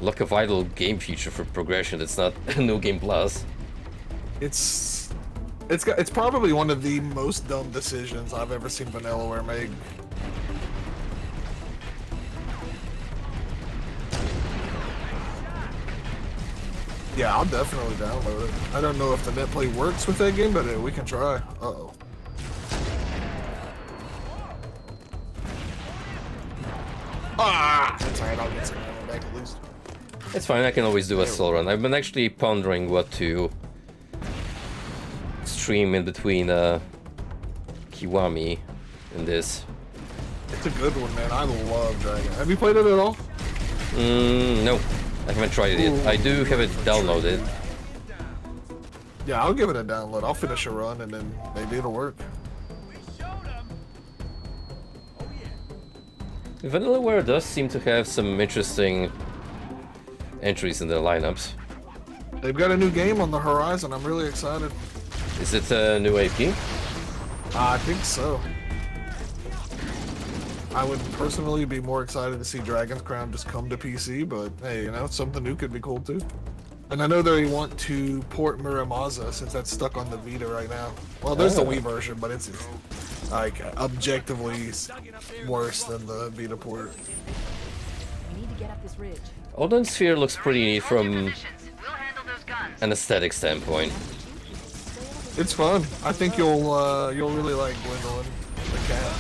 lock a vital game feature for progression that's not No Game Plus? It's It's probably one of the most dumb decisions I've ever seen Vanillaware make. Yeah, I'll definitely download it. I don't know if the netplay works with that game, but we can try. Uh-oh. Ah! That's alright, I'll get some ammo back at least. It's fine, I can always do a slow run. I've been actually pondering what to stream in between Kiwami and this. It's a good one, man. I love Dragon. Have you played it at all? No, I haven't tried it yet. I do have it downloaded. Yeah, I'll give it a download. I'll finish a run and then maybe it'll work. Vanillaware does seem to have some interesting entries in their lineups. They've got a new game on the horizon. I'm really excited. Is it a new AP? I think so. I would personally be more excited to see Dragon's Crown just come to PC, but hey, you know, something new could be cool too. And I know they want to port Muramaza since that's stuck on the Vita right now. Well, there's the Wii version, but it's like objectively worse than the Vita port. We need to get up this ridge. Odin Sphere looks pretty neat Hold your from positions. We'll handle those guns. an aesthetic standpoint. It's fun. I think you'll really like Gwendolyn the cat.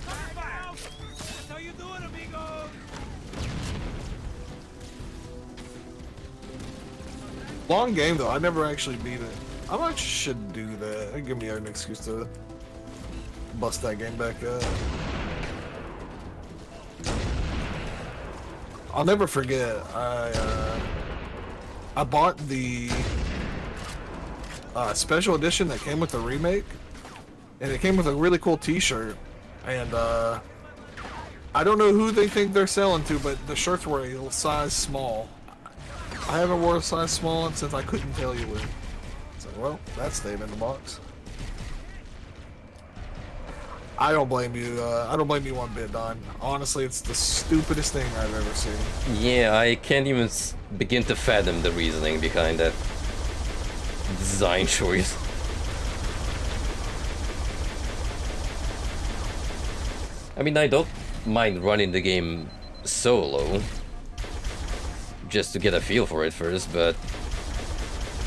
That's how you do it, amigo. Long game though. I never actually beat it. I might should do that. That'd give me an excuse to bust that game back up. I'll never forget. I bought the special edition that came with the remake, and it came with a really cool T-shirt. And I don't know who they think they're selling to, but the shirts were a size small. I haven't worn a size small since I couldn't tell you when. So, well, that stayed in the box. I don't blame you. I don't blame you one bit, Don. Honestly, it's the stupidest thing I've ever seen. Yeah, I can't even begin to fathom the reasoning behind that design choice. I mean, I don't mind running the game solo, just to get a feel for it first, but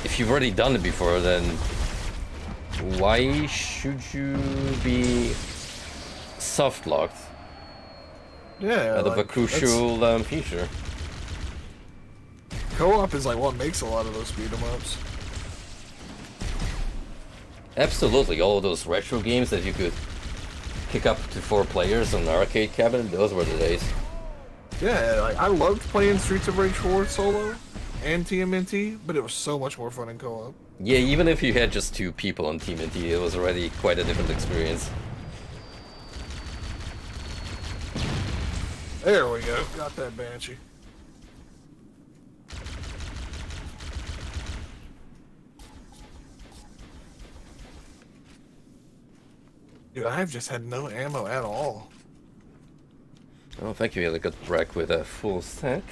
if you've already done it before, then why should you be soft-locked Yeah, out of a crucial feature? Co-op is like what makes a lot of those beat 'em ups. Absolutely, all of those retro games that you could kick up to 4 players on an arcade cabinet, those were the days. Yeah, like I loved playing Streets of Rage 4 solo and TMNT, but it was so much more fun in co-op. Yeah, even if you had just 2 people on Team NT, it was already quite a different experience. There we go. Got that Banshee. Dude, I've just had no ammo at all. Oh, thank you, I got wrecked with a full stack.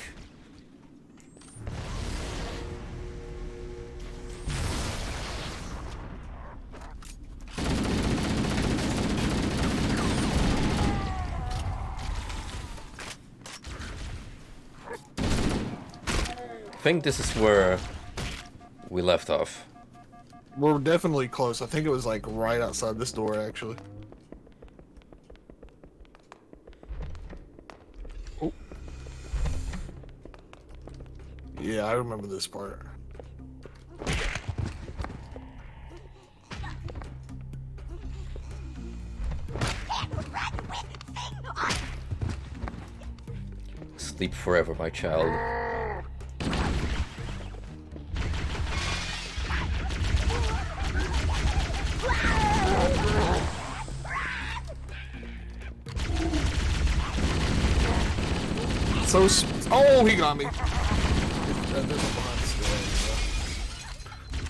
I think this is where we left off. We're definitely close. I think it was like right outside this door, actually. Oh. Yeah, I remember this part. Sleep forever, my child. Oh, he got me. There's one behind the stairs,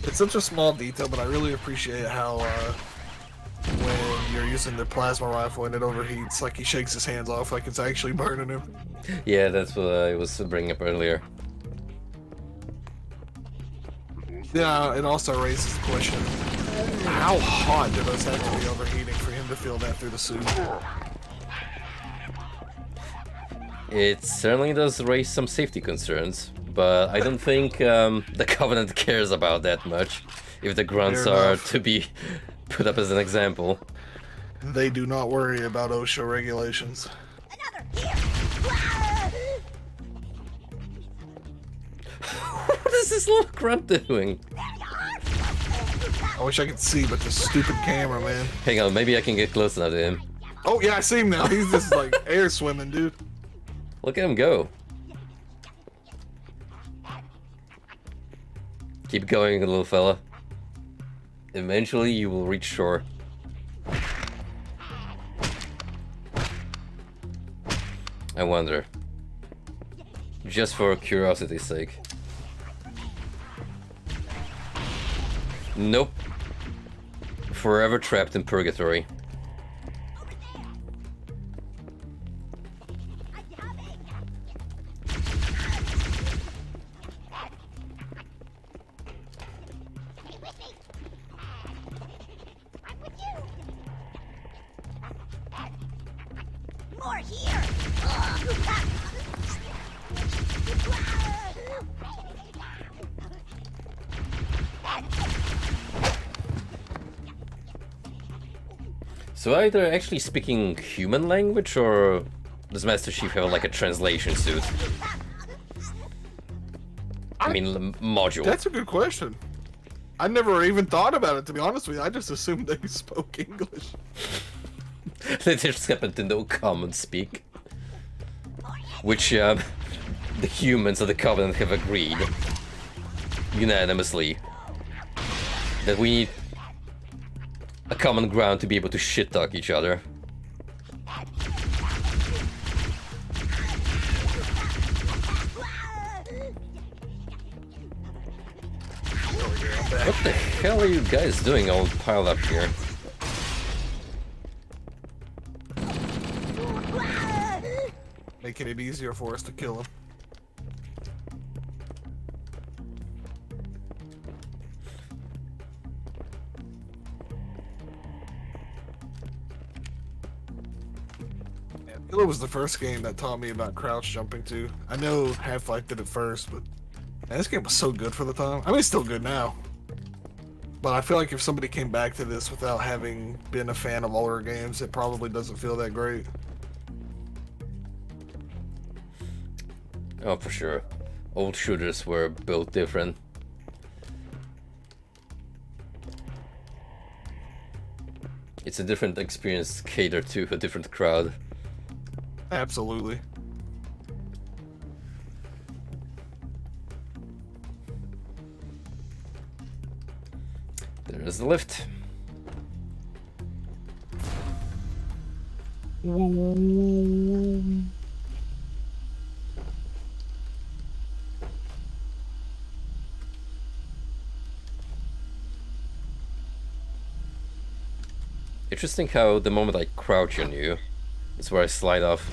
yeah. It's such a small detail, but I really appreciate how when you're using the plasma rifle and it overheats, like he shakes his hands off like it's actually burning him. Yeah, that's what I was bringing up earlier. Yeah, it also raises the question: how hot do those have to be overheating for him to feel that through the suit? It certainly does raise some safety concerns, but I don't think the Covenant cares about that much if the grunts Fair are enough. to be put up as an example. They do not worry about OSHA regulations. What is this little grunt doing? I wish I could see, but the stupid camera, man. Hang on, maybe I can get close enough to him. Oh yeah, I see him now. He's just like air swimming, dude. Look at him go. Keep going, little fella. Eventually you will reach shore. I wonder. Just for curiosity's sake. Nope. Forever trapped in purgatory. More here. So are they actually speaking human language, or does Master Chief have like a translation suit? I mean, module. That's a good question. I never even thought about it, to be honest with you. I just assumed they spoke English. They just happen to know common speak. Which the humans of the Covenant have agreed unanimously that we need a common ground to be able to shit talk each other. What the hell are you guys doing all piled up here? Making it easier for us to kill him. Halo was the first game that taught me about crouch jumping too. I know Half-Life did it first, but man, this game was so good for the time. I mean, it's still good now. But I feel like if somebody came back to this without having been a fan of older games, it probably doesn't feel that great. Oh, for sure. Old shooters were built different. It's a different experience catered to a different crowd. Absolutely. There's the lift. Interesting how the moment I crouch on you, is where I slide off.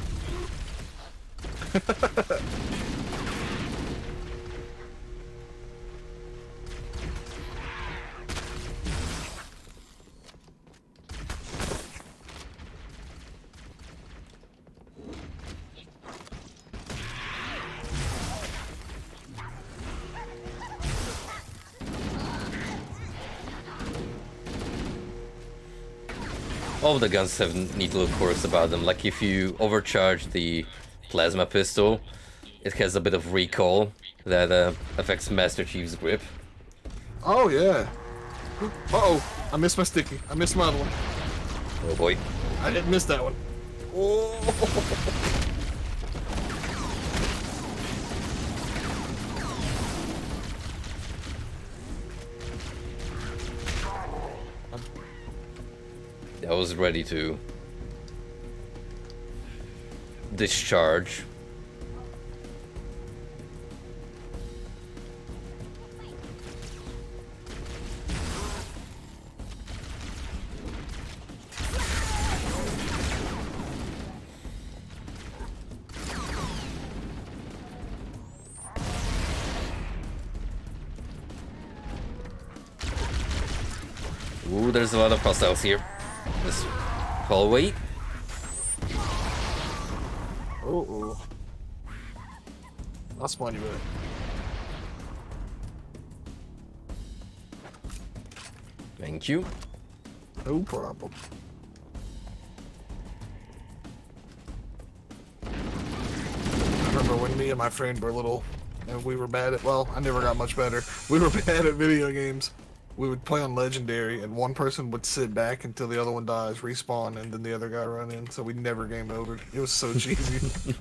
All of the guns have neat little quirks about them, like if you overcharge the plasma pistol, it has a bit of recoil that affects Master Chief's grip. Oh yeah. Uh-oh. I missed my sticky. I missed my other one. Oh boy. I didn't miss that one. Oh. I was ready to discharge. Ooh, there's a lot of hostiles here. This hallway. Oh. I'll spawn you with it. Thank you. No problem. I remember when me and my friend were little and we were bad at, well, I never got much better. We were bad at video games. We would play on Legendary and one person would sit back until the other one dies, respawn, and then the other guy run in, so we never game over. It was so cheesy.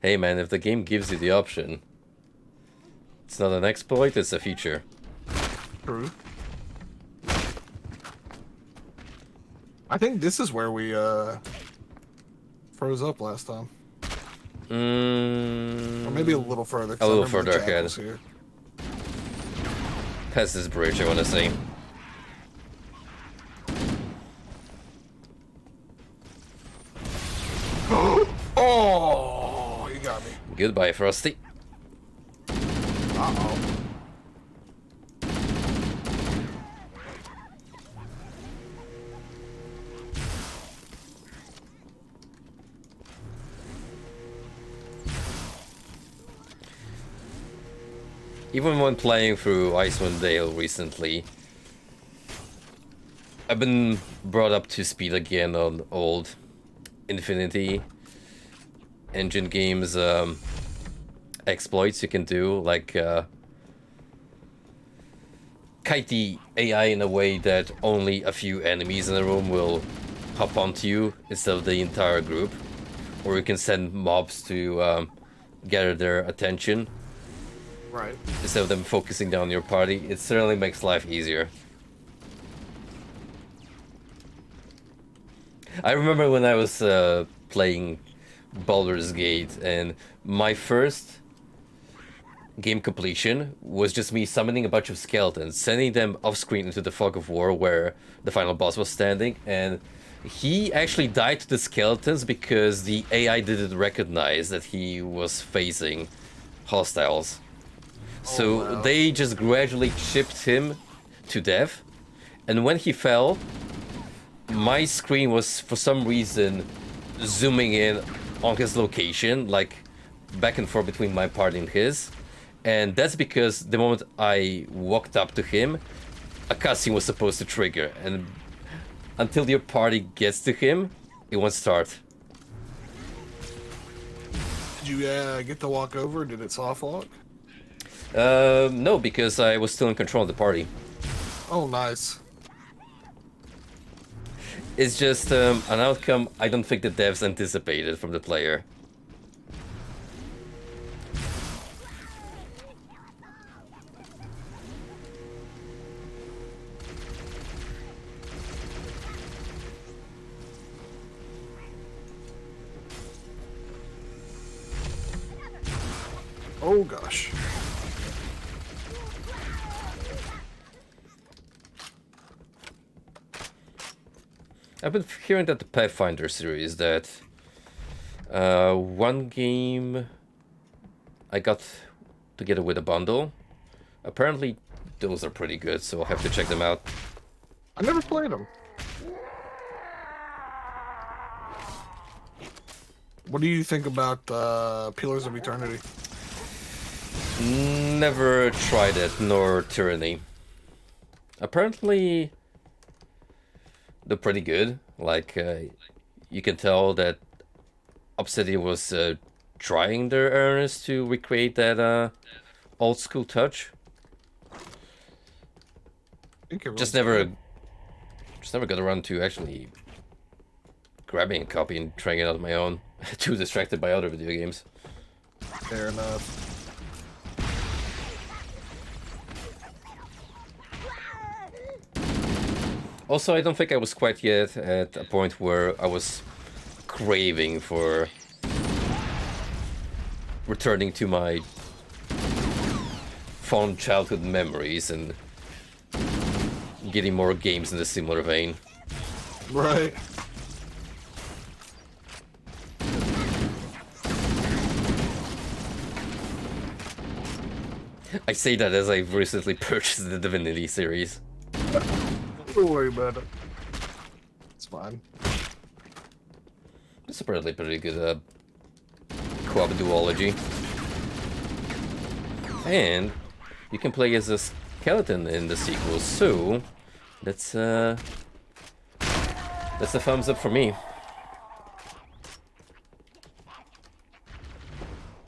Hey man, if the game gives you the option, it's not an exploit, it's a feature. True. I think this is where we froze up last time. Or maybe a little further. 'Cause A little I remember further the ahead. jackals here. Past this bridge, I want to say. Oh, you got me. Goodbye, Frosty. Uh-oh. Even when playing through Icewind Dale recently, I've been brought up to speed again on old Infinity engine games exploits you can do, like kite the AI in a way that only a few enemies in the room will hop onto you instead of the entire group, or you can send mobs to gather their attention. Right. Instead of them focusing down your party. It certainly makes life easier. I remember when I was playing Baldur's Gate, and my first game completion was just me summoning a bunch of skeletons, sending them off screen into the fog of war where the final boss was standing, and he actually died to the skeletons because the AI didn't recognize that he was facing hostiles. So wow. they just gradually chipped him to death, and when he fell, my screen was for some reason zooming in on his location, like back and forth between my party and his, and that's because the moment I walked up to him, a cutscene was supposed to trigger, and until your party gets to him, it won't start. Did you get to walk over? Did it soft lock? No, because I was still in control of the party. Oh, nice. It's just an outcome I don't think the devs anticipated from the player. Oh, gosh. I've been hearing that the Pathfinder series, that one game I got together with a bundle. Apparently those are pretty good, so I'll have to check them out. I never played them. What do you think about Pillars of Eternity? Never tried it, nor Tyranny. Apparently they're pretty good. Like, you can tell that Obsidian was trying their earnest to recreate that old school touch. Just never got around to actually grabbing a copy and trying it out on my own. Too distracted by other video games. Fair enough. Also, I don't think I was quite yet at a point where I was craving for returning to my fond childhood memories and getting more games in a similar vein. Right. I say that as I've recently purchased the Divinity series. Don't worry about it. It's fine. It's a pretty good co-op duology. And you can play as a skeleton in the sequel, so that's a thumbs up for me.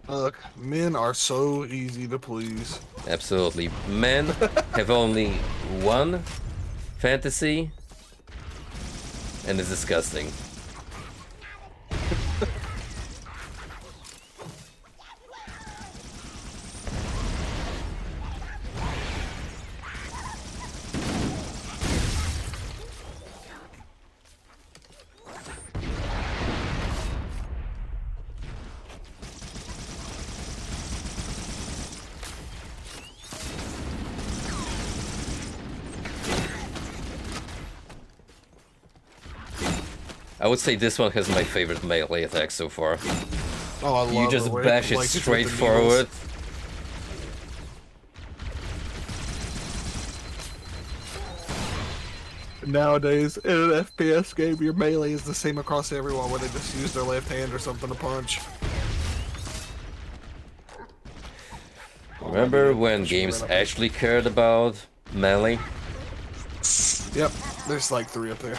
Look, men are so easy to please. Absolutely. Men have only one fantasy, and it's disgusting. I would say this one has my favorite melee attack so far. Oh, I love You just the way bash it like, it's straight with the forward. needles. Nowadays, in an FPS game, your melee is the same across everyone, where they just use their left hand or something to punch. Remember when games actually cared about melee? Yep, there's like 3 up there.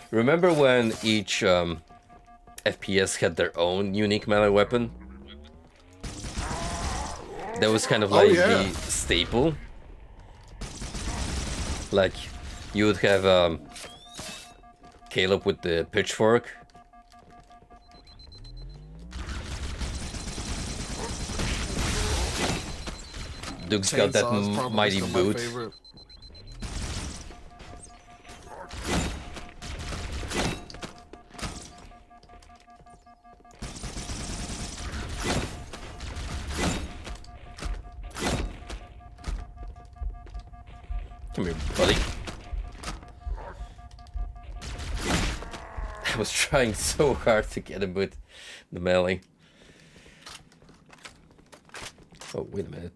Remember when each FPS had their own unique melee weapon? That was kind of like the staple. Like, you would have Caleb with the pitchfork. Duke's got that Chainsaw's probably mighty still my boot. favorite. Come here, buddy. I was trying so hard to get him with the melee. Oh, wait a minute.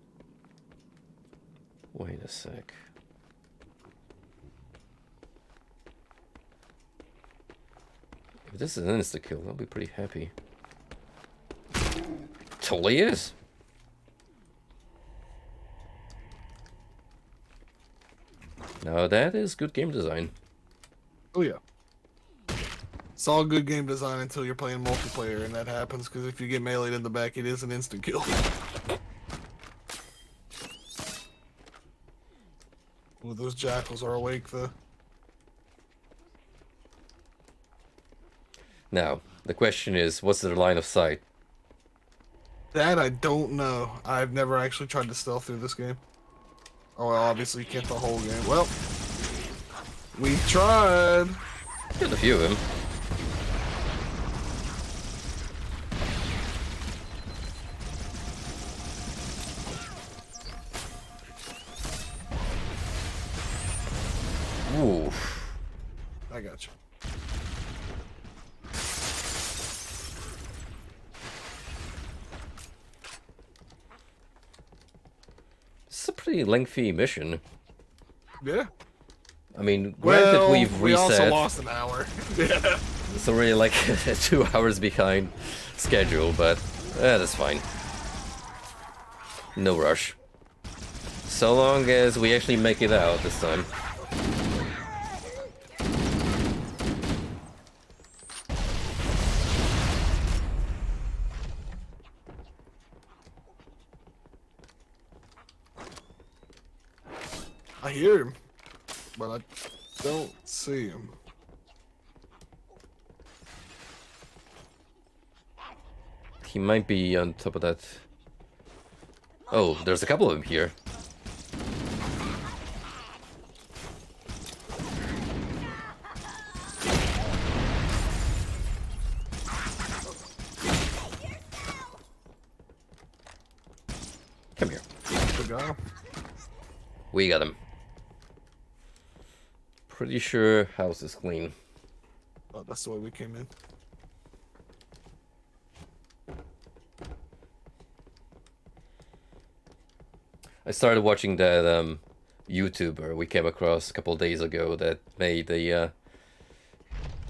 Wait a sec. If this is an insta-kill, I'll be pretty happy. Totally is. Now that is good game design. Oh yeah. It's all good game design until you're playing multiplayer, and that happens because if you get meleeed in the back, it is an instant kill. Well, those jackals are awake, though. Now, the question is, what's their line of sight? That I don't know. I've never actually tried to stealth through this game. Oh, well, obviously you can't the whole game. Well, we tried. Killed a few of them. Oof. I got you. It's a pretty lengthy mission. Yeah. I mean, granted, Well, we've we also reset. lost an hour. Yeah. It's already like 2 hours behind schedule, but that's fine. No rush. So long as we actually make it out this time. I hear him, but I don't see him. He might be on top of that. Oh, there's a couple of them here. Come here. The guy. We got him. Pretty sure house is clean. Oh, that's the way we came in. I started watching that YouTuber we came across a couple of days ago that made the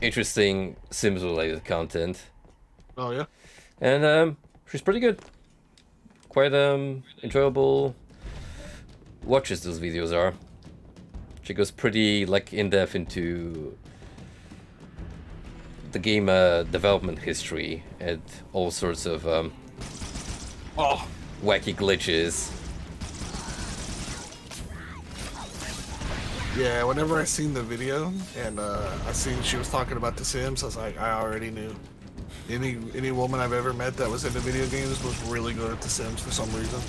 interesting Sims related content. Oh yeah. And she's pretty good. Quite enjoyable watches those videos are. She goes pretty like in depth into the game development history and all sorts of wacky glitches. Yeah, whenever I seen the video and I seen she was talking about The Sims, I was like, I already knew. Any woman I've ever met that was into video games was really good at The Sims for some reason.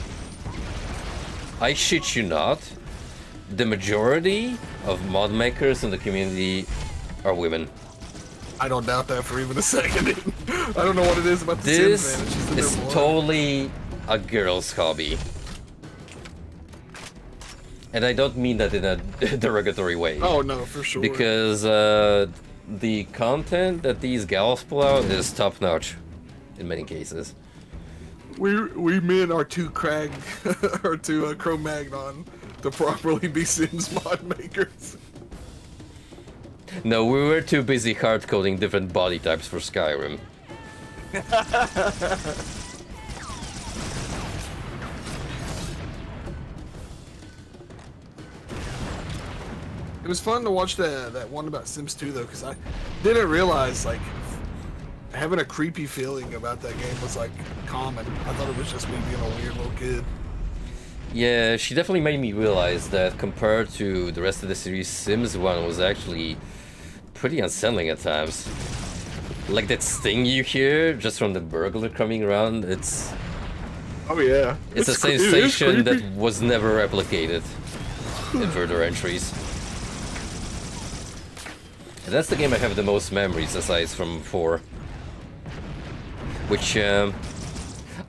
I shit you not, the majority of mod makers in the community are women. I don't doubt that for even a second. I don't know what it is about The This Sims, man. It's just in is their blood. totally a girl's hobby. And I don't mean that in a derogatory way. Oh no, for sure. Because the content that these gals pull out is top notch in many cases. we men are too or too Cro-Magnon to properly be Sims mod makers. No, we were too busy hard coding different body types for Skyrim. It was fun to watch that one about Sims 2 though, because I didn't realize like having a creepy feeling about that game was like common. I thought it was just me being a weird little kid. Yeah, she definitely made me realize that compared to the rest of the series, Sims 1 was actually pretty unsettling at times. Like that sting you hear just from the burglar coming around, it's Oh yeah, a it is sensation that creepy. was never replicated in further entries. And that's the game I have the most memories aside from 4. Which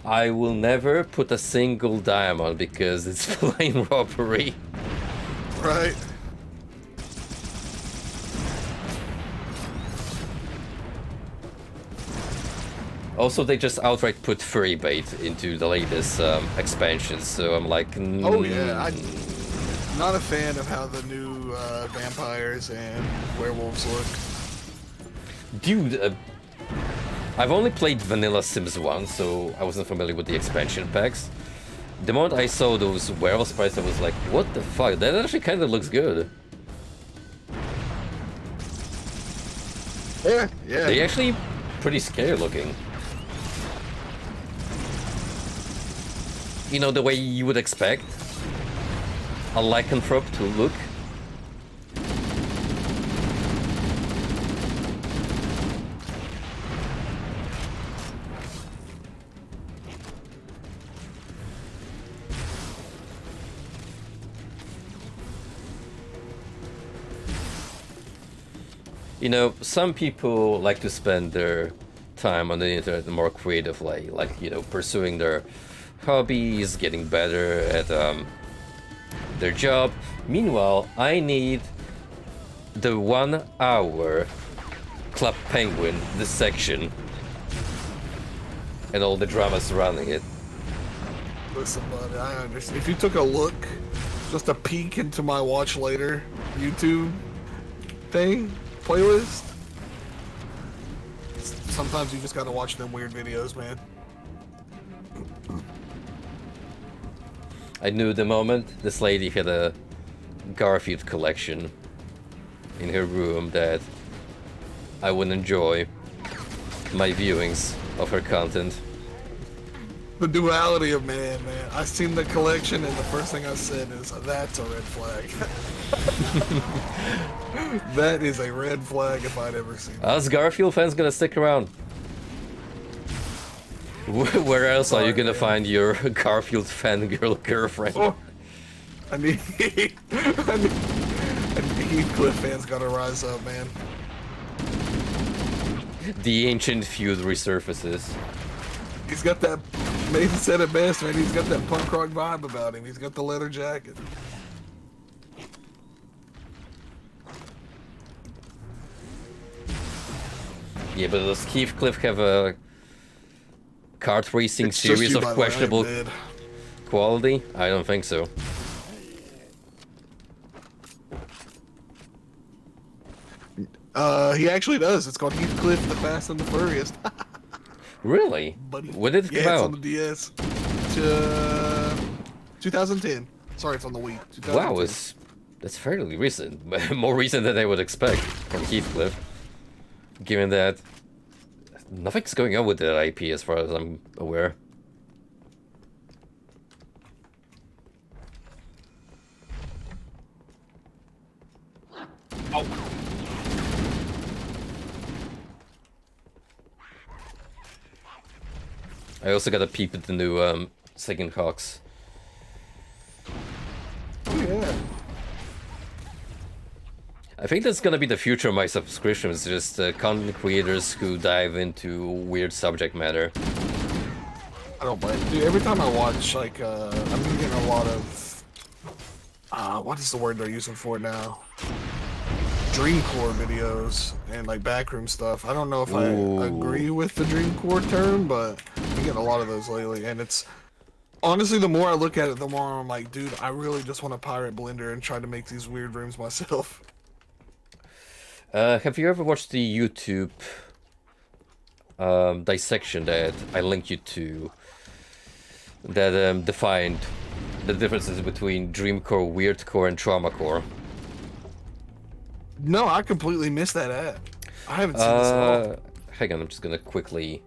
I will never put a single dime on because it's plain robbery. Right. Also, they just outright put furry bait into the latest expansions, so I'm like, Oh yeah, I'm not a fan of how the new vampires and werewolves look. Dude, I've only played vanilla Sims 1, so I wasn't familiar with the expansion packs. The moment I saw those werewolf sprites, I was like, what the fuck? That actually kind of looks good. Yeah, yeah. They actually pretty scary looking. You know, the way you would expect a lycanthrope to look. You know, some people like to spend their time on the internet in a more creative way, like, you know, pursuing their hobbies, getting better at their job. Meanwhile, I need the 1 hour Club Penguin dissection and all the drama surrounding it. Listen, buddy, I understand. If you took a look, just a peek into my watch later YouTube thing, playlist, sometimes you just gotta watch them weird videos, man. I knew the moment this lady had a Garfield collection in her room that I would enjoy my viewings of her content. The duality of man. I seen the collection and the first thing I said is, that's a red flag. That is a red flag if I'd ever seen it. Us Garfield fans gonna stick around. Where else are you Sorry, gonna man. find your Garfield fangirl girlfriend? Oh, I need Heathcliff fans gotta rise up, man. The ancient feud resurfaces. He's got that, Mason said it best, man. He's got that punk rock vibe about him. He's got the leather jacket. Yeah, but does Heathcliff have a kart racing It's just series you, of by the way, I'm dead. quality? I don't think so. He actually does. It's called Heathcliff the Fast and the Furious. Really? Buddy. When did it come Yeah, it's out? on the DS. 2010. Sorry, it's on the Wii. 2010. Wow, that's fairly recent. More recent than I would expect from Heathcliff. Given that nothing's going on with that IP as far as I'm aware. Oh. I also got a peep at the new Second Hawks. Oh, yeah. I think that's gonna be the future of my subscriptions, just content creators who dive into weird subject matter. I don't blame you. Dude, every time I watch, like, I'm getting a lot of, what is the word they're using for it now? Dreamcore videos and, like, backroom stuff. I don't know if I agree with the Dreamcore term, but I'm getting a lot of those lately, and it's, honestly, the more I look at it, the more I'm like, dude, I really just want to pirate Blender and try to make these weird rooms myself. Have you ever watched the YouTube dissection that I linked you to that defined the differences between Dreamcore, Weirdcore, and Traumacore? No, I completely missed that ad. I haven't seen this at all. Hang on, I'm just gonna quickly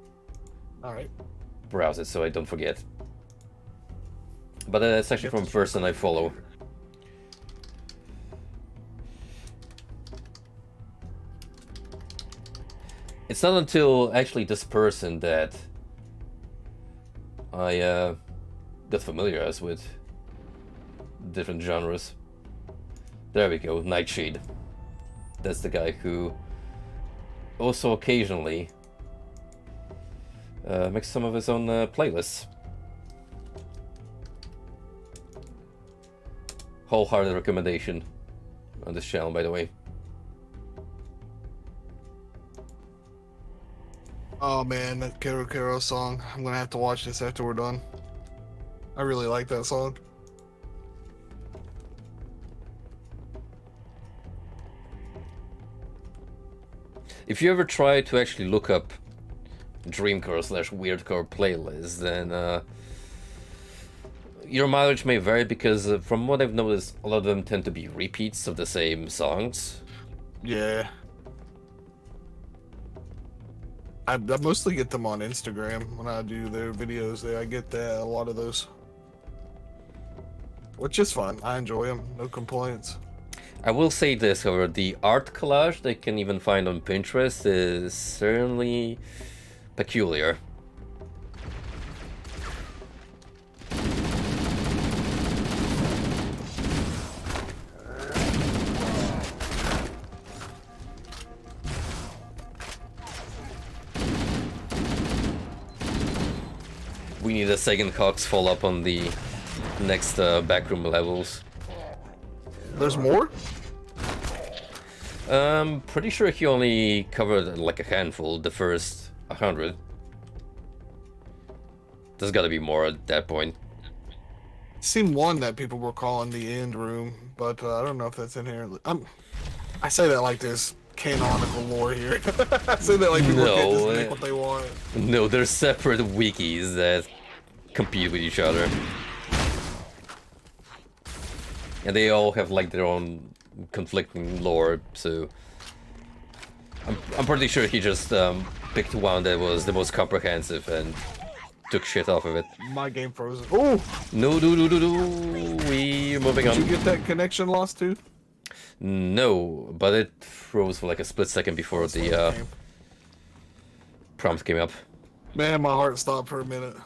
Alright. browse it so I don't forget. But it's actually from a person I follow. It's not until actually this person that I got familiarized with different genres. There we go, Nightshade. That's the guy who also occasionally makes some of his own playlists. Wholehearted recommendation on this channel, by the way. Oh man, that Kero Kero song. I'm gonna have to watch this after we're done. I really like that song. If you ever try to actually look up Dreamcore / Weirdcore playlist, then your mileage may vary because from what I've noticed, a lot of them tend to be repeats of the same songs. Yeah. I mostly get them on Instagram when I do their videos there. I get a lot of those. Which is fun. I enjoy them. No complaints. I will say this, however, the art collage they can even find on Pinterest is certainly peculiar. We need a second Cox fall up on the next backroom levels. There's more? Pretty sure he only covered like a handful, the first 100. There's gotta be more at that point. Seen one that people were calling the end room, but I don't know if that's in here. I say that like there's canonical lore here. I say that like people can't just make what they want. No, they're separate wikis that compete with each other. And they all have like their own conflicting lore, so I'm pretty sure he just picked one that was the most comprehensive and took shit off of it. My game frozen. Oh! No, we're moving on. Did you get that connection lost too? No, but it froze for like a split second before the prompt came up. Man, my heart stopped for a minute.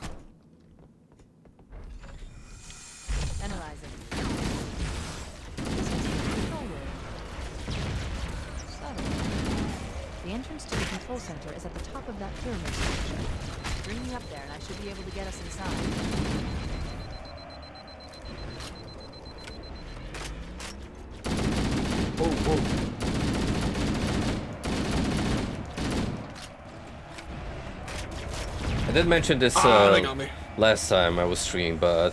Analyzing. Control room. Subtle. The entrance to the control center is at the top of that pyramid structure. Bring me up there and I should be able to get us inside. Whoa. I did mention this They got me. last time I was streaming, but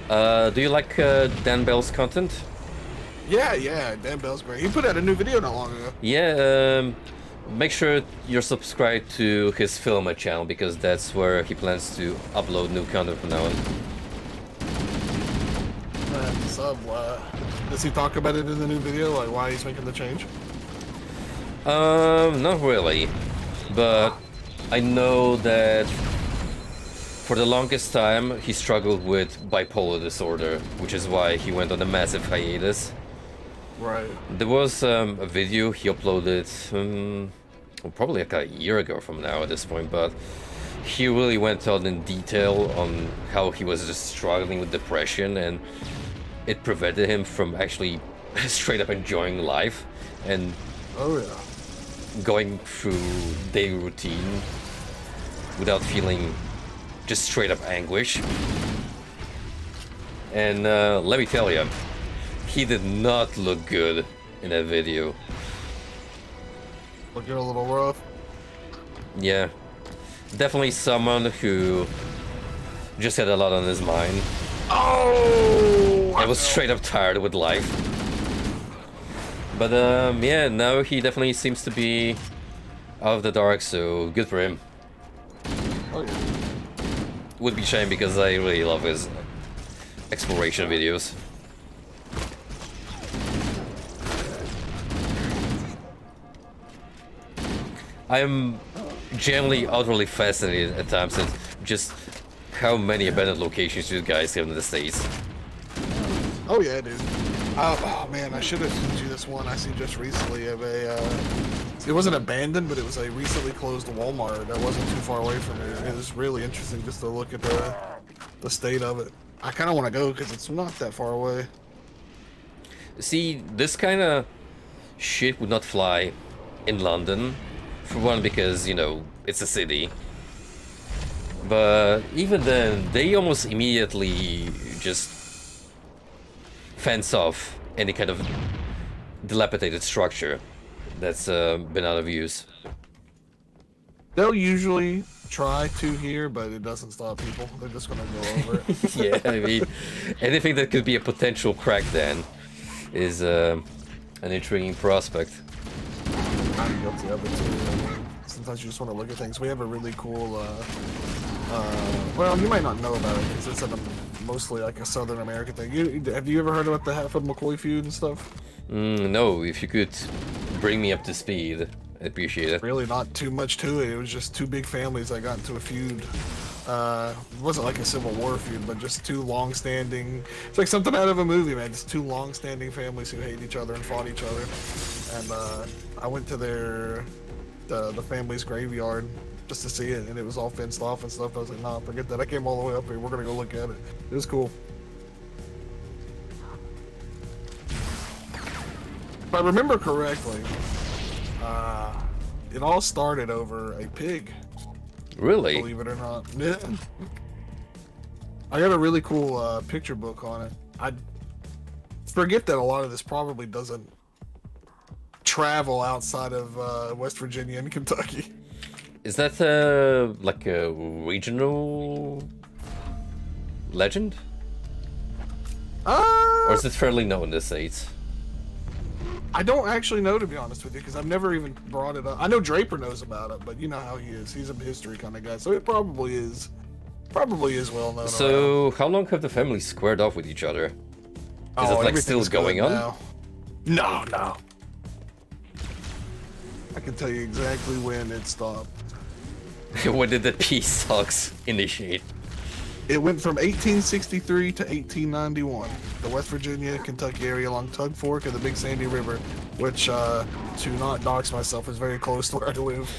Do you like Dan Bell's content? Yeah, Dan Bell's great. He put out a new video not long ago. Yeah, make sure you're subscribed to his Filma channel, because that's where he plans to upload new content from now on. Does he talk about it in the new video, like why he's making the change? Not really, but I know that for the longest time he struggled with bipolar disorder, which is why he went on a massive hiatus. Right. There was a video he uploaded well, probably like a year ago from now at this point, but he really went on in detail on how he was just struggling with depression, and it prevented him from actually straight up enjoying life and Oh yeah. going through daily routine without feeling just straight up anguish. And let me tell you, he did not look good in that video. Looking a little rough. Yeah, definitely someone who just had a lot on his mind. Oh! I was straight up tired with life. But yeah, now he definitely seems to be out of the dark, so good for him. Oh yeah. Would be a shame because I really love his exploration videos. I'm generally utterly fascinated at times at just how many abandoned locations you guys have in the States. Oh yeah, dude. Oh man, I should have sent you this one I seen just recently of a. It wasn't abandoned, but it was a recently closed Walmart that wasn't too far away from me. It was really interesting just to look at the state of it. I kind of want to go because it's not that far away. See, this kind of shit would not fly in London. For one, because, you know, it's a city. But even then, they almost immediately just fence off any kind of dilapidated structure that's been out of use. They'll usually try to here, but it doesn't stop people. They're just gonna go over it. Yeah, I mean, anything that could be a potential crack then is an intriguing prospect. I'm guilty of it too. I mean, sometimes you just want to look at things. We have a really cool, well, you might not know about it because it's mostly like a Southern American thing. Have you ever heard about the Hatfield McCoy feud and stuff? No, if you could bring me up to speed, I'd appreciate it. Really not too much to it. It was just two big families that got into a feud. It wasn't like a Civil War feud, but just two long-standing... It's like something out of a movie, man. Just two long-standing families who hate each other and fought each other. And I went to the family's graveyard just to see it, and it was all fenced off and stuff. I was like, nah, forget that. I came all the way up here. We're gonna go look at it. It was cool. If I remember correctly, it all started over a pig. Really? Believe it or not. Yeah. I got a really cool picture book on it. I forget that a lot of this probably doesn't travel outside of West Virginia and Kentucky. Is that like a regional legend? Or is it fairly known in the States? I don't actually know, to be honest with you, because I've never even brought it up. I know Draper knows about it, but you know how he is. He's a history kind of guy, so it probably is well known. So, around. how long have the families squared off with each other? Is it like still everything's going good on? now. No. I can tell you exactly when it stopped. When did the peace talks initiate? It went from 1863 to 1891. The West Virginia, Kentucky area along Tug Fork of the Big Sandy River, which, to not dox myself, is very close to where I live.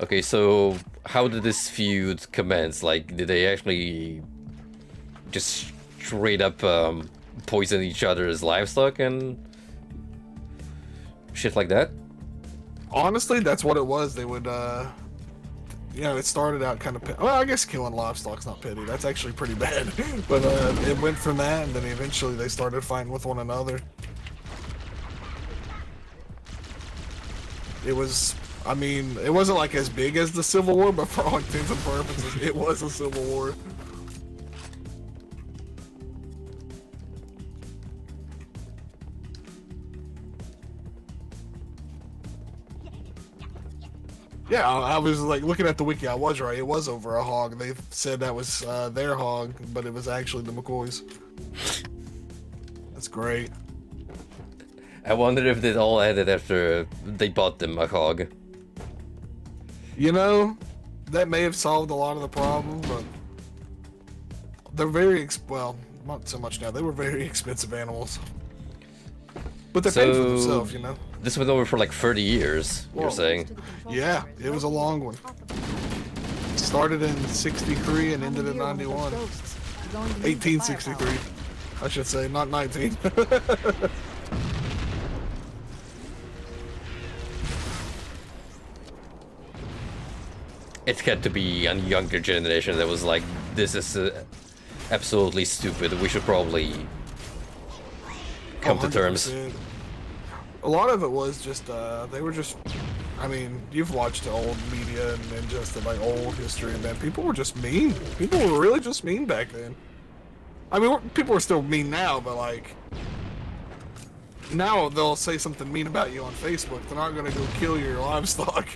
Okay, so how did this feud commence? Like, did they actually just straight up poison each other's livestock and shit like that? Honestly, that's what it was. They would, you know, it started out kind of, well, I guess killing livestock's not petty. That's actually pretty bad. But it went from that, and then eventually they started fighting with one another. It was, I mean, it wasn't like as big as the Civil War, but for all intents and purposes, it was a Civil War. Yeah, I was like looking at the wiki. I was right. It was over a hog. They said that was their hog, but it was actually the McCoys. That's great. I wonder if they all added after they bought them a hog. You know, that may have solved a lot of the problem, but they're very well, not so much now. They were very expensive animals, but they're paying for themselves, you know. This went over for like 30 years. Whoa. You're saying? Yeah, it was a long one. Started in '63 and ended in '91. 1863, I should say, not 19. It had to be a younger generation that was like, this is absolutely stupid. We should probably come to terms. 100%. A lot of it was just, they were just, I mean, you've watched the old media and just the, like, old history, man. People were just mean. People were really just mean back then. I mean, people are still mean now, but, like, now they'll say something mean about you on Facebook. They're not going to go kill your livestock.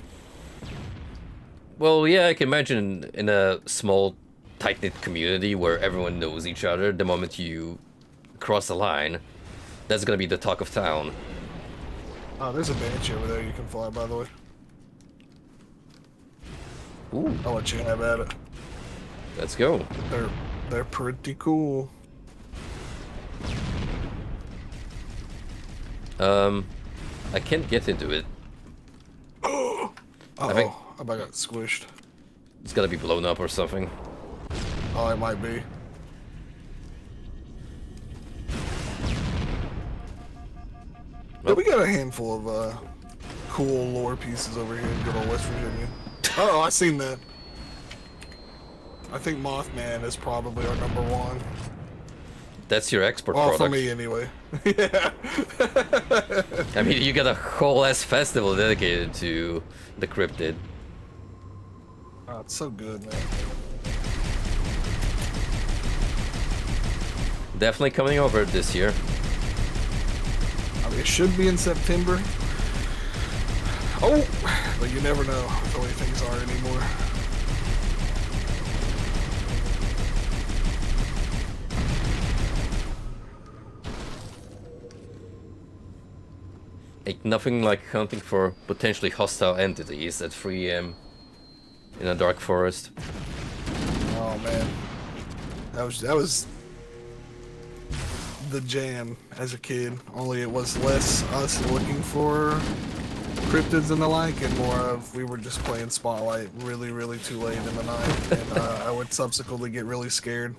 Well, yeah, I can imagine in a small, tight-knit community where everyone knows each other, the moment you cross a line, that's gonna be the talk of town. Oh, there's a banshee over there you can fly, by the way. Ooh, I'll let you have at it. let's go. They're pretty cool. I can't get into it. Uh-oh, think- I got squished. It's gotta be blown up or something. Oh, it might be. But we got a handful of cool lore pieces over here in good old West Virginia. Oh, I seen that. I think Mothman is probably our #1. That's your export Well, product. for me anyway. Yeah. I mean, you got a whole ass festival dedicated to the cryptid. Oh, it's so good, man. Definitely coming over this year. I mean, it should be in September. Oh, but you never know the way things are anymore. Ain't nothing like hunting for potentially hostile entities at 3 AM in a dark forest. Oh man, that was the jam as a kid. Only it was less us looking for cryptids and the like, and more of we were just playing Spotlight really too late in the night, and I would subsequently get really scared.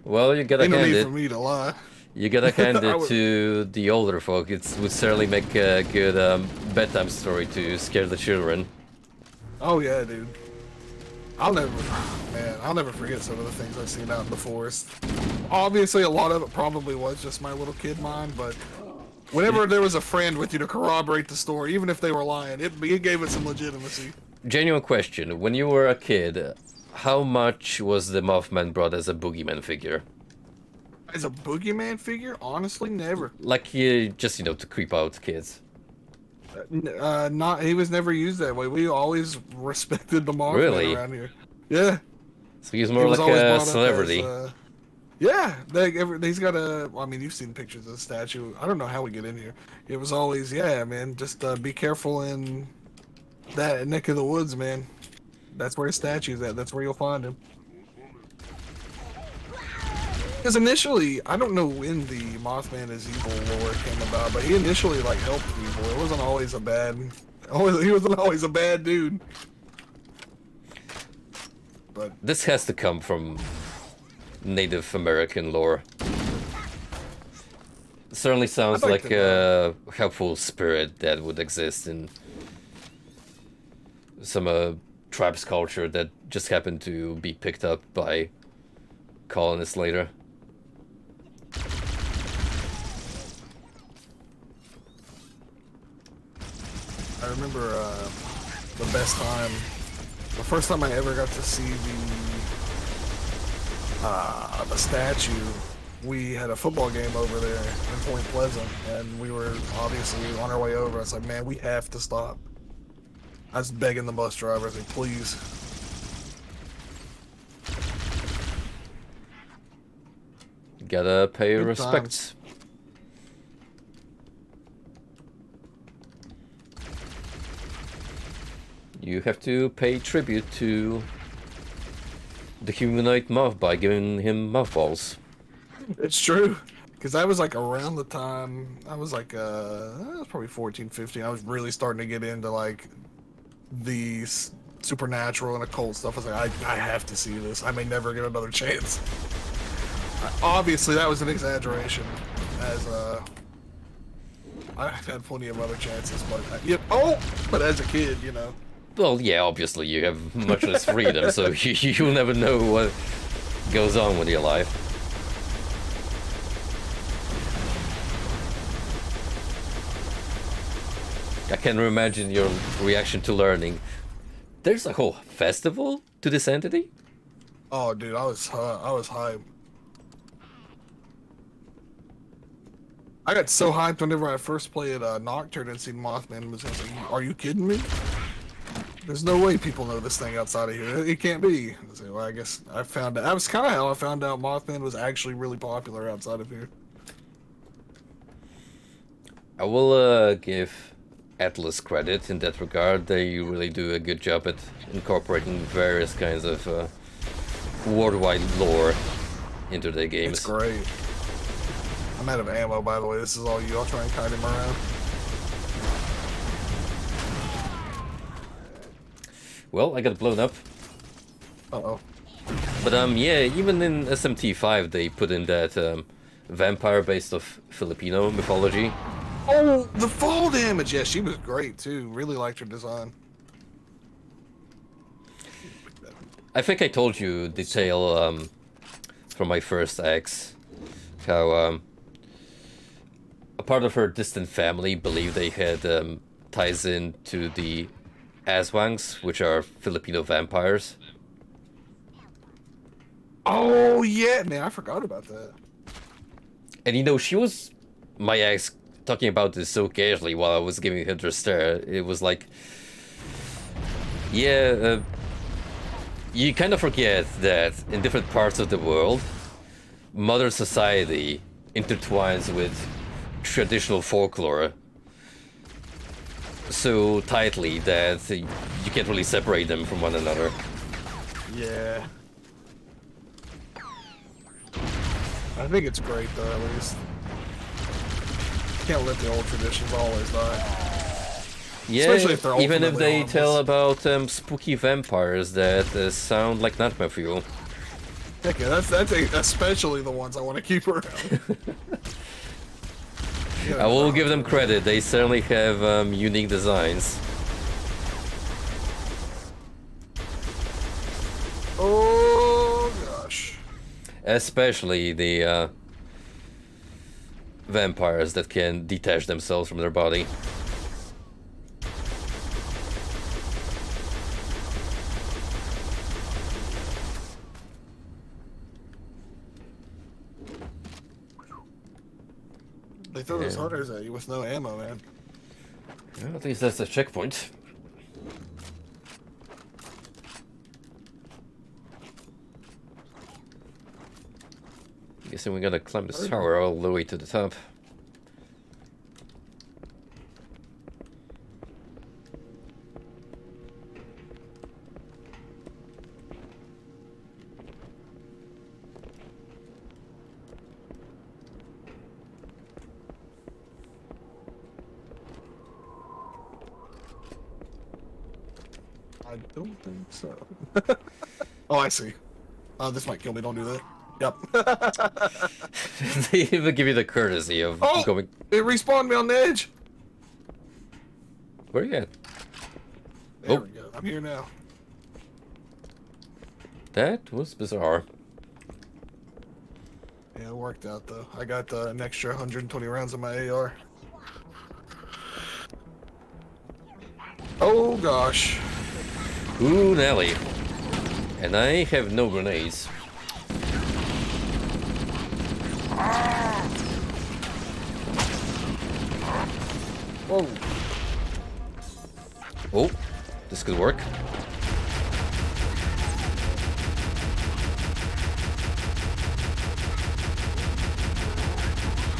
Well, you gotta Ain't no hand need it. for me to lie. You gotta hand I it would- to the older folk. It would certainly make a good bedtime story to scare the children. Oh yeah, dude. I'll never forget some of the things I've seen out in the forest. Obviously, a lot of it probably was just my little kid mind, but whenever there was a friend with you to corroborate the story, even if they were lying, it gave it some legitimacy. Genuine question: when you were a kid, how much was the Mothman brought as a boogeyman figure? As a boogeyman figure, honestly, never. Like, just, to creep out kids. Not he was never used that way. We always respected the Mothman Really? around here. Yeah. So he's He more was like always a brought up as, celebrity. yeah, he's got a. I mean, you've seen pictures of the statue. I don't know how we get in here. It was always, yeah, man. Just be careful in that neck of the woods, man. That's where his statue's at. That's where you'll find him. Because initially, I don't know when the Mothman is evil lore came about, but he initially like helped people. It wasn't always a bad. He wasn't always a bad dude. But This has to come from Native American lore. Certainly sounds I'd like like to a helpful spirit that would exist in some tribes culture that just happened to be picked up by colonists later. remember the best time, the first time I ever got to see the statue. We had a football game over there in Point Pleasant, and we were obviously on our way over. I was like, man, we have to stop. I was begging the bus driver, I was like, please. Gotta pay Good respects. You have to pay tribute to the humanoid moth by giving him mothballs. It's true. Because I was like around the time, I was like, I was probably 14, 15. I was really starting to get into like the supernatural and occult stuff. I was like, I have to see this. I may never get another chance. Obviously, that was an exaggeration, as I had plenty of other chances, but but as a kid, you know. Well, yeah, obviously you have much less freedom, so you'll never know what goes on with your life. I can imagine your reaction to learning. There's a whole festival to this entity? Oh, dude, I was hyped. I got so hyped whenever I first played Nocturne and seen Mothman. Was like, are you kidding me? There's no way people know this thing outside of here. It can't be. So, well, I guess I found out. That was kind of how I found out Mothman was actually really popular outside of here. I will give Atlas credit in that regard. They really do a good job at incorporating various kinds of worldwide lore into their games. It's great. I'm out of ammo, by the way. This is all you. I'll try and kite him around. Well, I got blown up. Uh-oh. But yeah, even in SMT5 they put in that vampire based off Filipino mythology. Oh, the fall damage! Yeah, she was great too. Really liked her design. I think I told you the tale from my first ex, how a part of her distant family believed they had ties into the Aswangs, which are Filipino vampires. Oh yeah, man, I forgot about that. And you know, she was my ex talking about this so casually while I was giving her the stare. It was like, yeah, you kind of forget that in different parts of the world, modern society intertwines with traditional folklore so tightly that you can't really separate them from one another. Yeah. I think it's great though, at least. Can't let the old traditions always die. Yeah, Especially if they're even if ultimately they harmless. tell about spooky vampires that sound like nightmare fuel. Heck yeah, that's especially the ones I want to keep around. Yeah, I will give them credit, they certainly have unique designs. Oh gosh. Especially the vampires that can detach themselves from their body. They throw those hunters at you with no ammo, man. Well, at least that's a checkpoint. Guessing we gotta climb this tower all the way to the top. I don't think so. Oh, I see. This might kill me. Don't do that. Yep. They even give you the courtesy of going. It respawned me on the edge. Where are you at? There we go. I'm here now. That was bizarre. Yeah, it worked out though. I got an extra 120 rounds in my AR. Oh gosh. Ooh, Nelly. And I have no grenades. Whoa. Oh, this could work.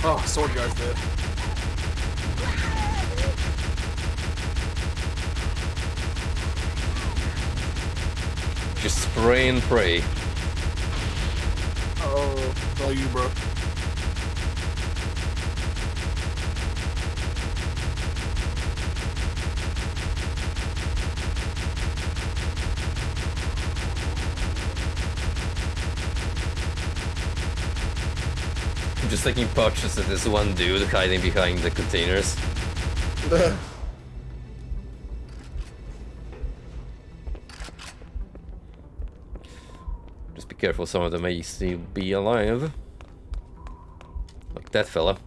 Oh, sword guy's dead. Just spray and pray. Oh, it's all you, bro. I'm just taking pictures of this one dude hiding behind the containers. Just be careful, some of them may still be alive. Like that fella.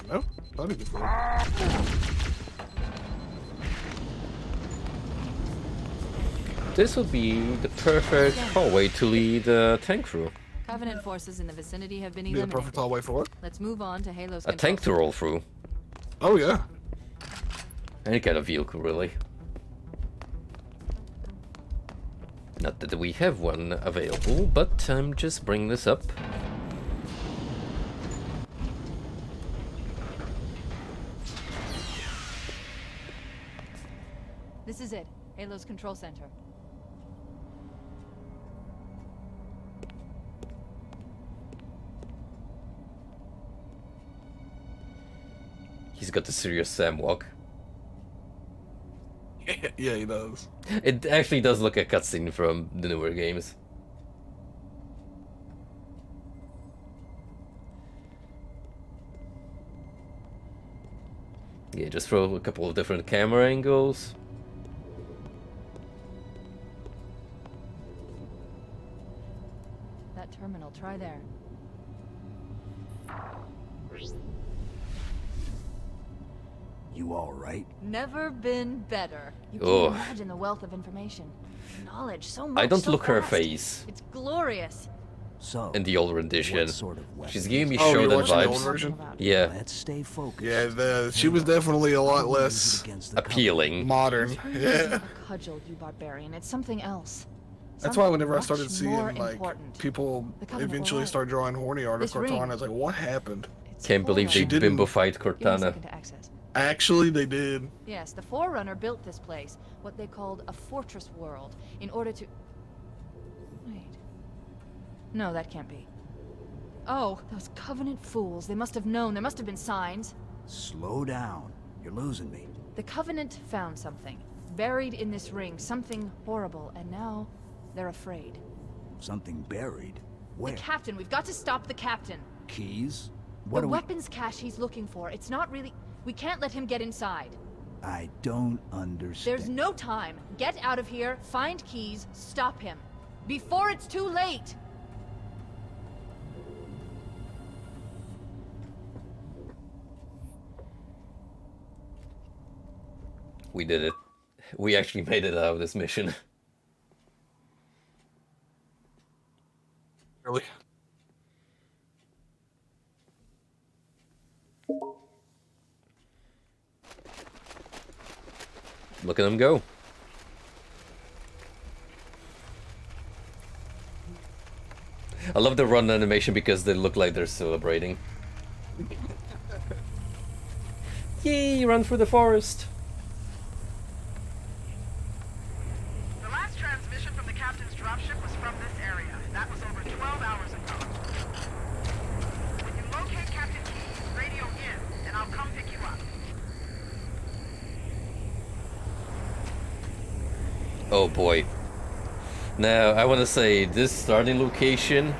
No, not even full. This would be the perfect hallway to lead tank through. Covenant forces in the vicinity have been Be the eliminated. perfect hallway for what? Let's move on to Halo's A tank to control roll through. Oh yeah. Any kind of vehicle, really. Not that we have one available, but I'm just bringing this up. This is it. Halo's control center. He's got the serious Sam walk. Yeah, he does. It actually does look like a cutscene from the newer games. Yeah, just throw a couple of different camera angles. That terminal, try there. You all right? Never been better. You Oh. can't imagine the wealth of information. Knowledge, so much. I don't so look her fast. face It's glorious. So, in the older rendition. what sort of weapon? She's giving me Oh, show you're that watching the old vibes. version? Yeah, Let's stay focused. Yeah, she was definitely a lot We'll use it less against the appealing. modern. Yeah. A cudgel, you barbarian. It's something else. That's why whenever I Something started much seeing more like important. people The Covenant eventually will start drawing horny art of This ring. Cortana, I was like, what happened? It's Can't believe they She didn't- bimbofied Give me a Cortana. second to access. Actually, they did. Yes, the Forerunner built this place, what they called a fortress world, in order to... Wait. No, that can't be. Oh, those Covenant fools. They must have known. There must have been signs. Slow down. You're losing me. The Covenant found something. Buried in this ring. Something horrible. And now, they're afraid. Something buried. Where? The captain. We've got to stop the captain. Keys? What The are weapons cache he's looking for. It's not really... We can't let him get inside. I don't understand. There's no time. Get out of here, find keys, stop him. Before it's too late! We did it. We actually made it out of this mission. Really? Look at them go. I love the run animation because they look like they're celebrating. Yay, run through the forest. The last transmission from the captain's dropship was from this area. That was over 12 hours ago. When you locate Captain Key, radio in, and I'll come pick you up. Oh boy. Now, I want to say this starting location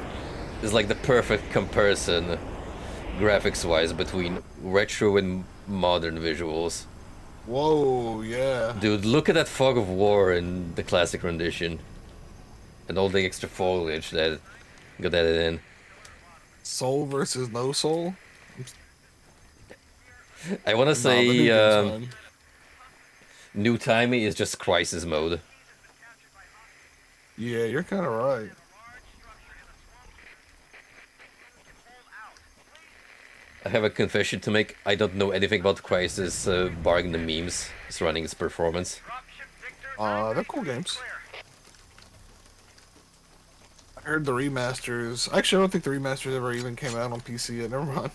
is like the perfect comparison graphics-wise between retro and modern visuals. Whoa, yeah. Dude, look at that fog of war in the classic rendition. And all the extra foliage that got added in. Soul versus no soul? I want to Nah, the new game's say fine. New Timey is just crisis mode. Yeah, you're kind of right. I have a confession to make. I don't know anything about Crisis, barring the memes surrounding its performance. They're cool games. I heard the remasters. Actually, I don't think the remasters ever even came out on PC yet. Never mind.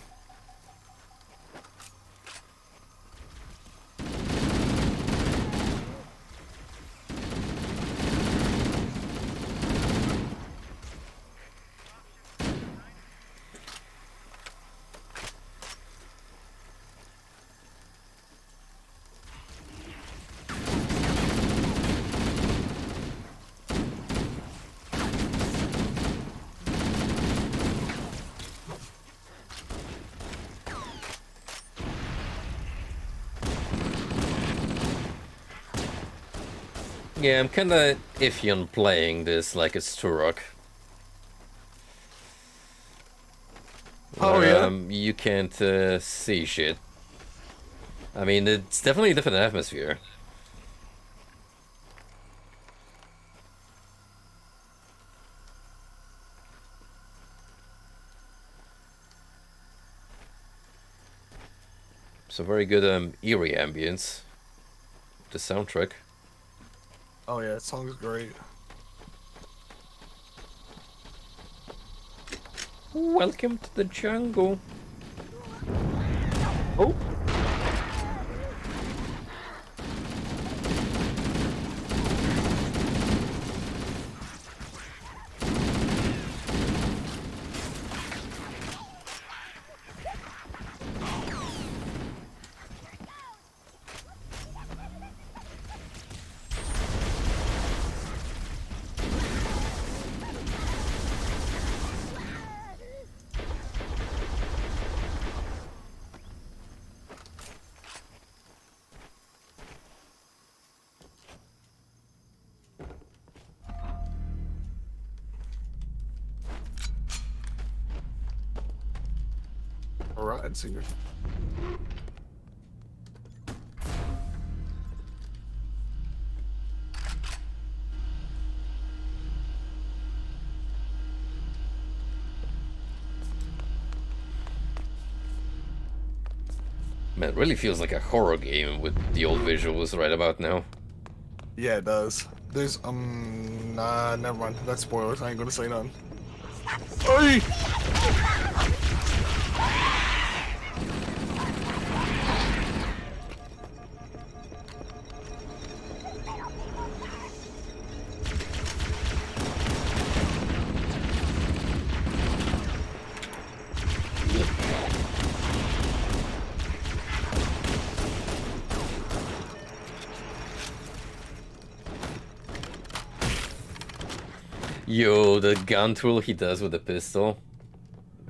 Yeah, I'm kinda iffy on playing this like it's Turok. Oh, yeah? You can't see shit. I mean, it's definitely a different atmosphere. So very good eerie ambience. The soundtrack. Oh, yeah, that song's great. Welcome to the jungle. Oh! Alright, singer. Man, it really feels like a horror game with the old visuals right about now. Yeah, it does. There's, nah, never mind. That's spoilers. I ain't gonna say none. Oi! Yo, the gun tool he does with the pistol.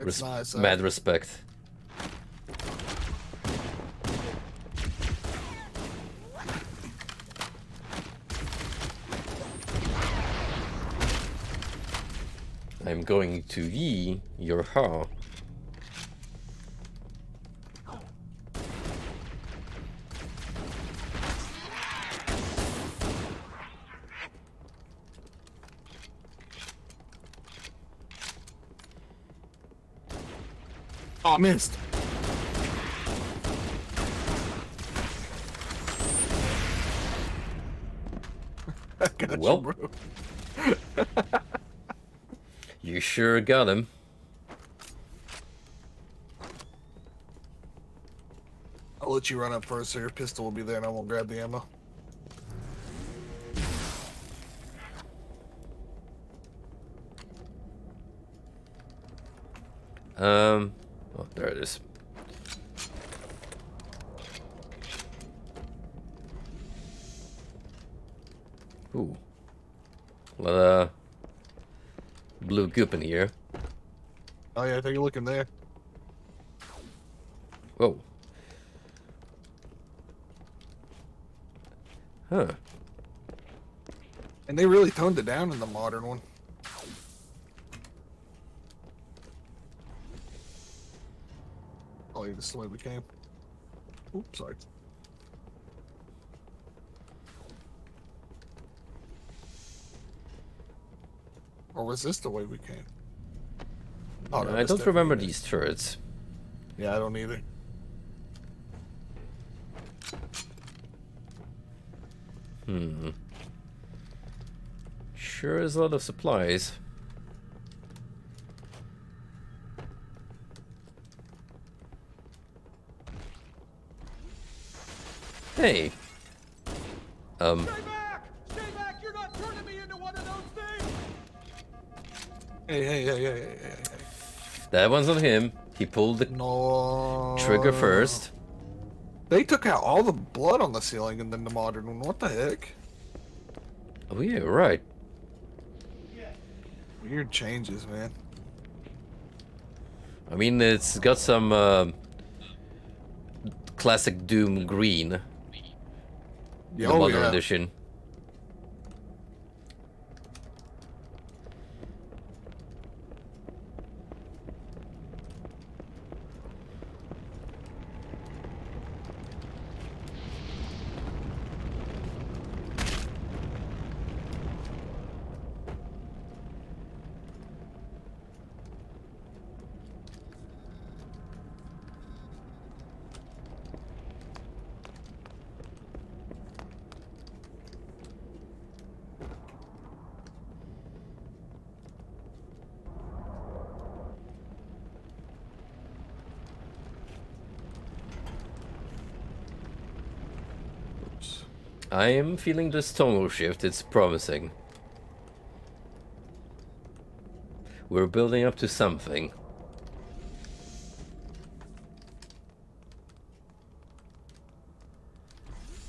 It's nice. Mad respect. I'm going to yee your ha. Oh, missed. I got Well. you, bro. You sure got him. I'll let you run up first, so your pistol will be there, and I won't grab the ammo. Oh, there it is. Ooh. A lot of blue goop in here. Oh yeah, take a look in there. Whoa. Huh. And they really toned it down in the modern one. Oh, this is the way we came. Oops, sorry. Or was this the way we came? Oh, no, I this don't remember definitely these turrets. Yeah, I don't either. Sure is a lot of supplies. Hey. Stay back! Stay back! You're not turning me into one of those things! Hey. That one's on him. He pulled the No. trigger first. They took out all the blood on the ceiling and then the modern one. What the heck? Oh yeah, right. Weird changes, man. I mean, it's got some classic Doom green. Yeah, The oh, modern yeah. edition. I am feeling this tonal shift. It's promising. We're building up to something.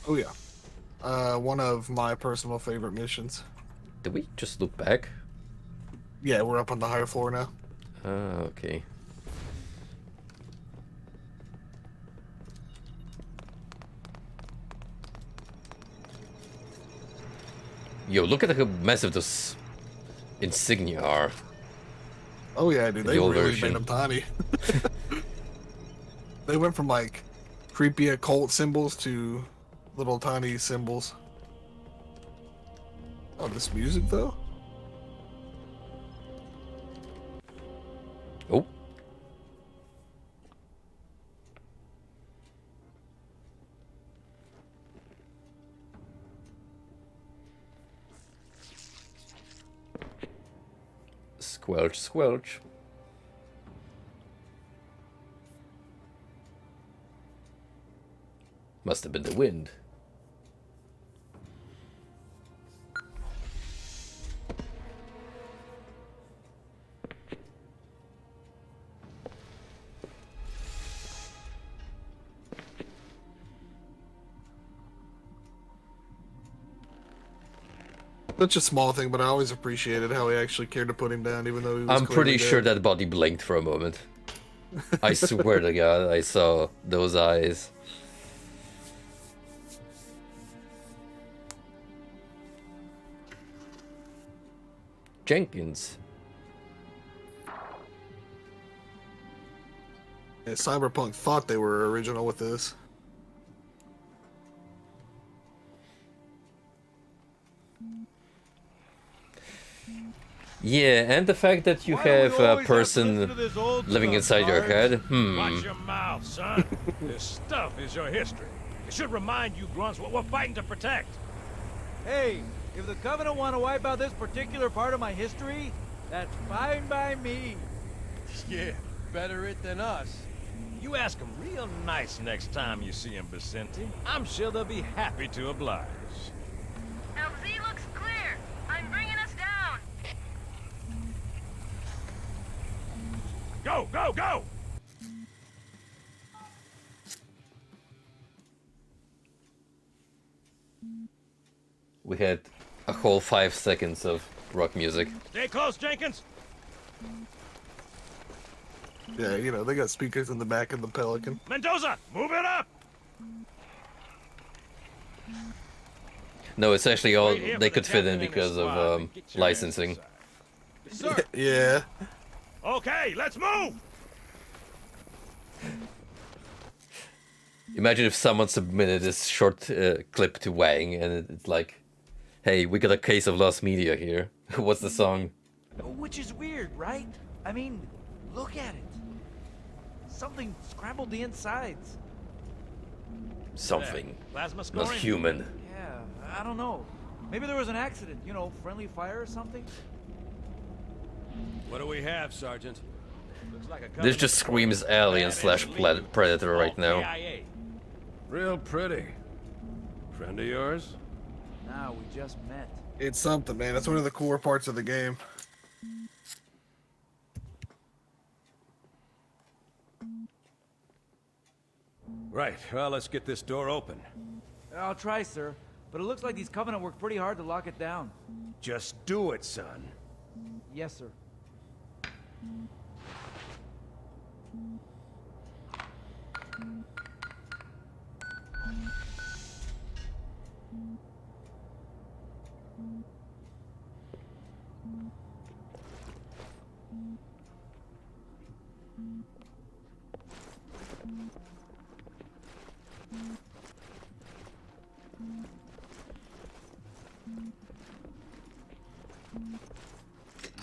Oh yeah. One of my personal favorite missions. Did we just look back? Yeah, we're up on the higher floor now. Ah, okay. Yo, look at how massive those insignia are. Oh yeah, dude, they The old really version. made them tiny. They went from like creepy occult symbols to little tiny symbols. Oh, this music though? Oh. Squelch, squelch. Must have been the wind. Such a small thing, but I always appreciated how he actually cared to put him down, even though he was I'm pretty clearly sure dead. that body blinked for a moment. I swear to God, I saw those eyes. Jenkins. Yeah, Cyberpunk thought they were original with this. Yeah, and the fact that you Why do we have a always have to person listen to this old living stuff, inside your Sarge? head. Watch your mouth, son. This stuff is your history. It should remind you grunts what we're fighting to protect. Hey, if the Covenant want to wipe out this particular part of my history, that's fine by me. Yeah, better it than us. You ask them real nice next time you see them, Vicente. I'm sure they'll be happy to oblige. LZ looks clear. I'm bringing us down. Go, go, go! We had a whole 5 seconds of rock music. Stay close, Jenkins. Yeah, you know, they got speakers in the back of the Pelican. Mendoza, move it up! No, it's actually all Wait here they for the could fit in captain and his because of squad, then get your ass licensing. inside. Sir! Yeah. Okay, let's move! Imagine if someone submitted this short clip to Wang, and it's like, "Hey, we got a case of lost media here. What's the song?" Which is weird, right? I mean, look at it. Something scrambled the insides. Something. Plasma Not scoring? human. Yeah, I don't know. Maybe there was an accident, you know, friendly fire or something? What do we have, Sergeant? Looks like a This just screams alien slash predator right now. KIA. Real pretty. Friend of yours? Nah, we just met. It's something, man. That's one of the core parts of the game. Right, well, let's get this door open. I'll try, sir. But it looks like these Covenant worked pretty hard to lock it down. Just do it, son. Yes, sir.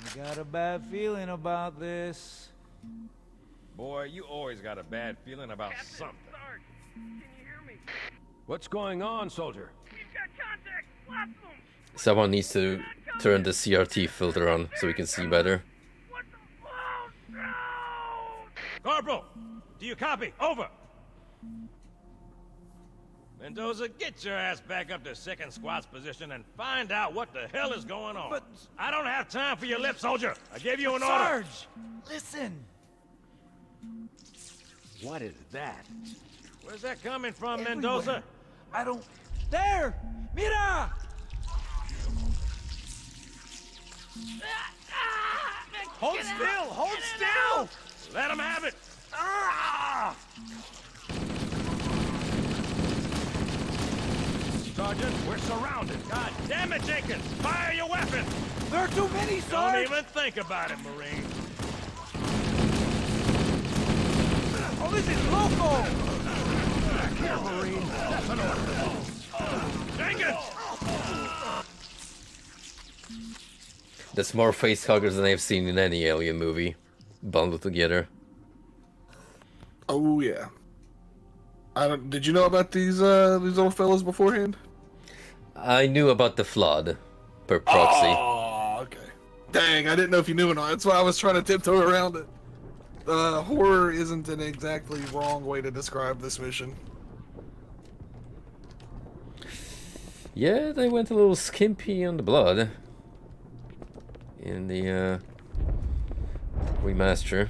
I got a bad feeling about this. Boy, you always got a bad feeling about something. Sarge, can you hear me? What's going on, soldier? We've got contact. Lots of them. Someone needs to turn the CRT filter on so we can see better. What the? Oh no! Corporal, do you copy? Over. Mendoza, get your ass back up to second squad's position and find out what the hell is going on. But- I don't have time for your lip, soldier. I gave you an order. Sarge! Listen! What is that? Where's that coming from, Everywhere. Mendoza? I don't... There! Mira! Hold still! Hold still! Let him have it! Ah! Sergeant, we're surrounded. God damn it, Jenkins! Fire your weapon! There are too many, Don't Sarge! even think about it, Marine. Oh, this is local! Jenkins! That's more face huggers than I've seen in any alien movie, bundled together. Oh yeah. I don't. Did you know about these little fellas beforehand? I knew about the flood, per proxy. Oh, okay. Dang, I didn't know if you knew or not. That's why I was trying to tiptoe around it. Horror isn't an exactly wrong way to describe this mission. Yeah, they went a little skimpy on the blood in the remaster.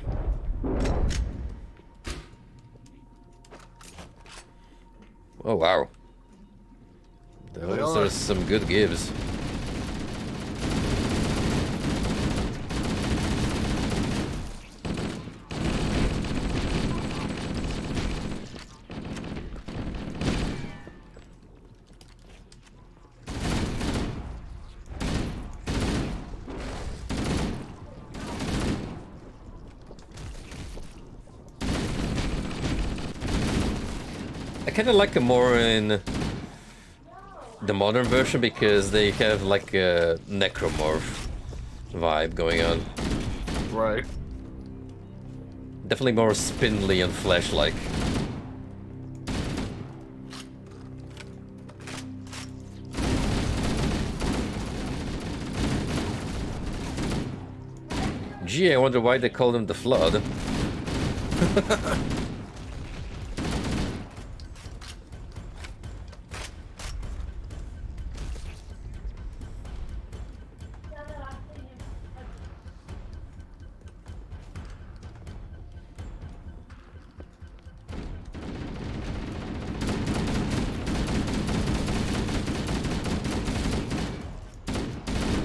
Oh wow, those are some good gives. I kind of like them more in the modern version because they have like a necromorph vibe going on. Right. Definitely more spindly and flesh-like. Gee, I wonder why they called him the Flood.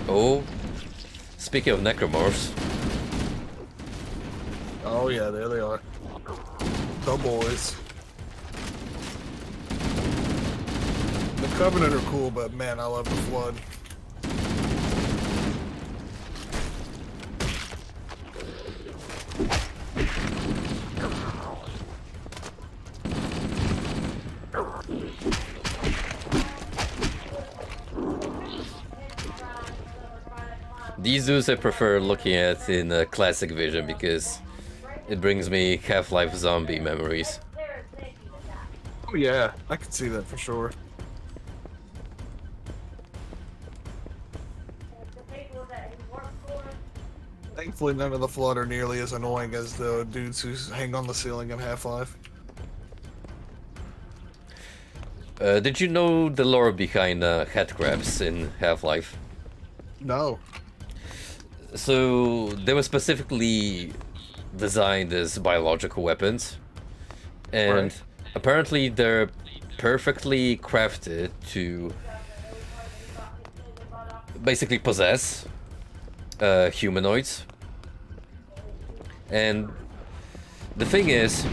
Oh, speaking of necromorphs. Oh Oh yeah, there they are. The boys. The Covenant are cool, but man, I love the Flood. These dudes I prefer looking at in classic vision because it brings me Half-Life zombie memories. Oh yeah, I can see that for sure. Thankfully, none of the Flood are nearly as annoying as the dudes who hang on the ceiling in Half-Life. Did you know the lore behind headcrabs in Half-Life? No. So they were specifically designed as biological weapons, and Right. apparently they're perfectly crafted to basically possess humanoids. And the thing is,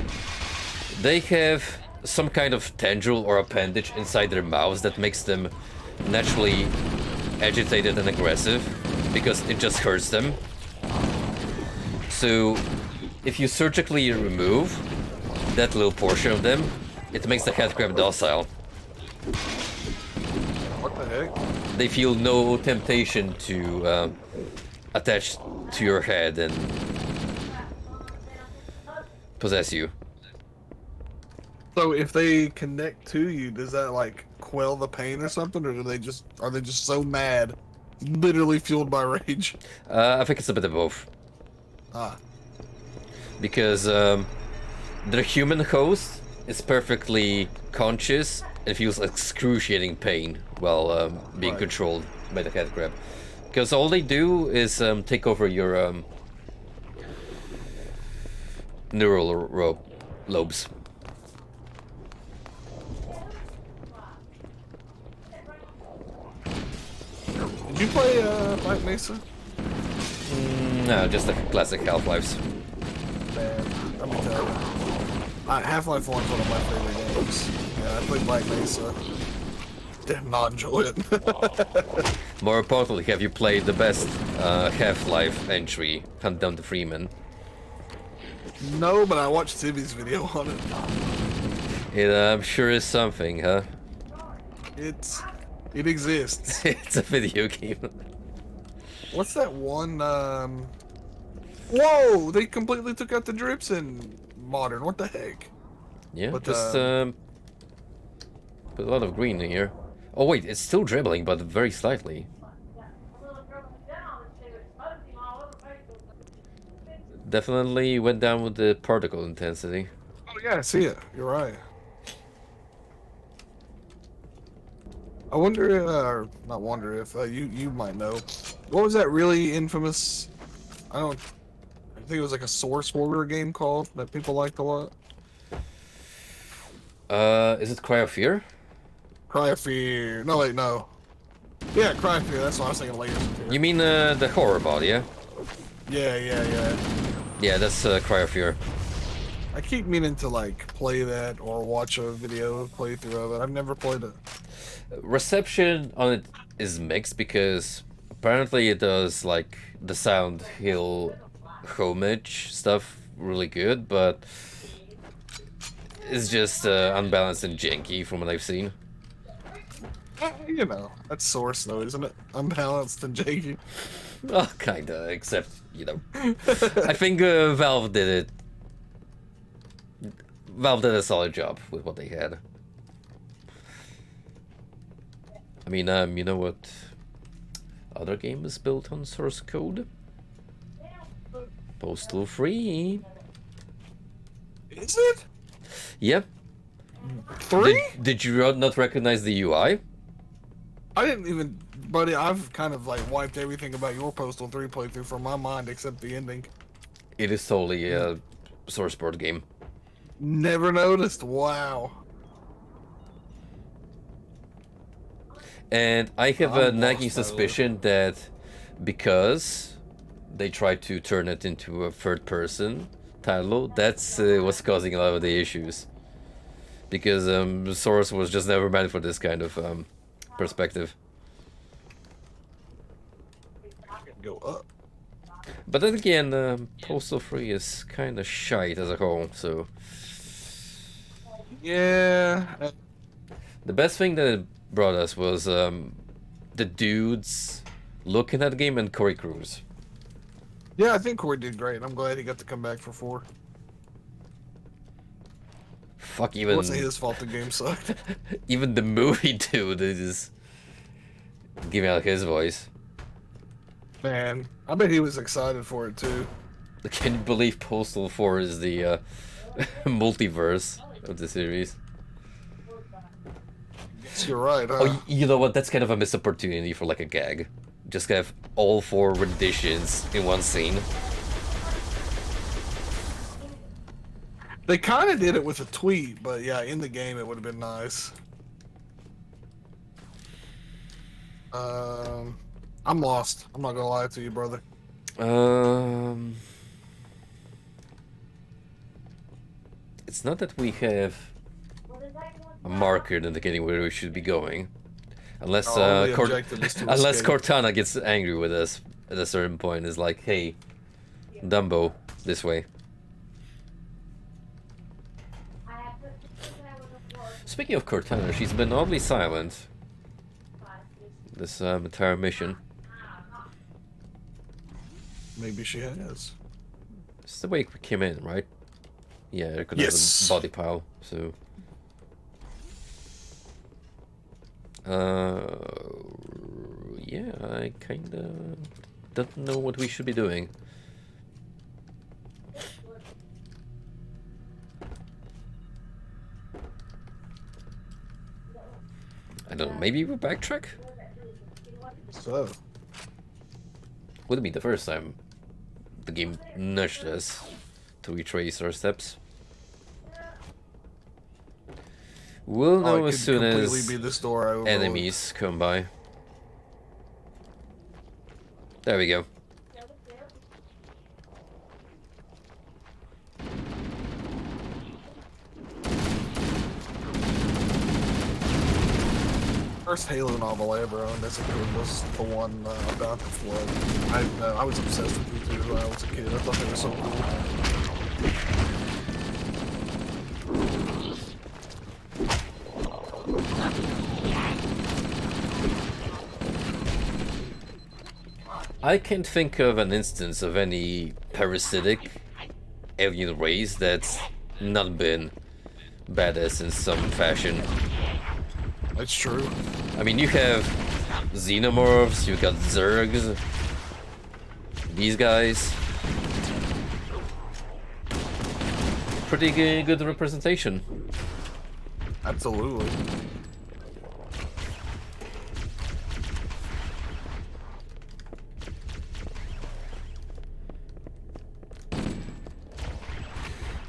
they have some kind of tendril or appendage inside their mouths that makes them naturally agitated and aggressive because it just hurts them. So if you surgically remove that little portion of them, it makes the headcrab docile. What the heck? They feel no temptation to attach to your head and possess you. So if they connect to you, does that like quell the pain or something, or are they just so mad, literally fueled by rage? I think it's a bit of both. Ah, Because their human host is perfectly conscious and feels excruciating pain while being Right. controlled by the headcrab. Because all they do is take over your neural lobes. did you play Black Mesa? No, just the classic Half-Lives. Man, let me tell you, Half-Life 1 is one of my favorite games. Yeah, I played Black Mesa. Did not enjoy it. More importantly, have you played the best Half-Life entry, Hunt Down the Freeman? No, but I watched Timmy's video on it. It sure is something, huh? It exists. It's a video game. What's that one? Whoa! They completely took out the drips in Modern. What the heck? Yeah, But, just put a lot of green in here. Oh wait, it's still dribbling, but very slightly. Definitely went down with the particle intensity. Oh yeah, I see it. You're right. I wonder, not wonder if you might know. What was that really infamous? I think it was like a source horror game called that people liked a lot. Is it Cry of Fear? Cry of Fear. No, wait, no. Yeah, Cry of Fear. That's what I was thinking. Layers of Fear. You mean the horror mod, yeah? Yeah. Yeah, that's Cry of Fear. I keep meaning to like play that or watch a video playthrough of it. I've never played it. Reception on it is mixed because apparently it does like the Sound Hill homage stuff really good, but it's just unbalanced and janky from what I've seen. You know, that's source though, isn't it? Unbalanced and janky. Oh, kinda, except, you know. I think Valve did it. Valve did a solid job with what they had. I mean, you know what other game is built on source code? Postal 3. Is it? Yep. 3? Did you not recognize the UI? I didn't even, buddy. I've kind of like wiped everything about your Postal 3 playthrough from my mind except the ending. It is totally a source board game. Never noticed. Wow. And I have a I'm nagging lost, by the way. suspicion that because they tried to turn it into a third person title, that's what's causing a lot of the issues. Because Source was just never meant for this kind of perspective. Go up. But then again, Postal 3 is kind of shite as a whole, so... Yeah. The best thing that it brought us was the dudes looking at the game and Corey Cruz. Yeah, I think Corey did great. I'm glad he got to come back for 4. Fuck, It even... wasn't his fault the game sucked. Even the movie dude is giving out his voice. Man, I bet he was excited for it too. Can you believe Postal 4 is the multiverse of the series? Yes, you're right, huh? Oh, you know what? That's kind of a missed opportunity for like a gag. Just have all 4 renditions in one scene. They kind of did it with a tweet, but yeah, in the game it would have been nice. I'm lost. I'm not gonna lie to you, brother. It's not that we have a marker indicating where we should be going, unless Oh, the objective is to unless escape. Cortana gets angry with us at a certain point. Is like, hey, Dumbo, this way. Speaking of Cortana, she's been oddly silent this entire mission. Maybe she has. It's the way we came in, right? Yeah, it could Yes. have a body pile, so... yeah, I kinda don't know what we should be doing. I don't know, maybe we backtrack? So, Wouldn't be the first time the game nudged us to retrace our steps. We'll know it as could soon completely as be this door I overlooked. enemies come by. There we go. First Halo novel I ever owned as a kid was the one about the flood. I was obsessed with it too when I was a kid. I thought they were so cool. I can't think of an instance of any parasitic alien race that's not been badass in some fashion. That's true. I mean, you have xenomorphs, you got zergs, these guys. Pretty good representation. Absolutely.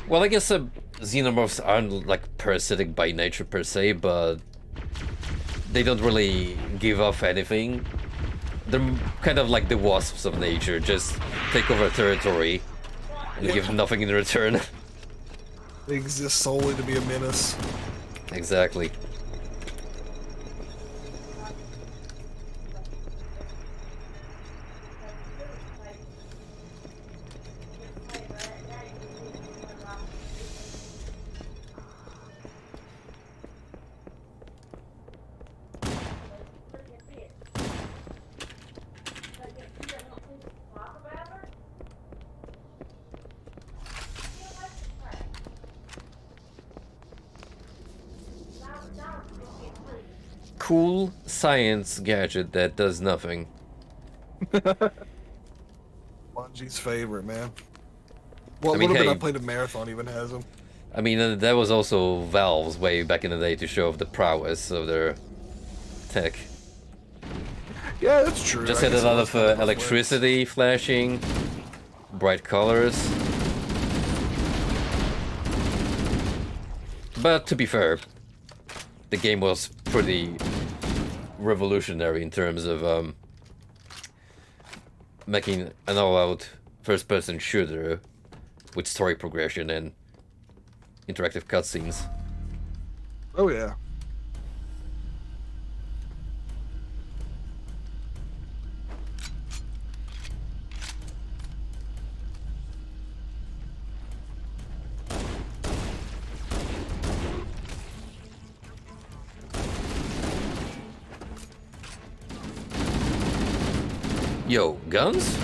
Well, I guess xenomorphs aren't like parasitic by nature per se, but they don't really give off anything. They're kind of like the wasps of nature, just take over territory and give nothing in return. They exist solely to be a menace. Exactly. Cool science gadget that does nothing. Bungie's favorite, man. Well, I a mean, little bit hey. I played a marathon even has them. I mean, that was also Valve's way back in the day to show off the prowess of their tech. Yeah, that's true. Just I had a guess it lot was of kind both ways. electricity flashing, bright colors. But to be fair, the game was pretty revolutionary in terms of making an all-out first-person shooter with story progression and interactive cutscenes. Oh yeah. Yo, guns?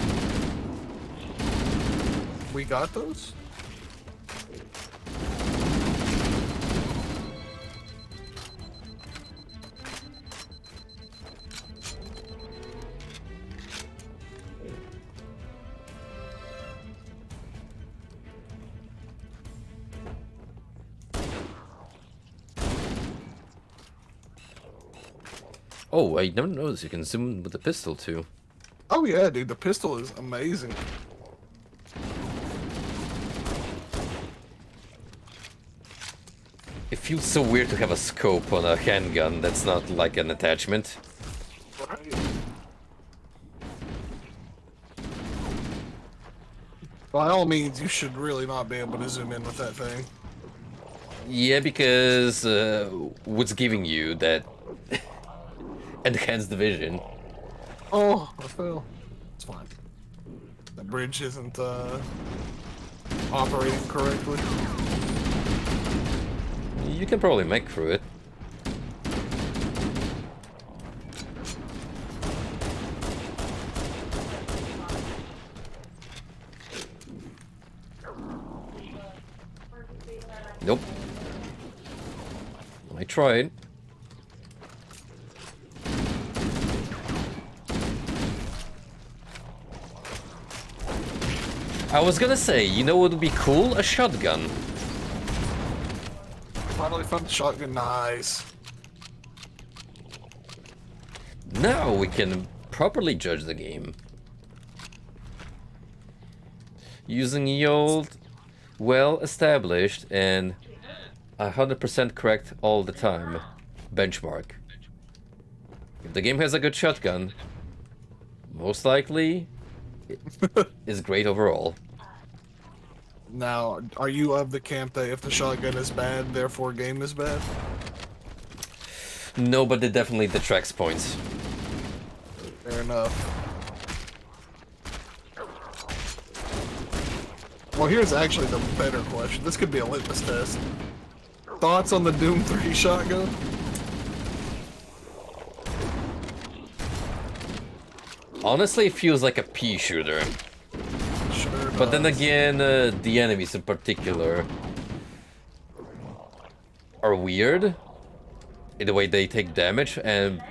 We got those? Oh, I never noticed you can zoom with the pistol too. Oh yeah, dude, the pistol is amazing. It feels so weird to have a scope on a handgun that's not like an attachment. Right. By all means, you should really not be able to zoom in with that thing. Yeah, because what's giving you that enhanced vision? Oh, I fell. It's fine. The bridge isn't operating correctly. You can probably make through it. Nope. I tried. I was gonna say, you know what would be cool? A shotgun. Finally found the shotgun. Nice. Now we can properly judge the game. Using the old, well-established and 100% correct all the time benchmark. If the game has a good shotgun, most likely it is great overall. Now, are you of the camp that if the shotgun is bad, therefore game is bad? No, but it definitely detracts points. Fair enough. Well, here's actually the better question. This could be a litmus test. Thoughts on the Doom 3 shotgun? Honestly, it feels like a pea shooter. Sure But then does. again, the enemies in particular are weird in the way they take damage, and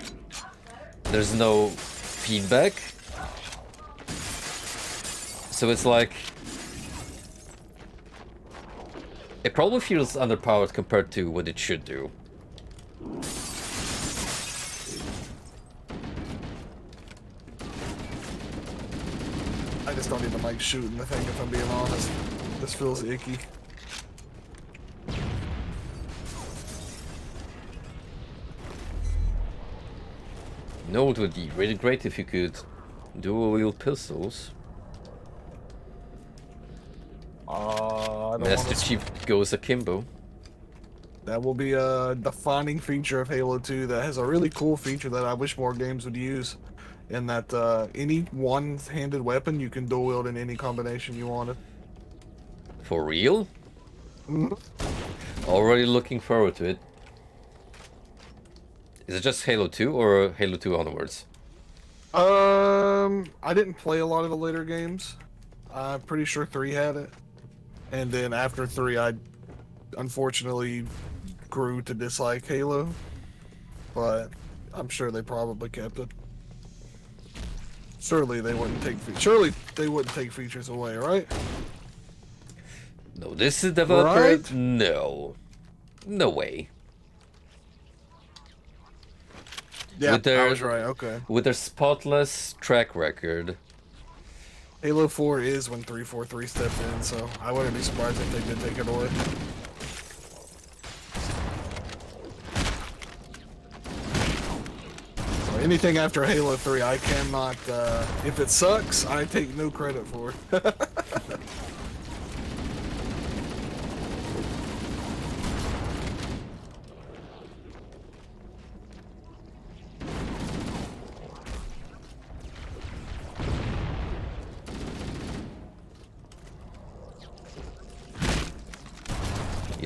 there's no feedback. So it's like... it probably feels underpowered compared to what it should do. I just don't even like shooting the thing, if I'm being honest. This feels icky. You know, it would be really great if you could dual-wield pistols. Master Chief goes akimbo. That will be a defining feature of Halo 2 that has a really cool feature that I wish more games would use. In that any one-handed weapon you can dual wield in any combination you wanted. For real? Already looking forward to it. Is it just Halo 2 or Halo 2 onwards? I didn't play a lot of the later games. I'm pretty sure 3 had it. And then after 3, I unfortunately grew to dislike Halo. But I'm sure they probably kept it. Surely they wouldn't take features away, right? No, this is developer. Right? No. No way. Yeah, With their- I was right, okay. With their spotless track record. Halo 4 is when 343 stepped in, so I wouldn't be surprised if they did take it away. So anything after Halo 3, I cannot, if it sucks, I take no credit for it.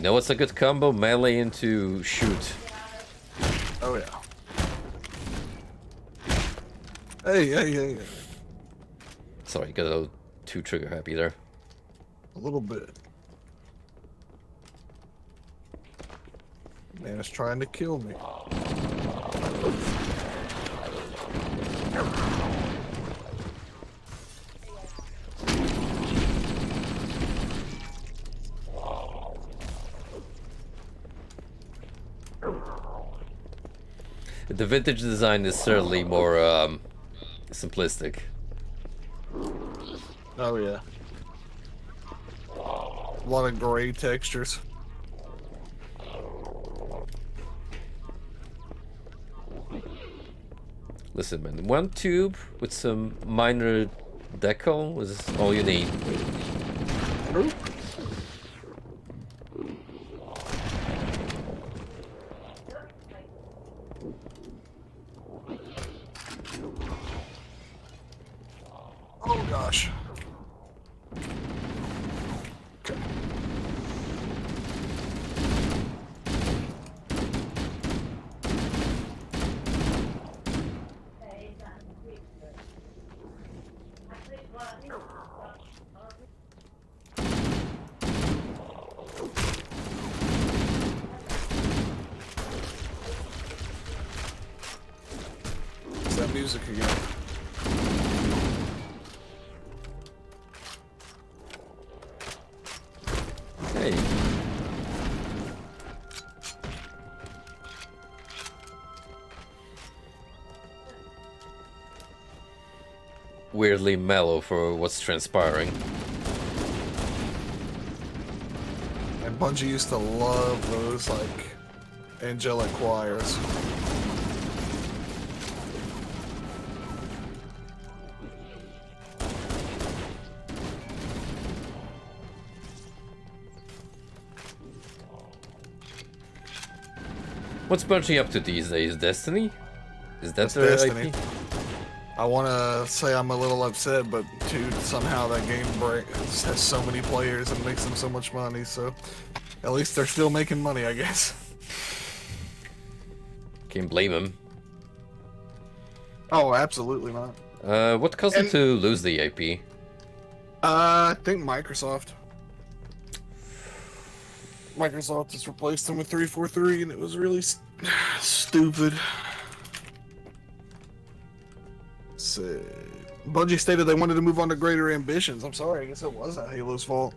know what's a good combo? Melee into shoot. Oh yeah. Hey. Sorry, got a little too trigger happy there. A little bit. Man is trying to kill me. The vintage design is certainly more simplistic. Oh yeah. A lot of gray textures. Listen, man, one tube with some minor decal is all you need. Oh gosh. Okay. It's that music again. Hey. Weirdly mellow for what's transpiring. And Bungie used to love those, like, angelic choirs. What's Bungie up to these days? Destiny? Is that That's their Destiny. IP? I want to say I'm a little upset, but dude, somehow that game has so many players and makes them so much money, so at least they're still making money, I guess. Can't blame him. Oh, absolutely not. What caused them And- to lose the IP? I think Microsoft just replaced them with 343, and it was really stupid. So, Bungie stated they wanted to move on to greater ambitions. I'm sorry, I guess it wasn't Halo's fault.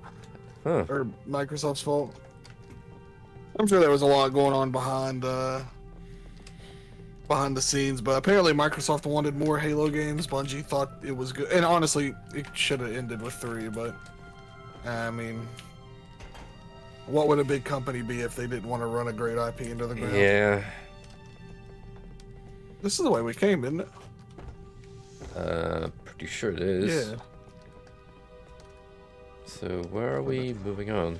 Huh. Or Microsoft's fault. I'm sure there was a lot going on behind the scenes, but apparently Microsoft wanted more Halo games. Bungie thought it was good, and honestly, it should have ended with 3. But I mean, what would a big company be if they didn't want to run a great IP into the ground? Yeah. This is the way we came, isn't it? Pretty sure it is. Yeah. So where are we moving on?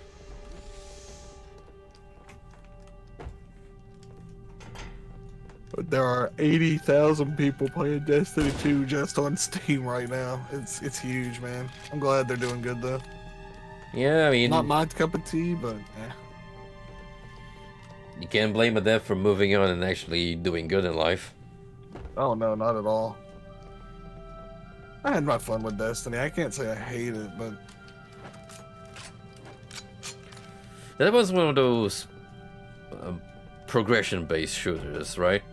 But there are 80,000 people playing Destiny 2 just on Steam right now. It's huge, man. I'm glad they're doing good though. Yeah, I mean, Not my cup of tea, but you can't blame a dev for moving on and actually doing good in life. oh no, not at all. I had my fun with Destiny. I can't say I hate it, but That was one of those progression-based shooters, right?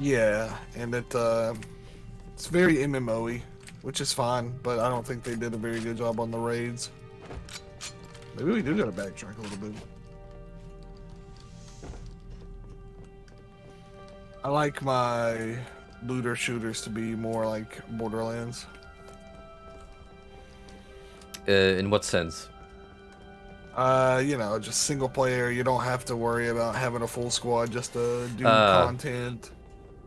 yeah, and it's very MMO-y, which is fine, but I don't think they did a very good job on the raids. Maybe we do gotta backtrack a little bit. I like my looter shooters to be more like Borderlands. In what sense? You know, just single player. You don't have to worry about having a full squad just to do content.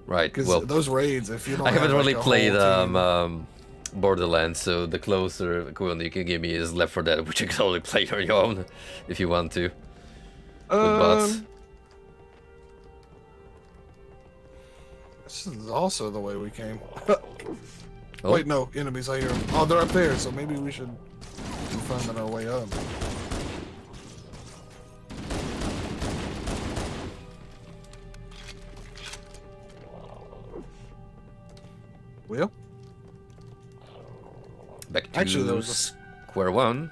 Right. Because Well, those raids, if you don't, I haven't have, like, really a played whole team- Borderlands, so the closer equivalent you can give me is Left 4 Dead, which you can only play on your own if you want to. With bots. This is also the way we came. Oh. Wait, no, enemies. I hear them. Oh, they're up there, so maybe we should be finding our way up. Well, Back to Actually, there was square one.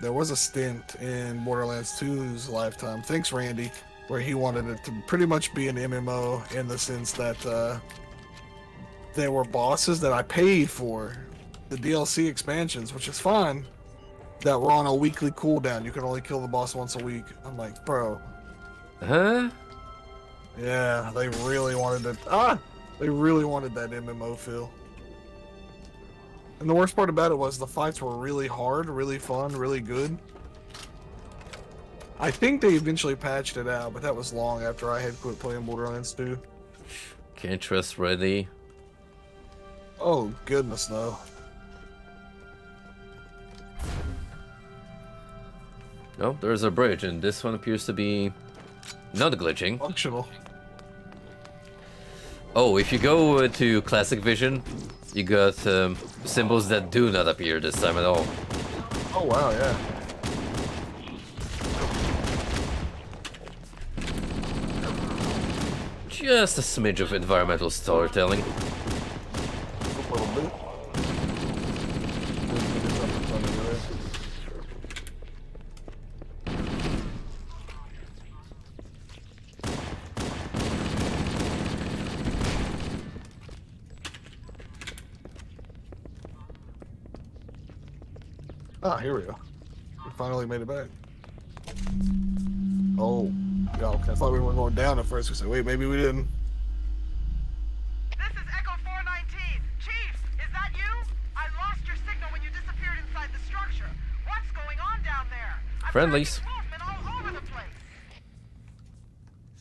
there was a stint in Borderlands 2's lifetime, thanks Randy, where he wanted it to pretty much be an MMO in the sense that there were bosses that I paid for, the DLC expansions, which is fine, that were on a weekly cooldown. You could only kill the boss once a week. I'm like, bro. Huh? Yeah, they really wanted it. They really wanted that MMO feel. And the worst part about it was the fights were really hard, really fun, really good. I think they eventually patched it out, but that was long after I had quit playing Borderlands 2. Can't trust Reddy. Oh, goodness, no. No, there's a bridge, and this one appears to be not glitching. Functional. Oh, if you go to Classic Vision, you got symbols that do not appear this time at all. Oh, wow, yeah. Just a smidge of environmental storytelling. A little bit. Ah, here we go. We finally made it back. Oh, God, I thought we were going down at first. We said, wait, maybe we didn't. This is Echo 419. Chief, is that you? I lost your signal when you disappeared inside the structure. What's going on down there? I'm Friendlies. tracking movement all over the place.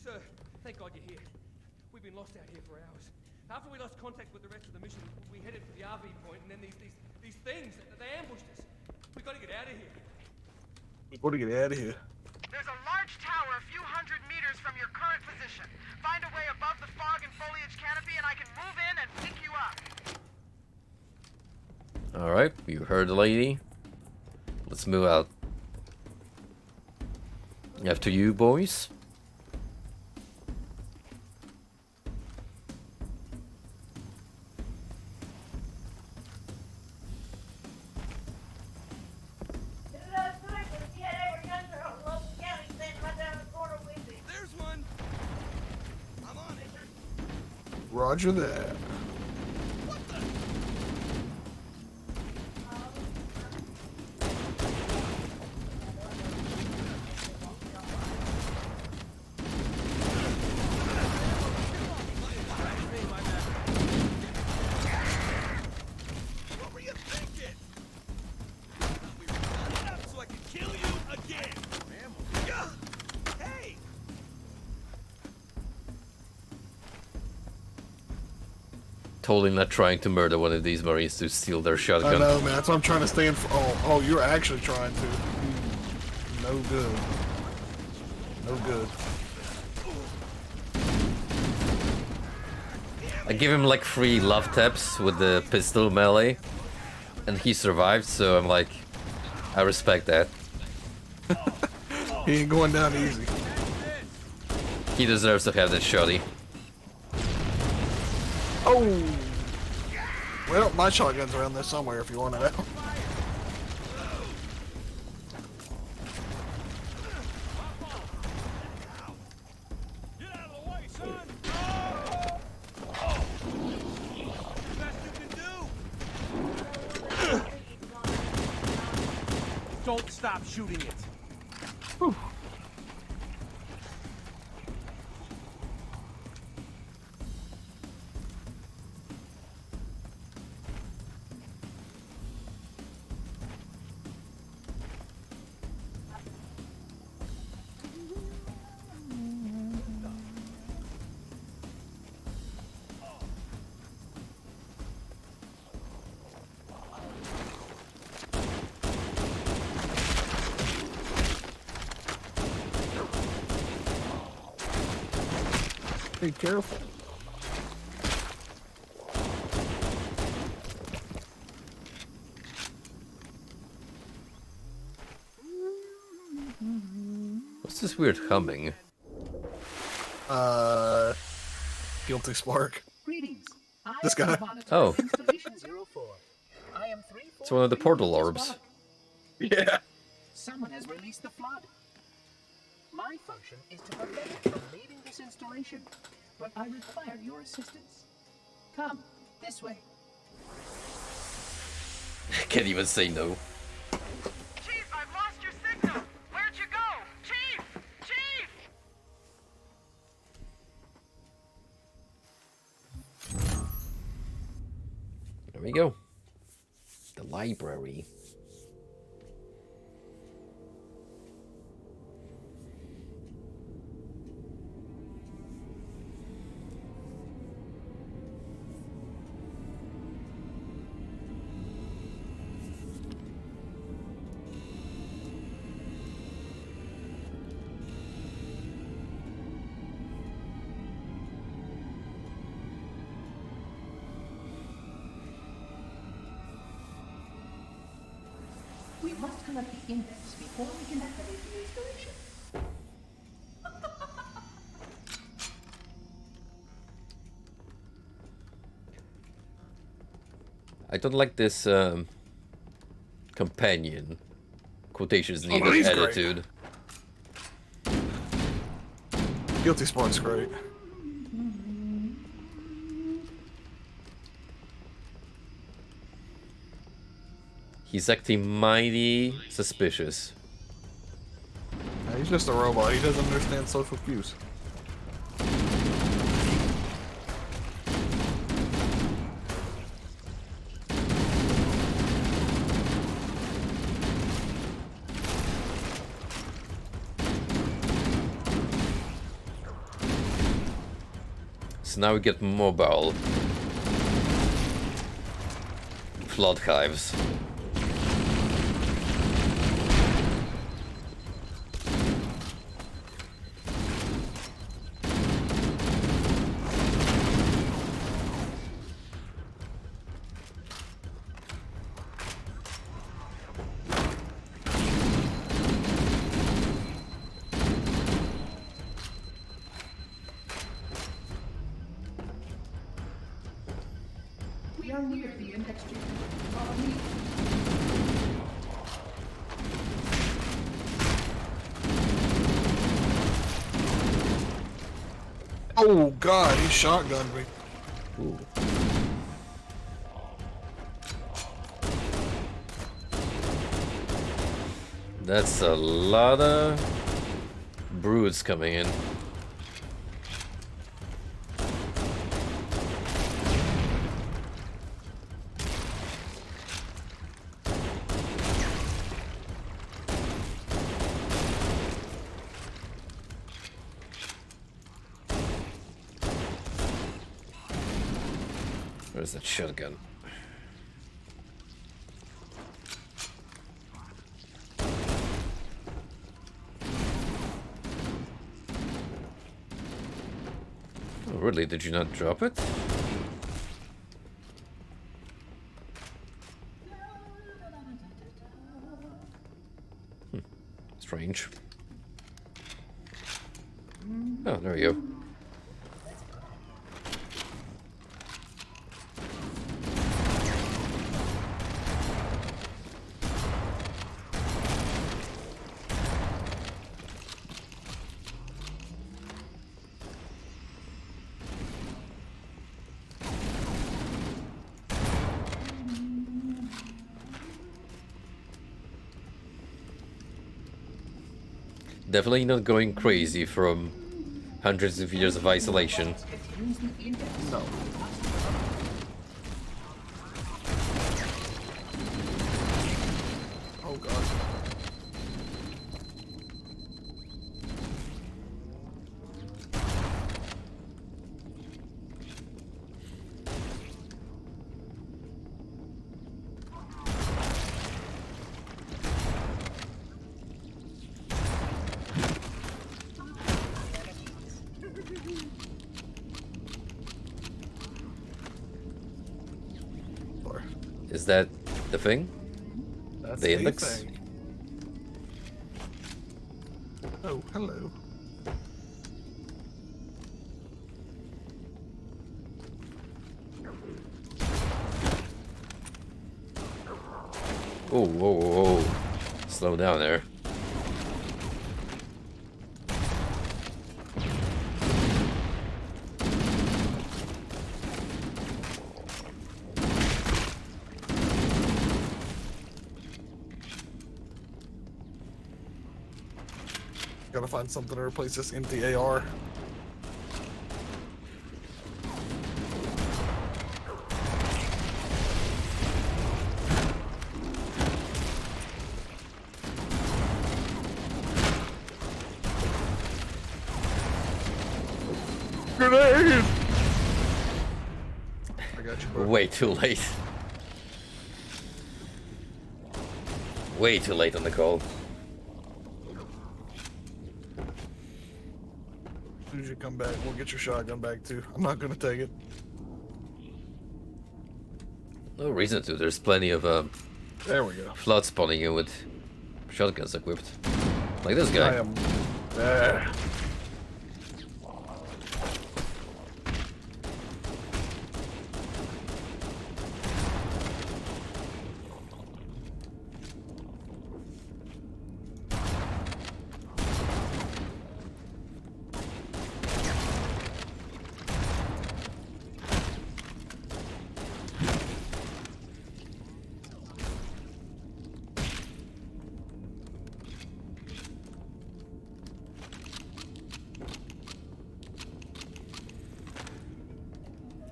Sir, thank God you're here. We've been lost out here for hours. After we lost contact with the rest of the mission, we headed for the RV point, and then these things, they ambushed us. We gotta get out of here. We gotta get out of here. There's a large tower a few hundred meters from your current position. Find a way above the fog and foliage canopy, and I can move in and pick you up. Alright, you heard the lady. Let's move out. After you, boys. There's one. I'm on it. Roger that. What were you thinking? We were done up so I could kill you again. Hey! Totally not trying to murder one of these Marines to steal their I shotgun. know, man. That's what I'm trying to stand for. Oh, you're actually trying to. No good. No good. I give him like 3 love taps with the pistol melee, and he survived, so I'm like, I respect that. He ain't going down easy. He deserves to have that shotty. Oh! Well, my shotgun's around there somewhere if you want it out. Get out of the way, son! Best you can do! Don't stop shooting it. Whew. Be careful. What's this weird humming? Guilty Spark. Greetings. I This guy. Oh. Installation 04. I am It's one of the portal orbs. Yeah. Someone has released the flood. My function is to prevent it from leaving this installation, but I require your assistance. Come, this way. Can't even say no. Chief, I've lost your signal. Where'd you go? Chief! Chief! There we go. The library. We must collect the index before we can activate the installation. I don't like this companion quotations needed he's great. attitude. Guilty Spark's great. He's acting mighty suspicious. He's just a robot. He doesn't understand social cues. So now we get mobile flood hives. We are near the index chamber. Follow me. Oh god, he shotgunned me. Ooh. That's a lot of broods coming in. Where's that shotgun? Oh, really? Did you not drop it? Strange. Oh, there we go. Definitely not going crazy from hundreds of years of isolation. No. Oh god. Is that the thing? That's The a index? thing. Oh, hello. Oh, whoa, whoa, whoa. Slow down there. Gotta find something to replace this empty AR. Grenade! I got you, bro. Way too late. Way too late on the call. As soon as you come back, we'll get your shotgun back too. I'm not gonna take it. No reason to. There's plenty of There we go. flood spawning you with shotguns equipped. Like this guy. I am there.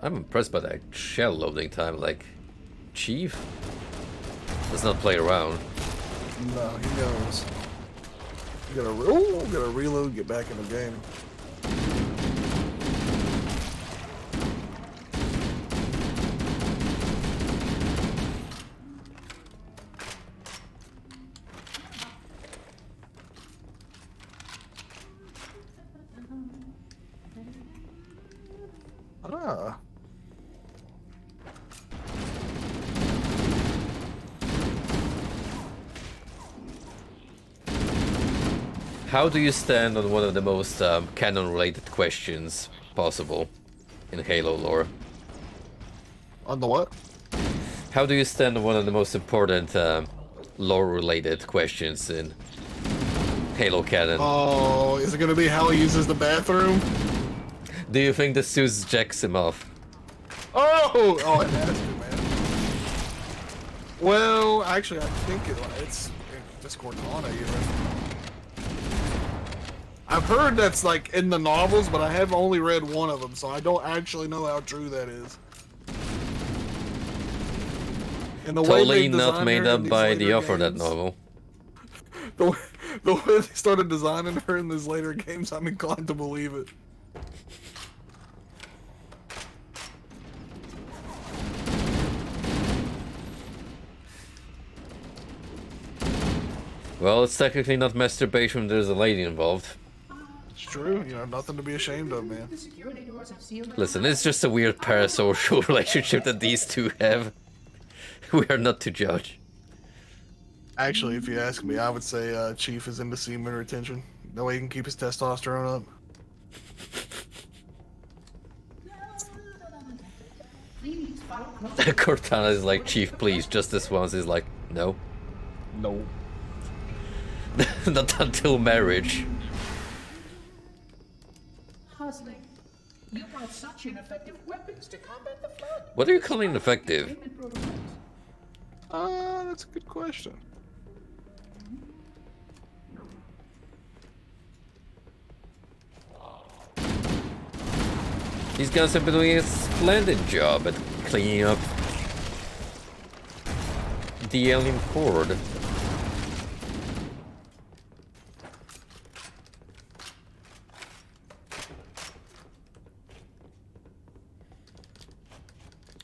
I'm impressed by that shell loading time, like, Chief does not play around. No, he knows. You gotta reload, get back in the game. Ah. How do you stand on one of the most canon-related questions possible in Halo lore? On the what? How do you stand on one of the most important lore-related questions in Halo canon? Oh, is it gonna be how he uses the bathroom? Do you think the Zeus jacks him off? Oh, it has to, man. Well, actually, I think it's just Cortana even. I've heard that's like in the novels, but I have only read one of them, so I don't actually know how true that is. And the Totally way they not designed made her in up these by later the author of that games- novel. The way they started designing her in these later games, I'm inclined to believe it. Well, it's technically not masturbation when there's a lady involved. It's true, you know, nothing to be ashamed of, man. The security doors have sealed. Listen, it's just a weird parasocial relationship that these two have. We are not to judge. Actually, if you ask me, I would say Chief is into semen retention. That way he can keep his testosterone up. Please follow close. Cortana is like, Chief, please, just this once. He's like, no. No. Not until marriage. Hustling. You brought such ineffective weapons to combat the flood. What are you calling effective? Treatment protocols. That's a good question. These guys have been doing a splendid job at cleaning up the alien horde.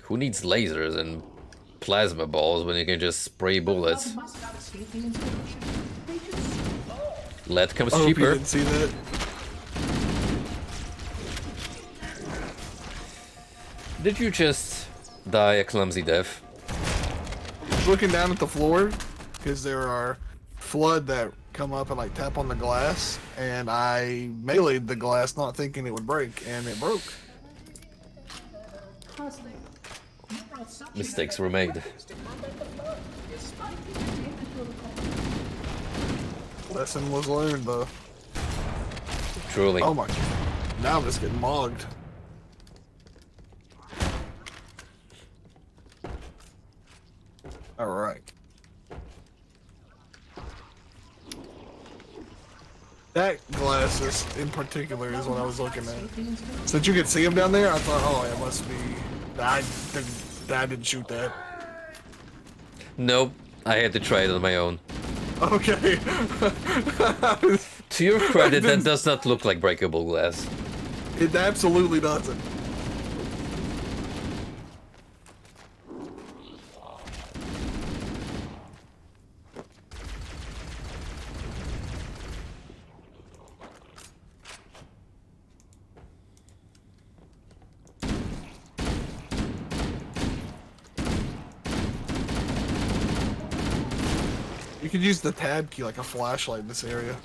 Who needs lasers and plasma balls when you can just spray bullets? Must not escape the installation. They just Lead comes I hope you cheaper. didn't see that. Did you just die a clumsy death? I was looking down at the floor because there are flood that come up and like tap on the glass, and I meleeed the glass not thinking it would break, and it broke. hustling. You brought mistakes were made. Lesson was learned, though. Truly. Oh my. Now I'm just getting mogged. Alright. That glasses in particular is what I was looking at. Since you could see him down there, I thought, oh, it must be. I didn't shoot that. Nope, I had to try it on my own. Okay. To your credit, that does not look like breakable glass. It absolutely doesn't. You could use the tab key like a flashlight in this area.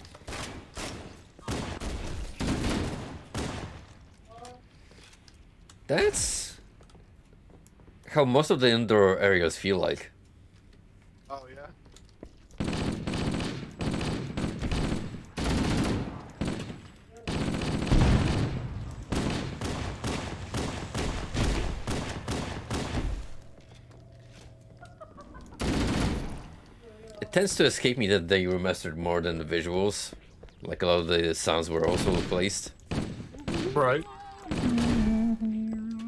That's how most of the indoor areas feel like. Oh, yeah? It tends to escape me that they remastered more than the visuals. Like a lot of the sounds were also replaced. Right.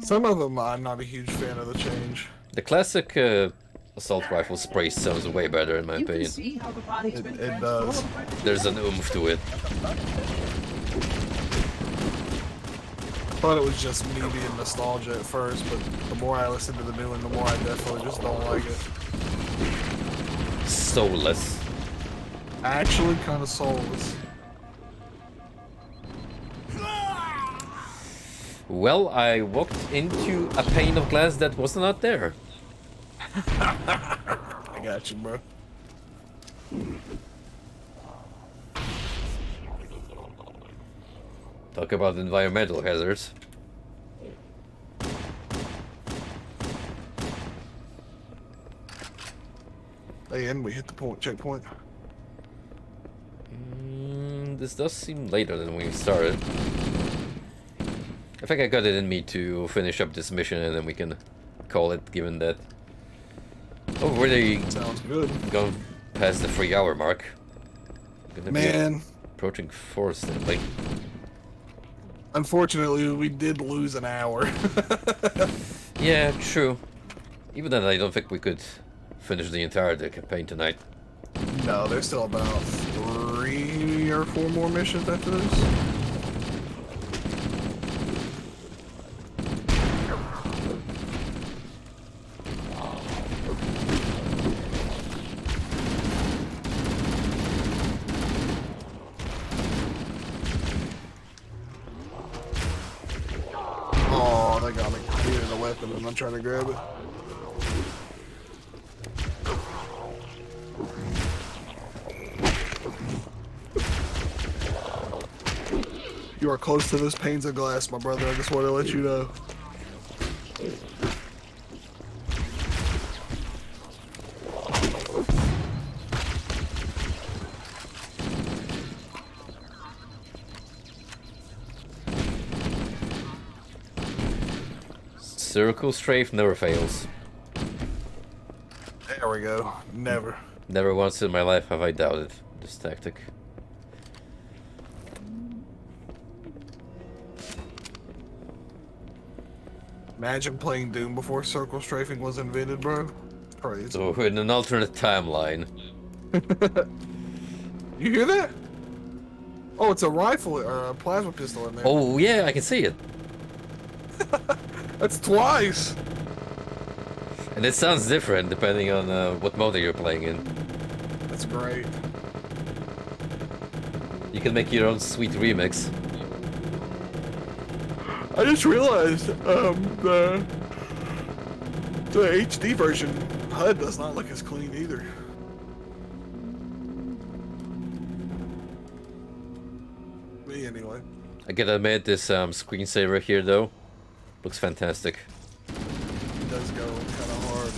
Some of them I'm not a huge fan of the change. The classic assault rifle spray sounds way better in my opinion. It does. There's an oomph to it. I thought it was just me being nostalgia at first, but the more I listen to the new one, the more I definitely just don't like it. Soulless. Actually kind of soulless. Well, I walked into a pane of glass that was not there. I got you, bro. Talk about environmental hazards. Hey, and we hit the checkpoint. This does seem later than we started. I think I got it in me to finish up this mission and then we can call it, given that... Oh, we're already sounds good. Gone past the 3-hour mark. Gonna Man. be approaching 4 steadily. Unfortunately, we did lose an hour. Yeah, true. Even then, I don't think we could finish the entire campaign tonight. No, there's still about 3 or 4 more missions after this. Oh, they got me. I needed a weapon and I'm trying to grab it. You are close to those panes of glass, my brother. I just want to let you know. Circle strafe never fails. There we go. Never. Never once in my life have I doubted this tactic. Imagine playing Doom before circle strafing was invented, bro. Crazy. So in an alternate timeline. You hear that? Oh, it's a rifle or a plasma pistol in there. Oh yeah, I can see it. That's twice. And it sounds different depending on what mode you're playing in. That's great. You can make your own sweet remix. I just realized the HD version HUD does not look as clean either. Me anyway. I gotta admit, this screensaver here though looks fantastic. It does go kind of hard.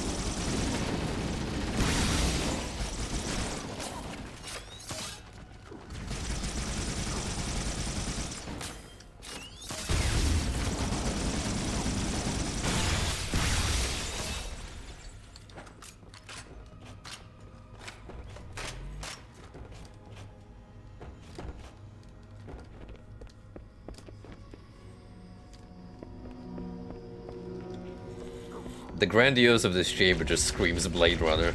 The grandiose of this chamber just screams Blade Runner.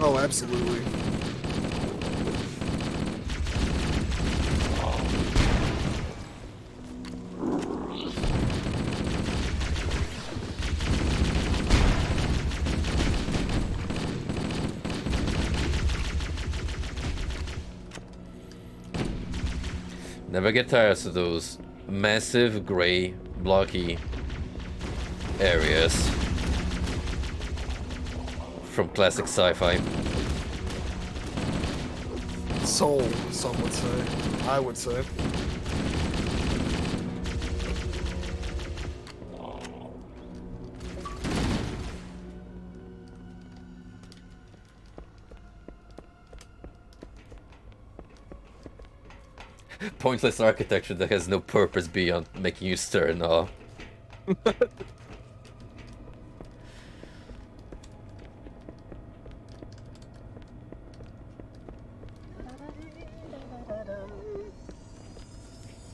Oh, absolutely. Never get tired of those massive, gray, blocky areas from classic sci-fi. Soul, some would say. I would say. Pointless architecture that has no purpose beyond making you stir in awe.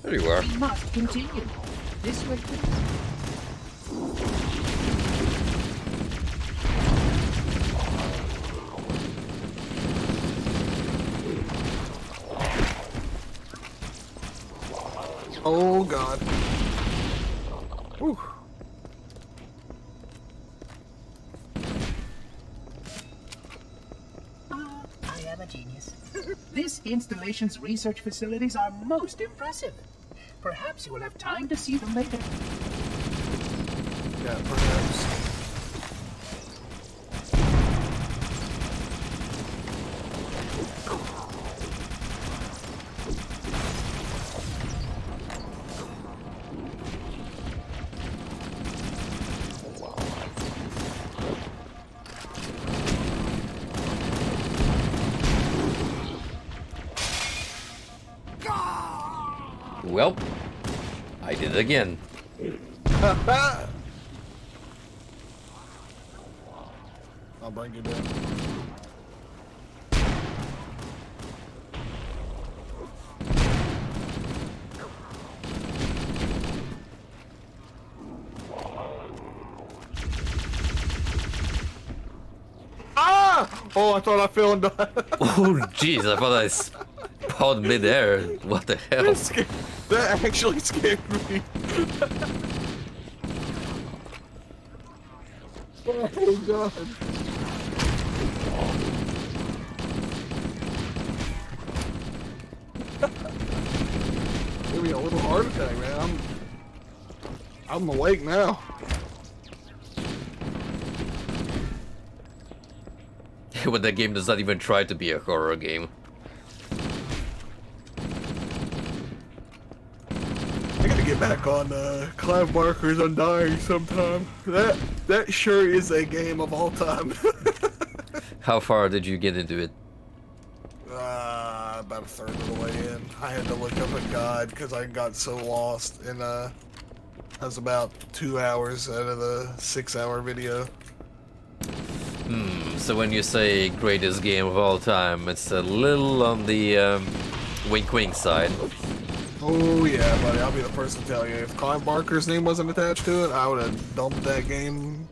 There you are. We must continue. This way, please. Oh God. Whew. I am a genius. This installation's research facilities are most impressive. Perhaps you will have time to see them later. Yeah, perhaps. Well, I did it again. I'll bring you down. Ah! Oh, I thought I fell and died. Oh, jeez, I thought I spawned mid-air. What the hell? That actually scared me. Oh, God. Give me a little heart attack, man. I'm awake now. When that game does not even try to be a horror game. I gotta get back on Clive Barker's Undying sometime. That sure is a game of all time. How far did you get into it? About a third of the way in. I had to look up a guide because I got so lost, and that was about 2 hours out of the 6-hour video. So when you say greatest game of all time, it's a little on the wink-wink side. Oh yeah, buddy, I'll be the first to tell you. If Clive Barker's name wasn't attached to it, I would have dumped that game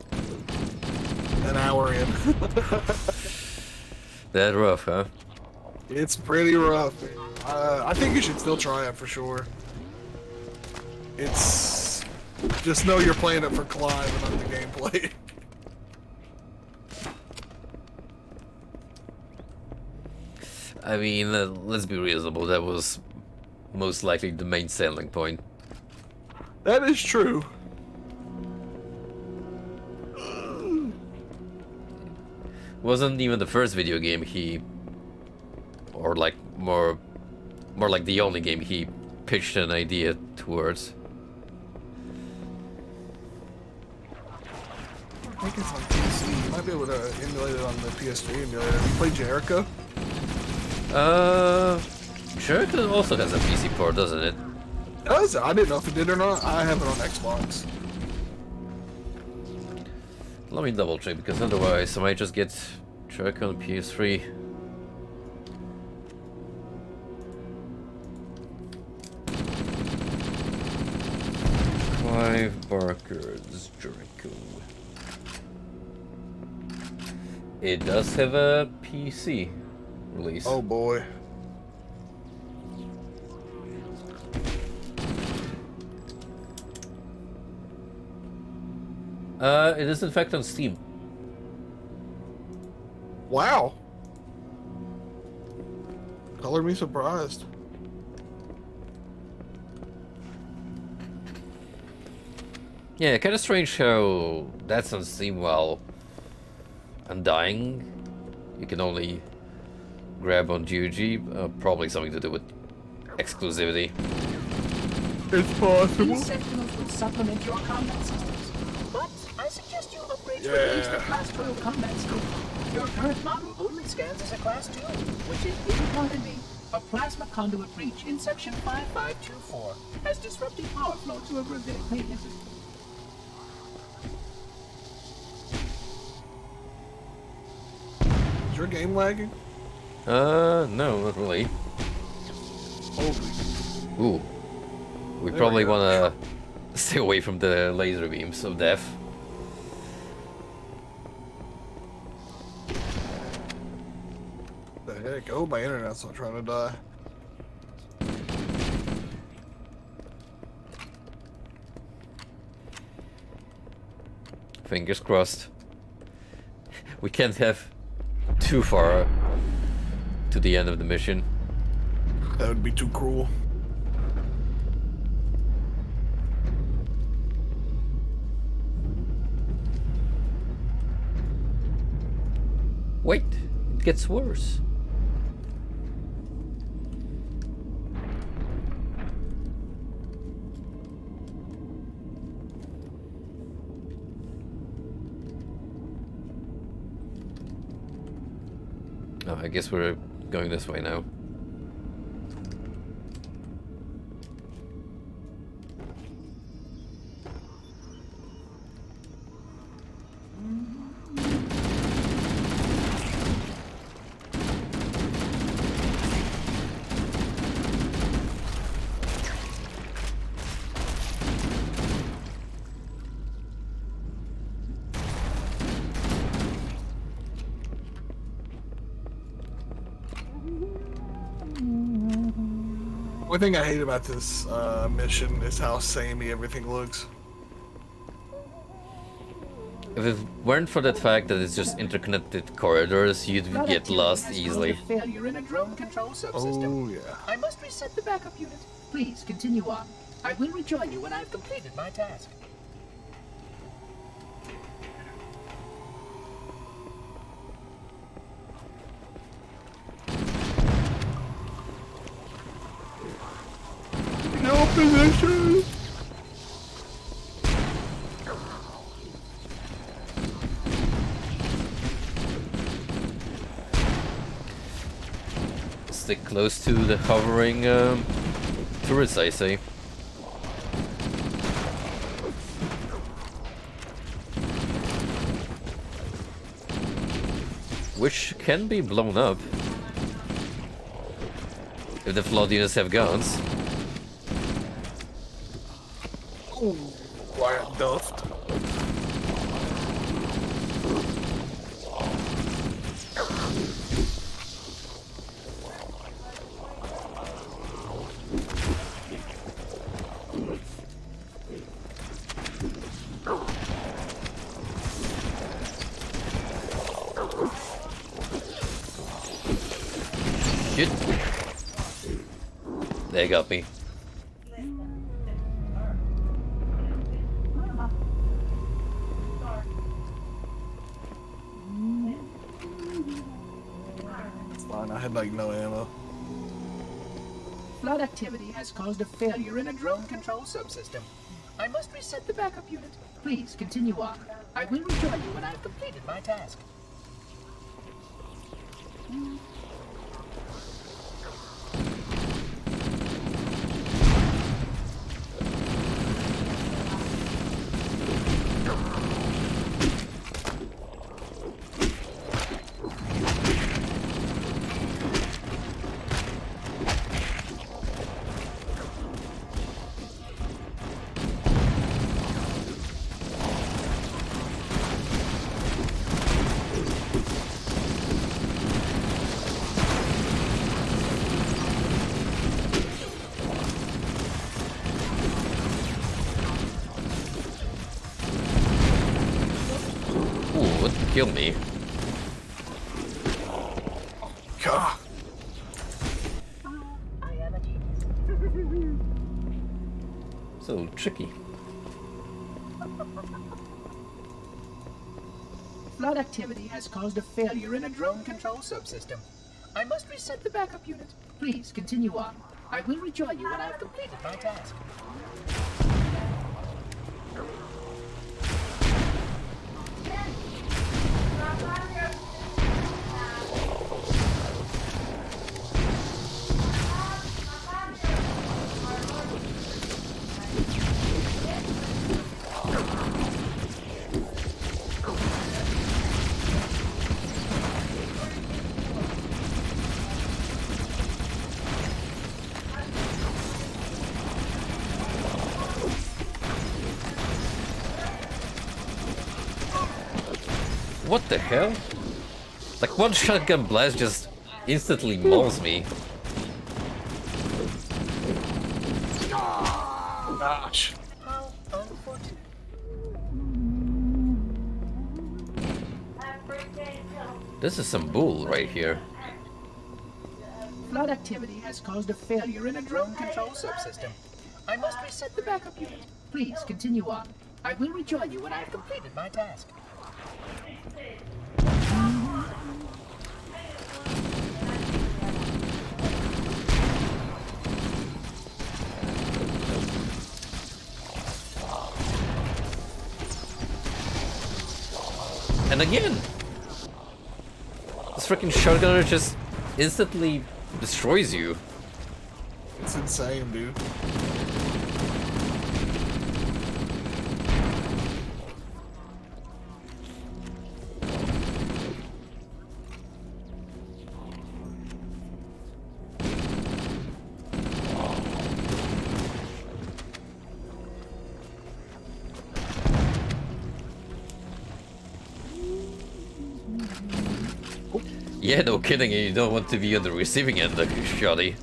an hour in. That rough, huh? It's pretty rough. I think you should still try it for sure. It's... just know you're playing it for Clive and not the gameplay. I mean, let's be reasonable, that was most likely the main selling point. That is true. Wasn't even the first video game he... or like more like the only game he pitched an idea towards. think it's on PC. You might be able to emulate it on the PS3 emulator. Have you played Jericho? Jericho also has a PC port, doesn't it? Does it? I didn't know if it did or not. I have it on Xbox. Let me double check, because otherwise I might just get Jericho on PS3. Clive Barker's Jericho. It does have a PC release. Oh boy. It is in fact on Steam. Wow. Color me surprised. Yeah, kind of strange how that's on Steam while Undying you can only grab on GOG. Probably something to do with exclusivity. It's possible. These sentinels will supplement your combat systems, but I suggest you upgrade to at least a Class 12 combat skill. Your current model only scans as a Class 2, which is, if you pardon me, a plasma conduit breach in Section 5524 has disrupted power flow to a gravitic radius. Is your game lagging? No, not really. Holy. Ooh. We There probably we go. want to stay away from the laser beams of death. The heck? Oh, my internet's not trying to die. Fingers crossed. We can't have too far to the end of the mission. That would be too cruel. Wait, it gets worse. Oh, I guess we're going this way now. One thing I hate about this mission is how samey everything looks. If it weren't for that fact that it's just interconnected corridors, you'd get lost easily. Failure in a drone control subsystem. Oh yeah. I must reset the backup unit. Please continue on. I will rejoin you when I've completed my task. No position. Stick close to the hovering turrets, I say. Which can be blown up if the flood units have guns. Ooh, quiet duft. Shit. They got me. It's fine. I had like no ammo. Flood activity has caused a failure in a drone control subsystem. I must reset the backup unit. Please continue on. I will rejoin you when I've completed my task. Ooh, what killed me? God. I am a genius. So tricky. Flood activity has caused a failure in a drone control subsystem. I must reset the backup unit. Please continue on. I will rejoin you when I've completed my task. What the hell? Like one shotgun blast just instantly mauls me. Gosh. How unfortunate. This is some bull right here. Flood activity has caused a failure in a drone control subsystem. I must reset the backup unit. Please continue on. I will rejoin you when I've completed my task. And again! This freaking shotgunner just instantly destroys you. It's insane, dude. Yeah, no kidding, you don't want to be on the receiving end of your shoddy.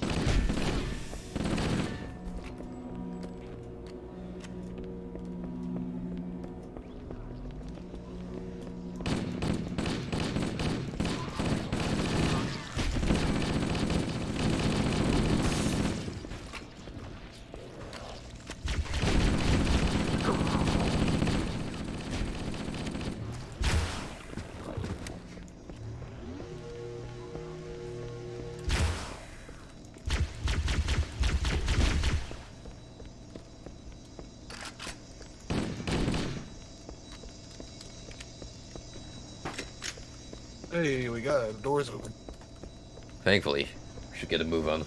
Hey, we got doors open. Thankfully, we should get a move on.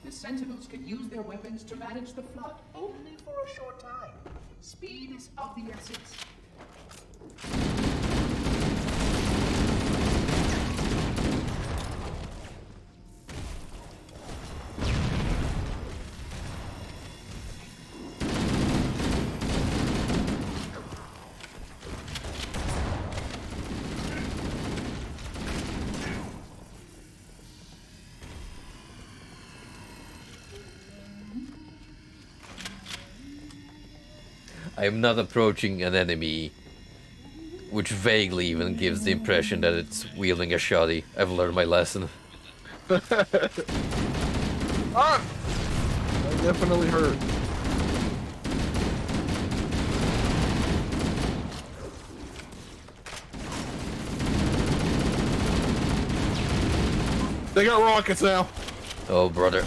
The Sentinels can use their weapons to manage the flood only for a short time. Speed is of the essence. I am not approaching an enemy which vaguely even gives the impression that it's wielding a shotty. I've learned my lesson. Ah! That definitely hurt. They got rockets now. Oh, brother.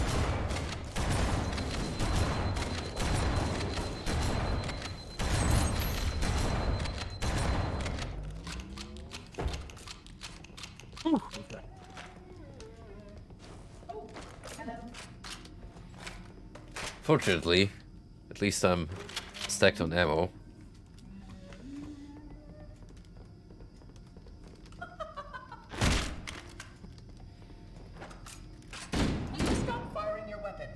Fortunately, at least I'm stacked on ammo. Please stop firing your weapon.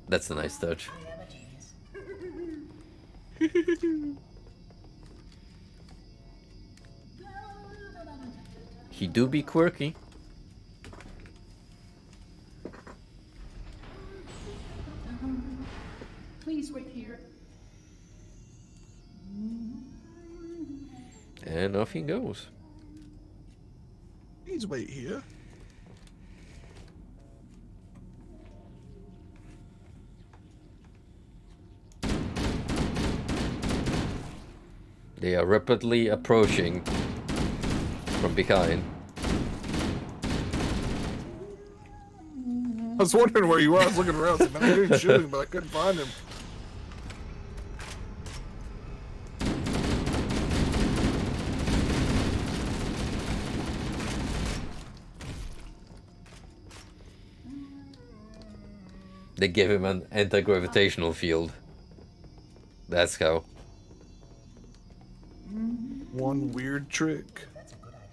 That's a nice touch. I am a genius. He do be quirky. Please wait here. And off he goes. Please wait here. They are rapidly approaching from behind. I was wondering where you were. I was looking around. I heard him shooting, but I couldn't find him. They give him an anti-gravitational field. That's how. One weird trick. That's a good idea.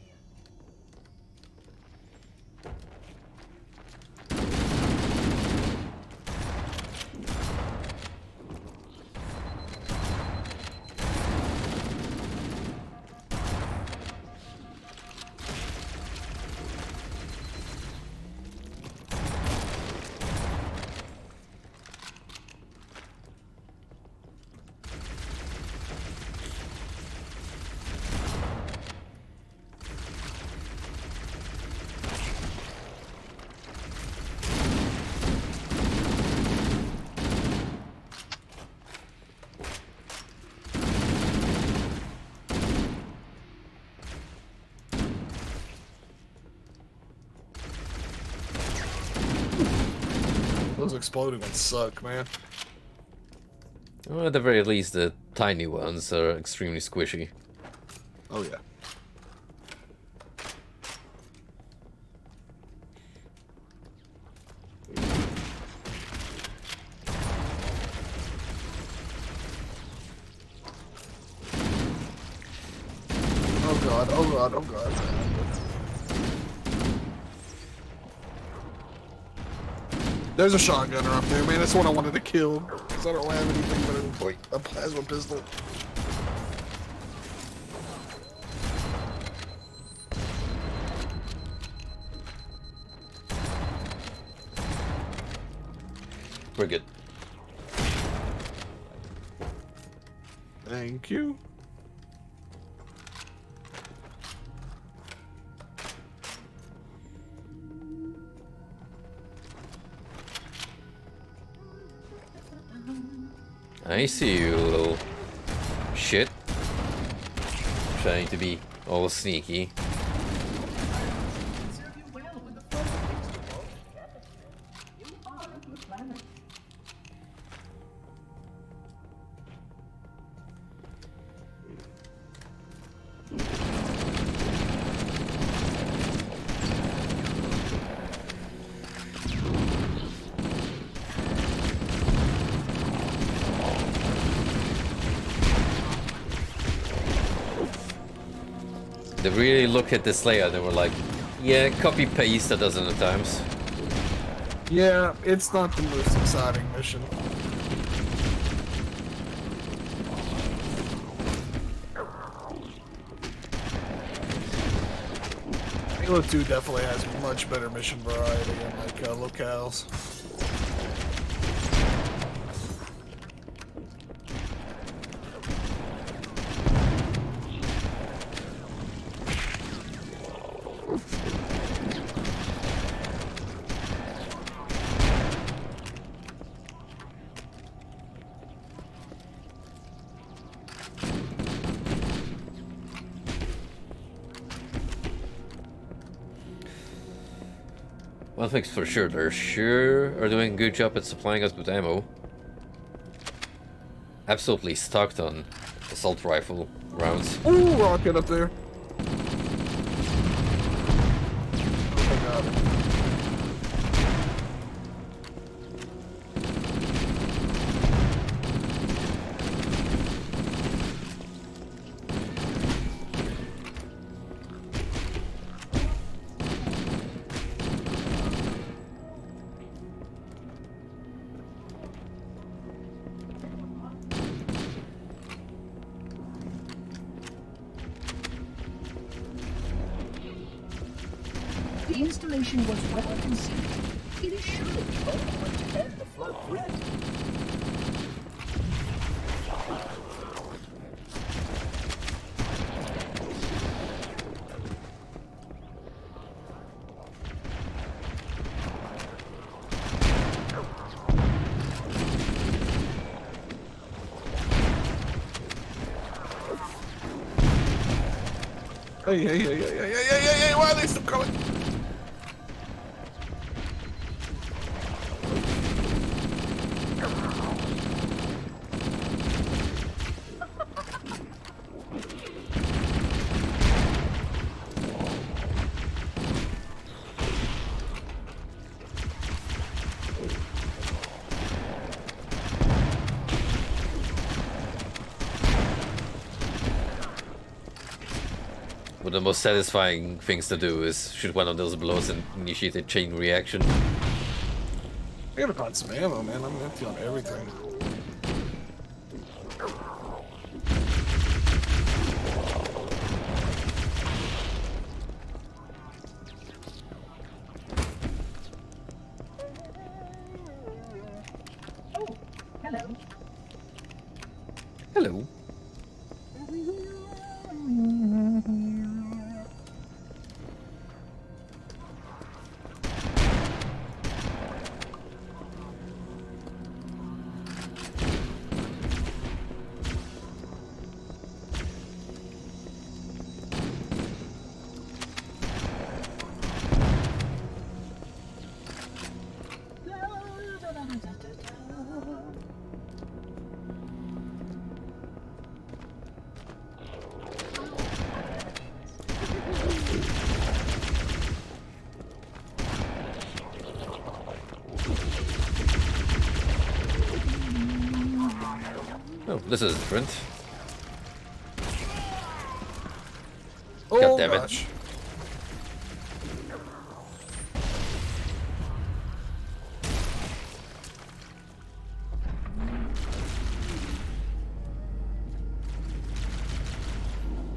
Those exploding ones suck, man. Well, at the very least, the tiny ones are extremely squishy. Oh yeah. Oh god, oh god, oh god. There's a shotgunner up there, man. That's what I wanted to kill. Because I don't have anything but a plasma pistol. We're good. Thank you. I see you, little shit. Trying to be all sneaky. Serve you well with the fun things to world, Captain. You are a good planner. They really look at this layout and were like, yeah, copy paste a dozen of times. Yeah, it's not the most exciting mission. Halo 2 definitely has much better mission variety and like locales. One thing's for sure, they're sure are doing a good job at supplying us with ammo. Absolutely stocked on assault rifle rounds. Ooh, rocket up there. Oh my god. The installation was well conceived. It is surely the only way to end the flood threat. Hey, why are they still coming? One of the most satisfying things to do is shoot one of those blows and initiate a chain reaction. I gotta find some ammo, man. I'm empty on everything. Oh, hello. Hello. Oh, this is different. Oh, God damn it. gosh.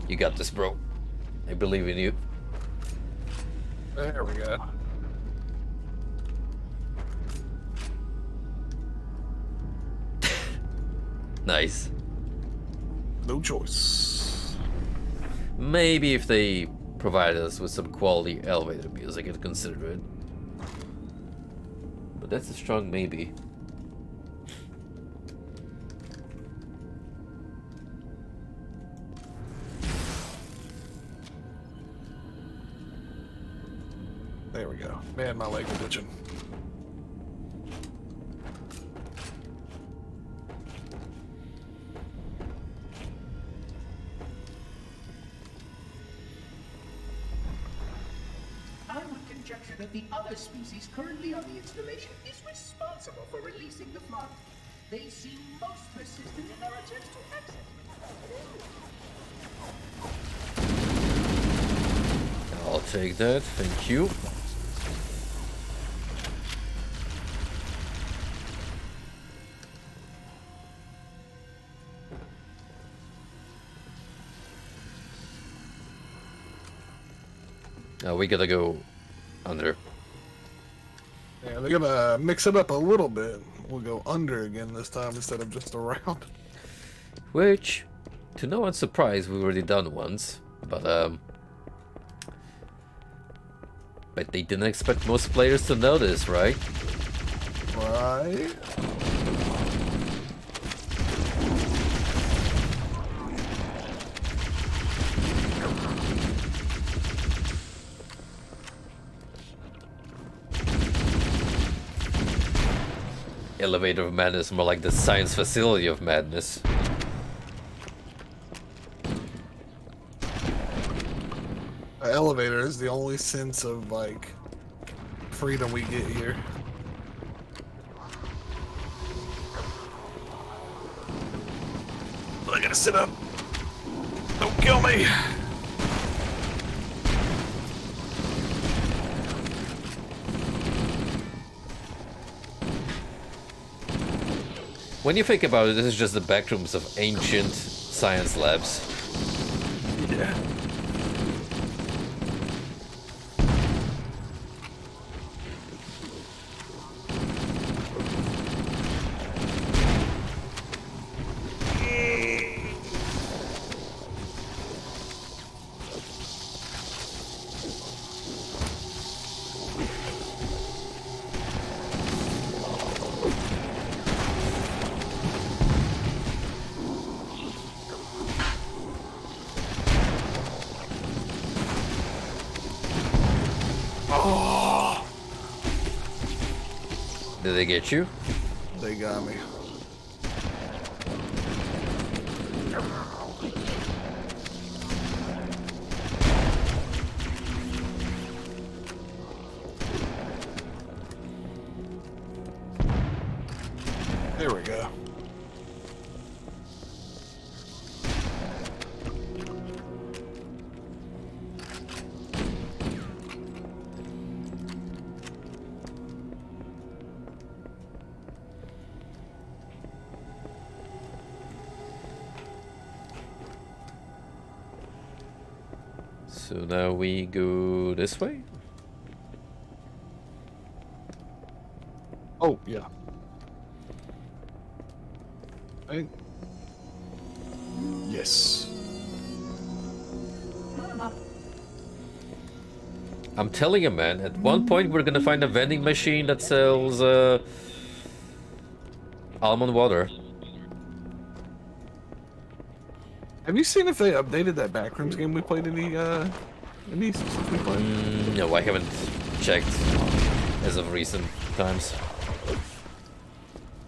You got this, bro. I believe in you. There we go. Nice. No choice. Maybe if they provide us with some quality elevator music, I'd consider it. But that's a strong maybe. There we go. Man, my legs are itching. I would conjecture that the other species currently on the installation is responsible for releasing the flood. They seem most persistent in their attempts to exit. I'll take that, thank you. We gotta go under. Yeah, they're gonna mix it up a little bit. We'll go under again this time instead of just around. Which, to no one's surprise, we've already done once. But they didn't expect most players to know this, right? Right. elevator of madness, more like the science facility of madness. An elevator is the only sense of like freedom we get here. I gotta sit up. Don't kill me. When you think about it, this is just the backrooms of ancient science labs. Yeah. Did they get you? They got me. There we go. So now we go this way? Oh, yeah. Yes. I'm telling you, man, at one point we're gonna find a vending machine that sells almond water. Have you seen if they updated that Backrooms game we played any since we played? No, I haven't checked as of recent times.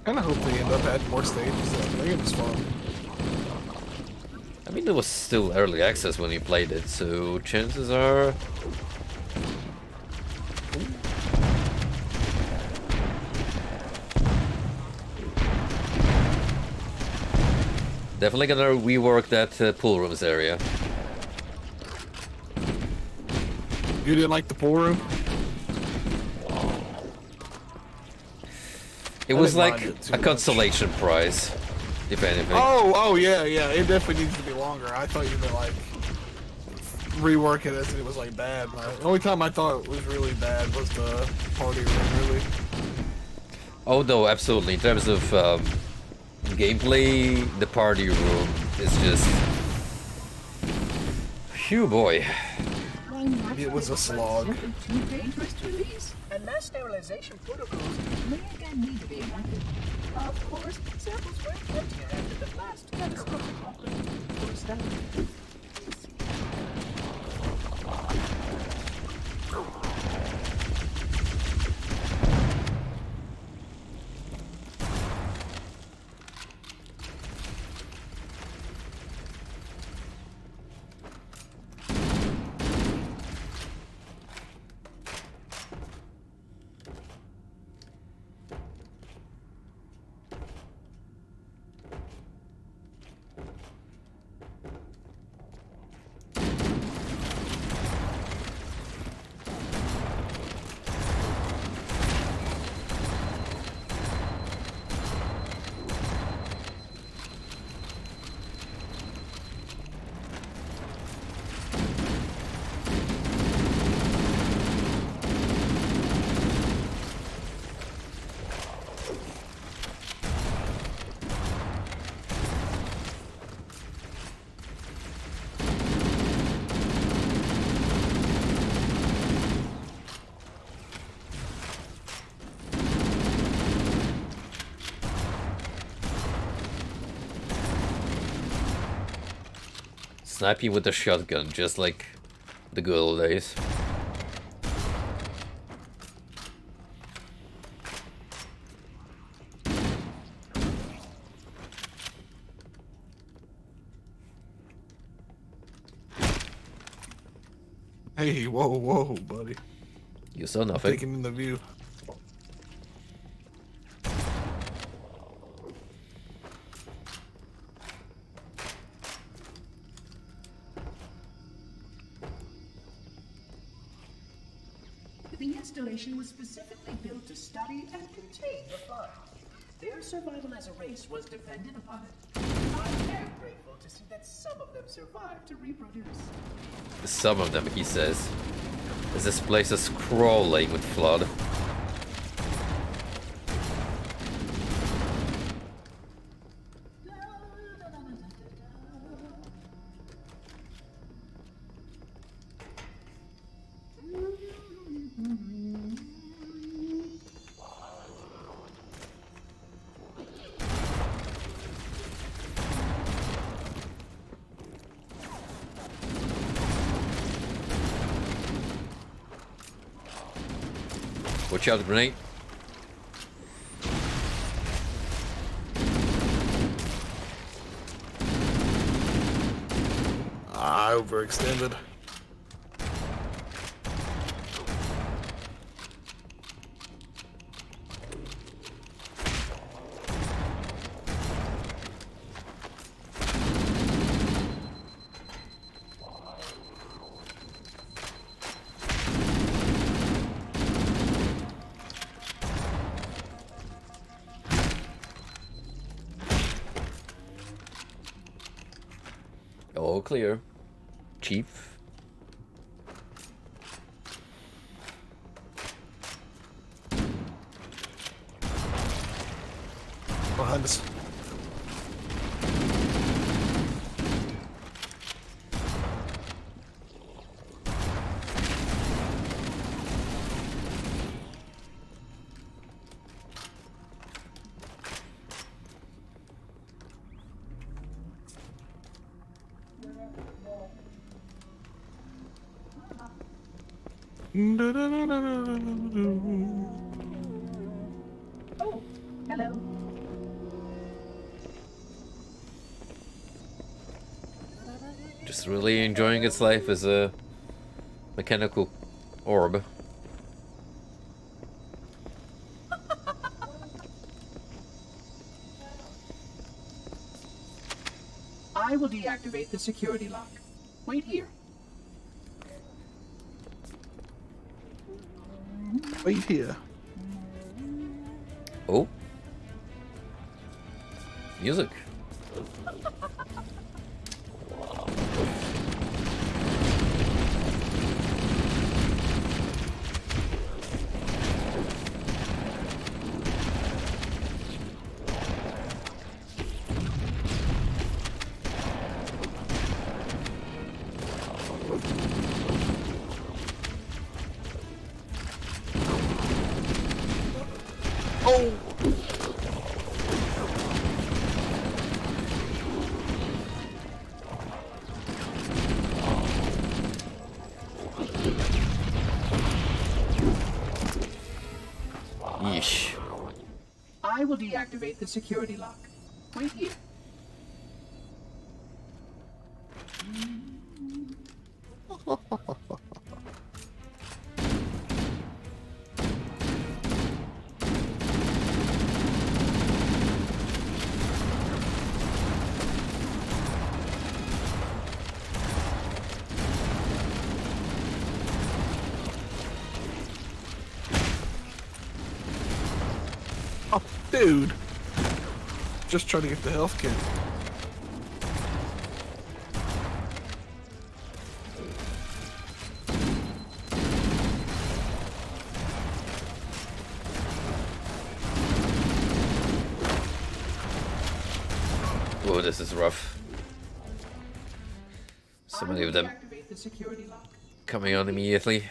Kinda hope they end up adding more stages. That game is fun. I mean, it was still early access when we played it, so chances are... Definitely gonna rework that pool rooms area. You didn't like the pool room? It was like a consolation prize, if anything. Oh, yeah. It definitely needs to be longer. I thought you meant like rework it as it was like bad. The only time I thought it was really bad was the party room, really. Oh no, absolutely. In terms of gameplay, the party room is just... Phew, boy. It was a slog. Too dangerous to release, and mass sterilization protocols may again need to be enacted. Of course, samples were emptier after the last catastrophic outbreak. Was that? Sniping with a shotgun, just like the good old days. Hey, whoa, buddy. You saw nothing. Taking in the view. The installation was specifically built to study and contain the flood. Their survival as a race was dependent upon it. I am grateful to see that some of them survived to reproduce. Some of them, he says. As this place is crawling with flood. Watch out, grenade. I overextended. All clear. Chief. Behind us. Oh, hello. Just really enjoying its life as a mechanical orb. I will deactivate the security lock. Wait here. Wait here. Oh. Music. Oh! Yeesh. I will deactivate the security lock. Wait here. Oh, dude. Just trying to get the health kit. Whoa, this is rough. So many of them Deactivate the security lock. coming on immediately.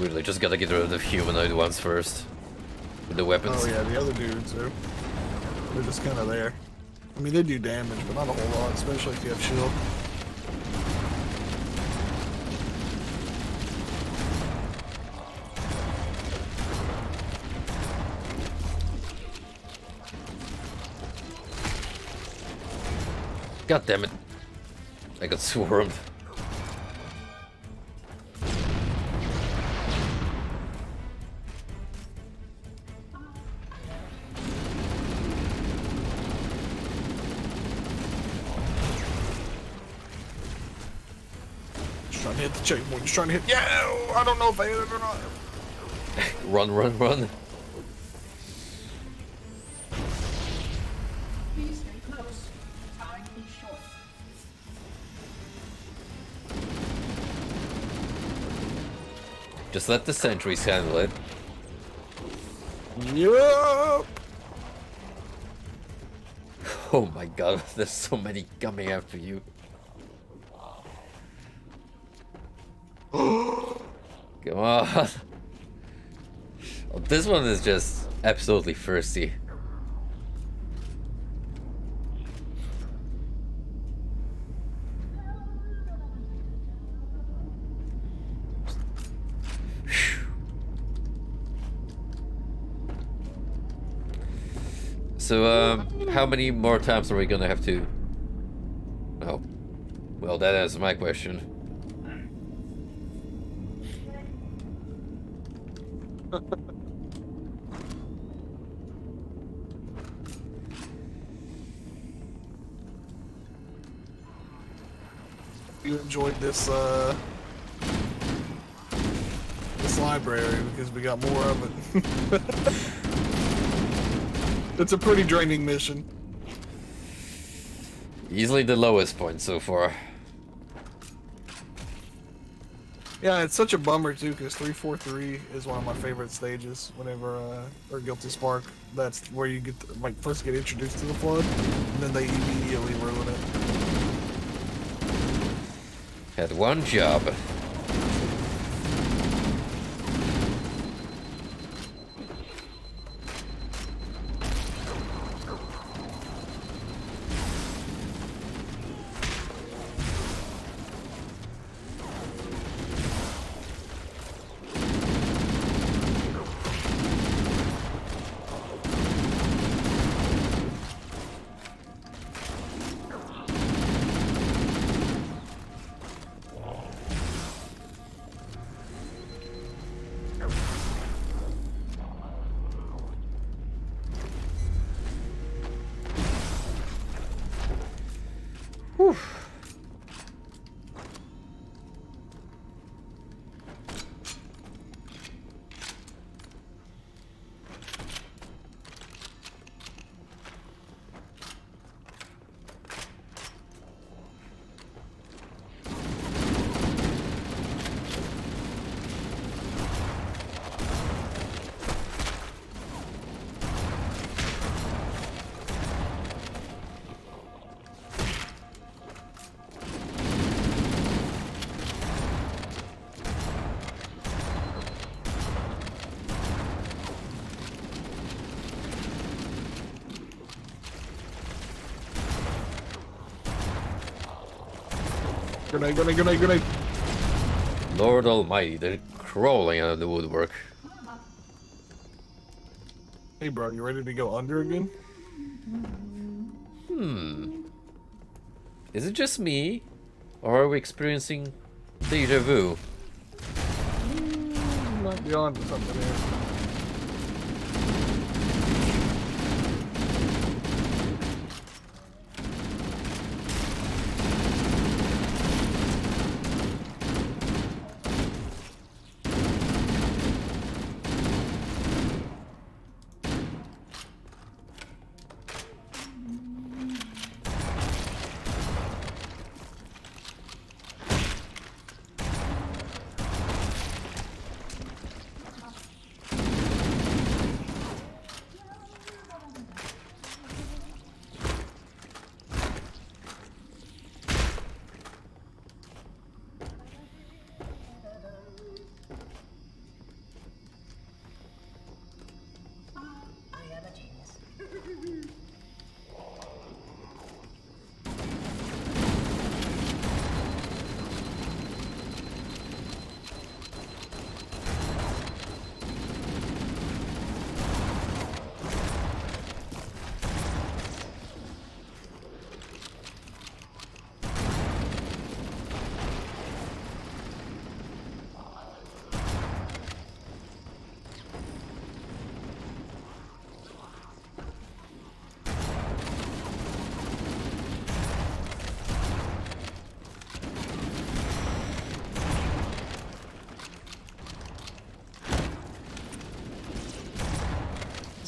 Really, just gotta get rid of the humanoid ones first. With the weapons. Oh yeah, the other dudes are. They're just kind of there. I mean, they do damage, but not a whole lot, especially if you have shield. God damn it. I got swarmed. Just trying to hit the checkpoint. Just trying to hit. Yeah! I don't know if I hit it or not. Run, run, run. Please stay close. Time is short. Just let the sentries handle it. Yup! Oh my god, there's so many coming after you. Come on. Oh, this one is just absolutely thirsty. So, how many more times are we gonna have to... Oh. Well, that answers my question. You enjoyed this library because we got more of it. It's a pretty draining mission. Easily the lowest point so far. Yeah, it's such a bummer too, because 343 is one of my favorite stages. Whenever, or Guilty Spark, that's where you get to, like first get introduced to the flood, and then they immediately ruin it. Had one job. Whew. Grenade. Lord Almighty, they're crawling out of the woodwork. Hey bro, you ready to go under again? Is it just me? Or are we experiencing deja vu? Might be on to something here.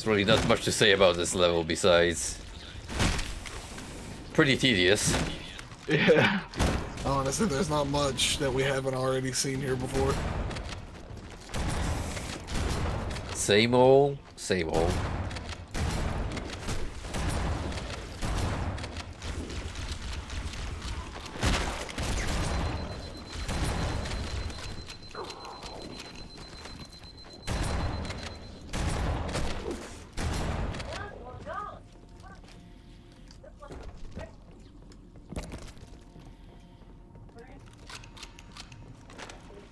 There's really not much to say about this level besides pretty tedious. Yeah. Honestly, there's not much that we haven't already seen here before. Same old, same old.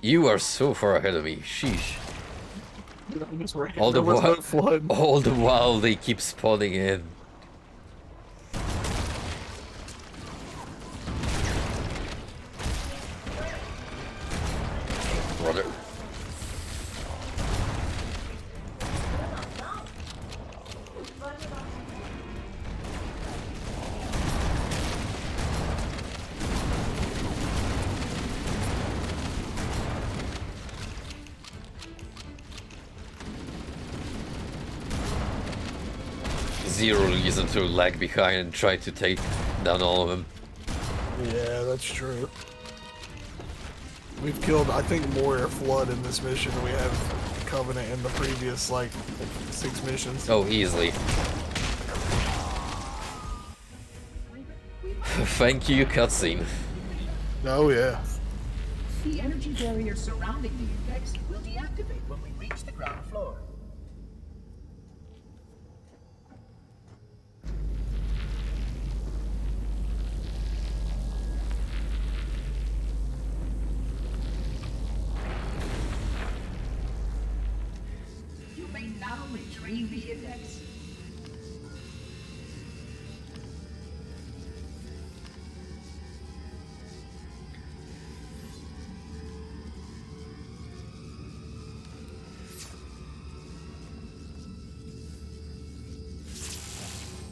You are so far ahead of me. Sheesh. All the while, all the while they keep spawning in. Brother. Zero reason to lag behind and try to take down all of them. Yeah, that's true. We've killed, I think, more Flood in this mission than we have Covenant in the previous, like, 6 missions. Oh, easily. Thank you, cutscene. Oh, yeah. The energy barrier surrounding the index will deactivate when we reach the ground floor. You may now retrieve the index.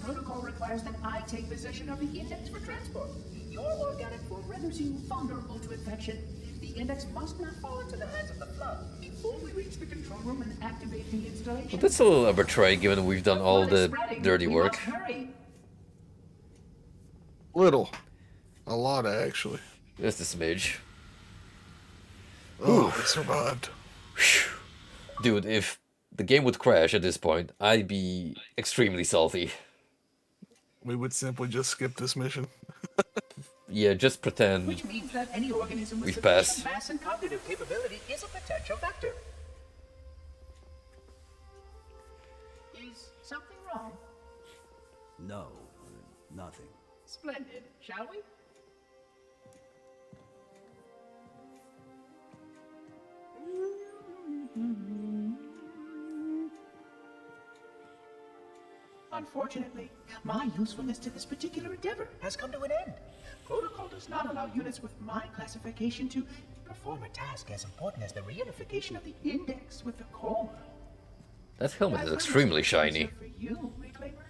Protocol requires that I take possession of the index for transport. Your organic form renders you vulnerable to infection. The index must not fall into the hands of the Flood before we reach the control room and activate the installation. Well, that's a little arbitrary given we've done all the dirty work. Little. A lot, actually. Just a smidge. Oh, we survived. Dude, if the game would crash at this point, I'd be extremely salty. We would simply just skip this mission. Yeah, just pretend Which means that any organism with we've sufficient passed. mass and cognitive capability is a potential vector. Is something wrong? No, nothing. Splendid, shall we? Unfortunately, my usefulness to this particular endeavor has come to an end. Protocol does not allow units with my classification to perform a task as important as the reunification of the index with the core. That helmet is extremely shiny. For you, Reclaimer.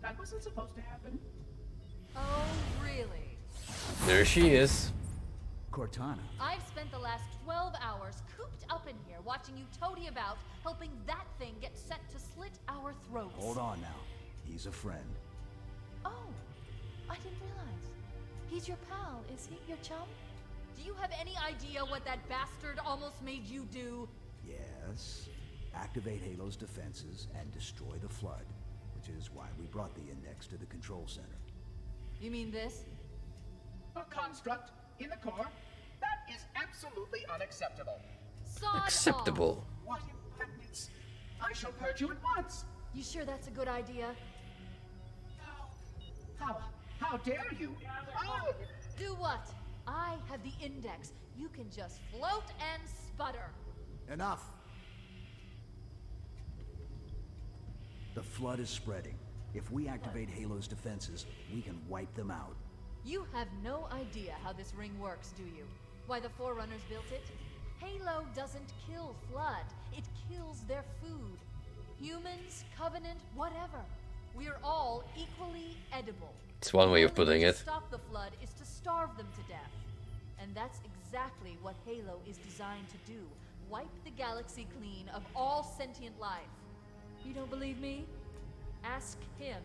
That wasn't supposed to happen. Oh, really? There she is. Cortana. I've spent the last 12 hours cooped up in here watching you toady about, helping that thing get set to slit our throats. Hold on now. He's a friend. Oh, I didn't realize. He's your pal, is he? Your chum? Do you have any idea what that bastard almost made you do? Yes. Activate Halo's defenses and destroy the Flood, which is why we brought the index to the control center. You mean this? A construct in the core? That is absolutely unacceptable. Sod Acceptable. What impertinence! I shall purge you at once. You sure that's a good idea? How dare you? Oh! Do what? I have the index. You can just float and sputter. Enough! The Flood is spreading. If we activate Halo's defenses, we can wipe them out. You have no idea how this ring works, do you? Why the Forerunners built it? Halo doesn't kill Flood. It kills their food. Humans, Covenant, whatever. We're all equally edible. It's one way of putting To it. stop the flood is to starve them to death. And that's exactly what Halo is designed to do. Wipe the galaxy clean of all sentient life. You don't believe me? Ask him.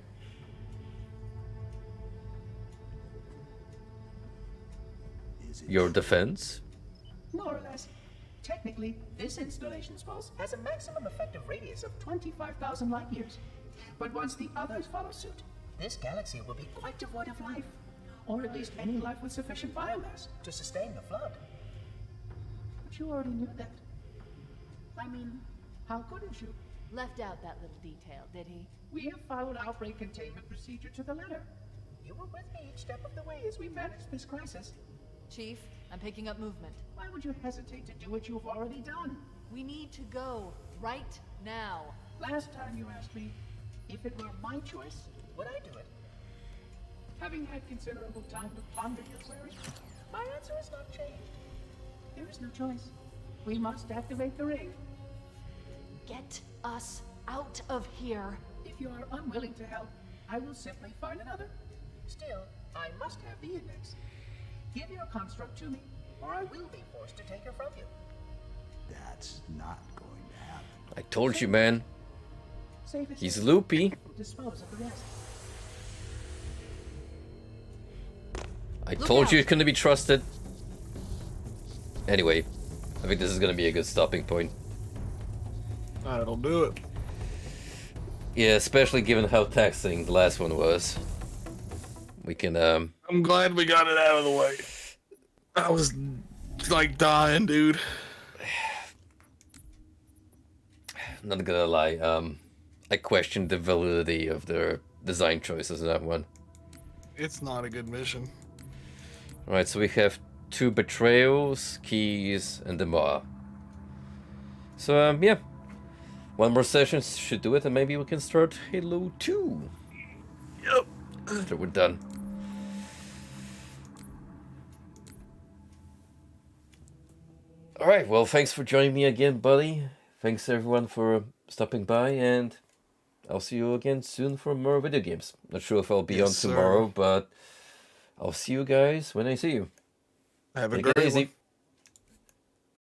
Is it Your defense? More or less. Technically, this installation's pulse has a maximum effective radius of 25,000 light years. But once the others follow suit, this galaxy will be quite devoid of life. Or at least any life with sufficient biomass to sustain the flood. But you already knew that. I mean, how couldn't you? Left out that little detail, did he? We have followed outbreak containment procedure to the letter. You were with me each step of the way as we managed this crisis. Chief, I'm picking up movement. Why would you hesitate to do what you've already done? We need to go right now. Last time you asked me, if it were my choice, would I do it? Having had considerable time to ponder your query, my answer has not changed. There is no choice. We must activate the ring. Get us out of here. If you are unwilling to help, I will simply find another. Still, I must have the index. Give your construct to me, or I will be forced to take her from you. That's not going to happen. I told you, man. Save it. He's loopy. Dispose of the rest. I told you it couldn't be trusted. Anyway, I think this is gonna be a good stopping point. That'll do it. Yeah, especially given how taxing the last one was. We can, I'm glad we got it out of the way. I was like dying, dude. Not gonna lie, I questioned the validity of their design choices in that one. It's not a good mission. Alright, so we have 2 betrayals, keys, and the Maw. So, yeah. One more session should do it, and maybe we can start Halo 2. Yep. After we're done. Alright, well, thanks for joining me again, buddy. Thanks everyone for stopping by, and I'll see you again soon for more video games. Not sure if I'll be on tomorrow, but I'll see you guys when I see you. Have a Take it great easy. one.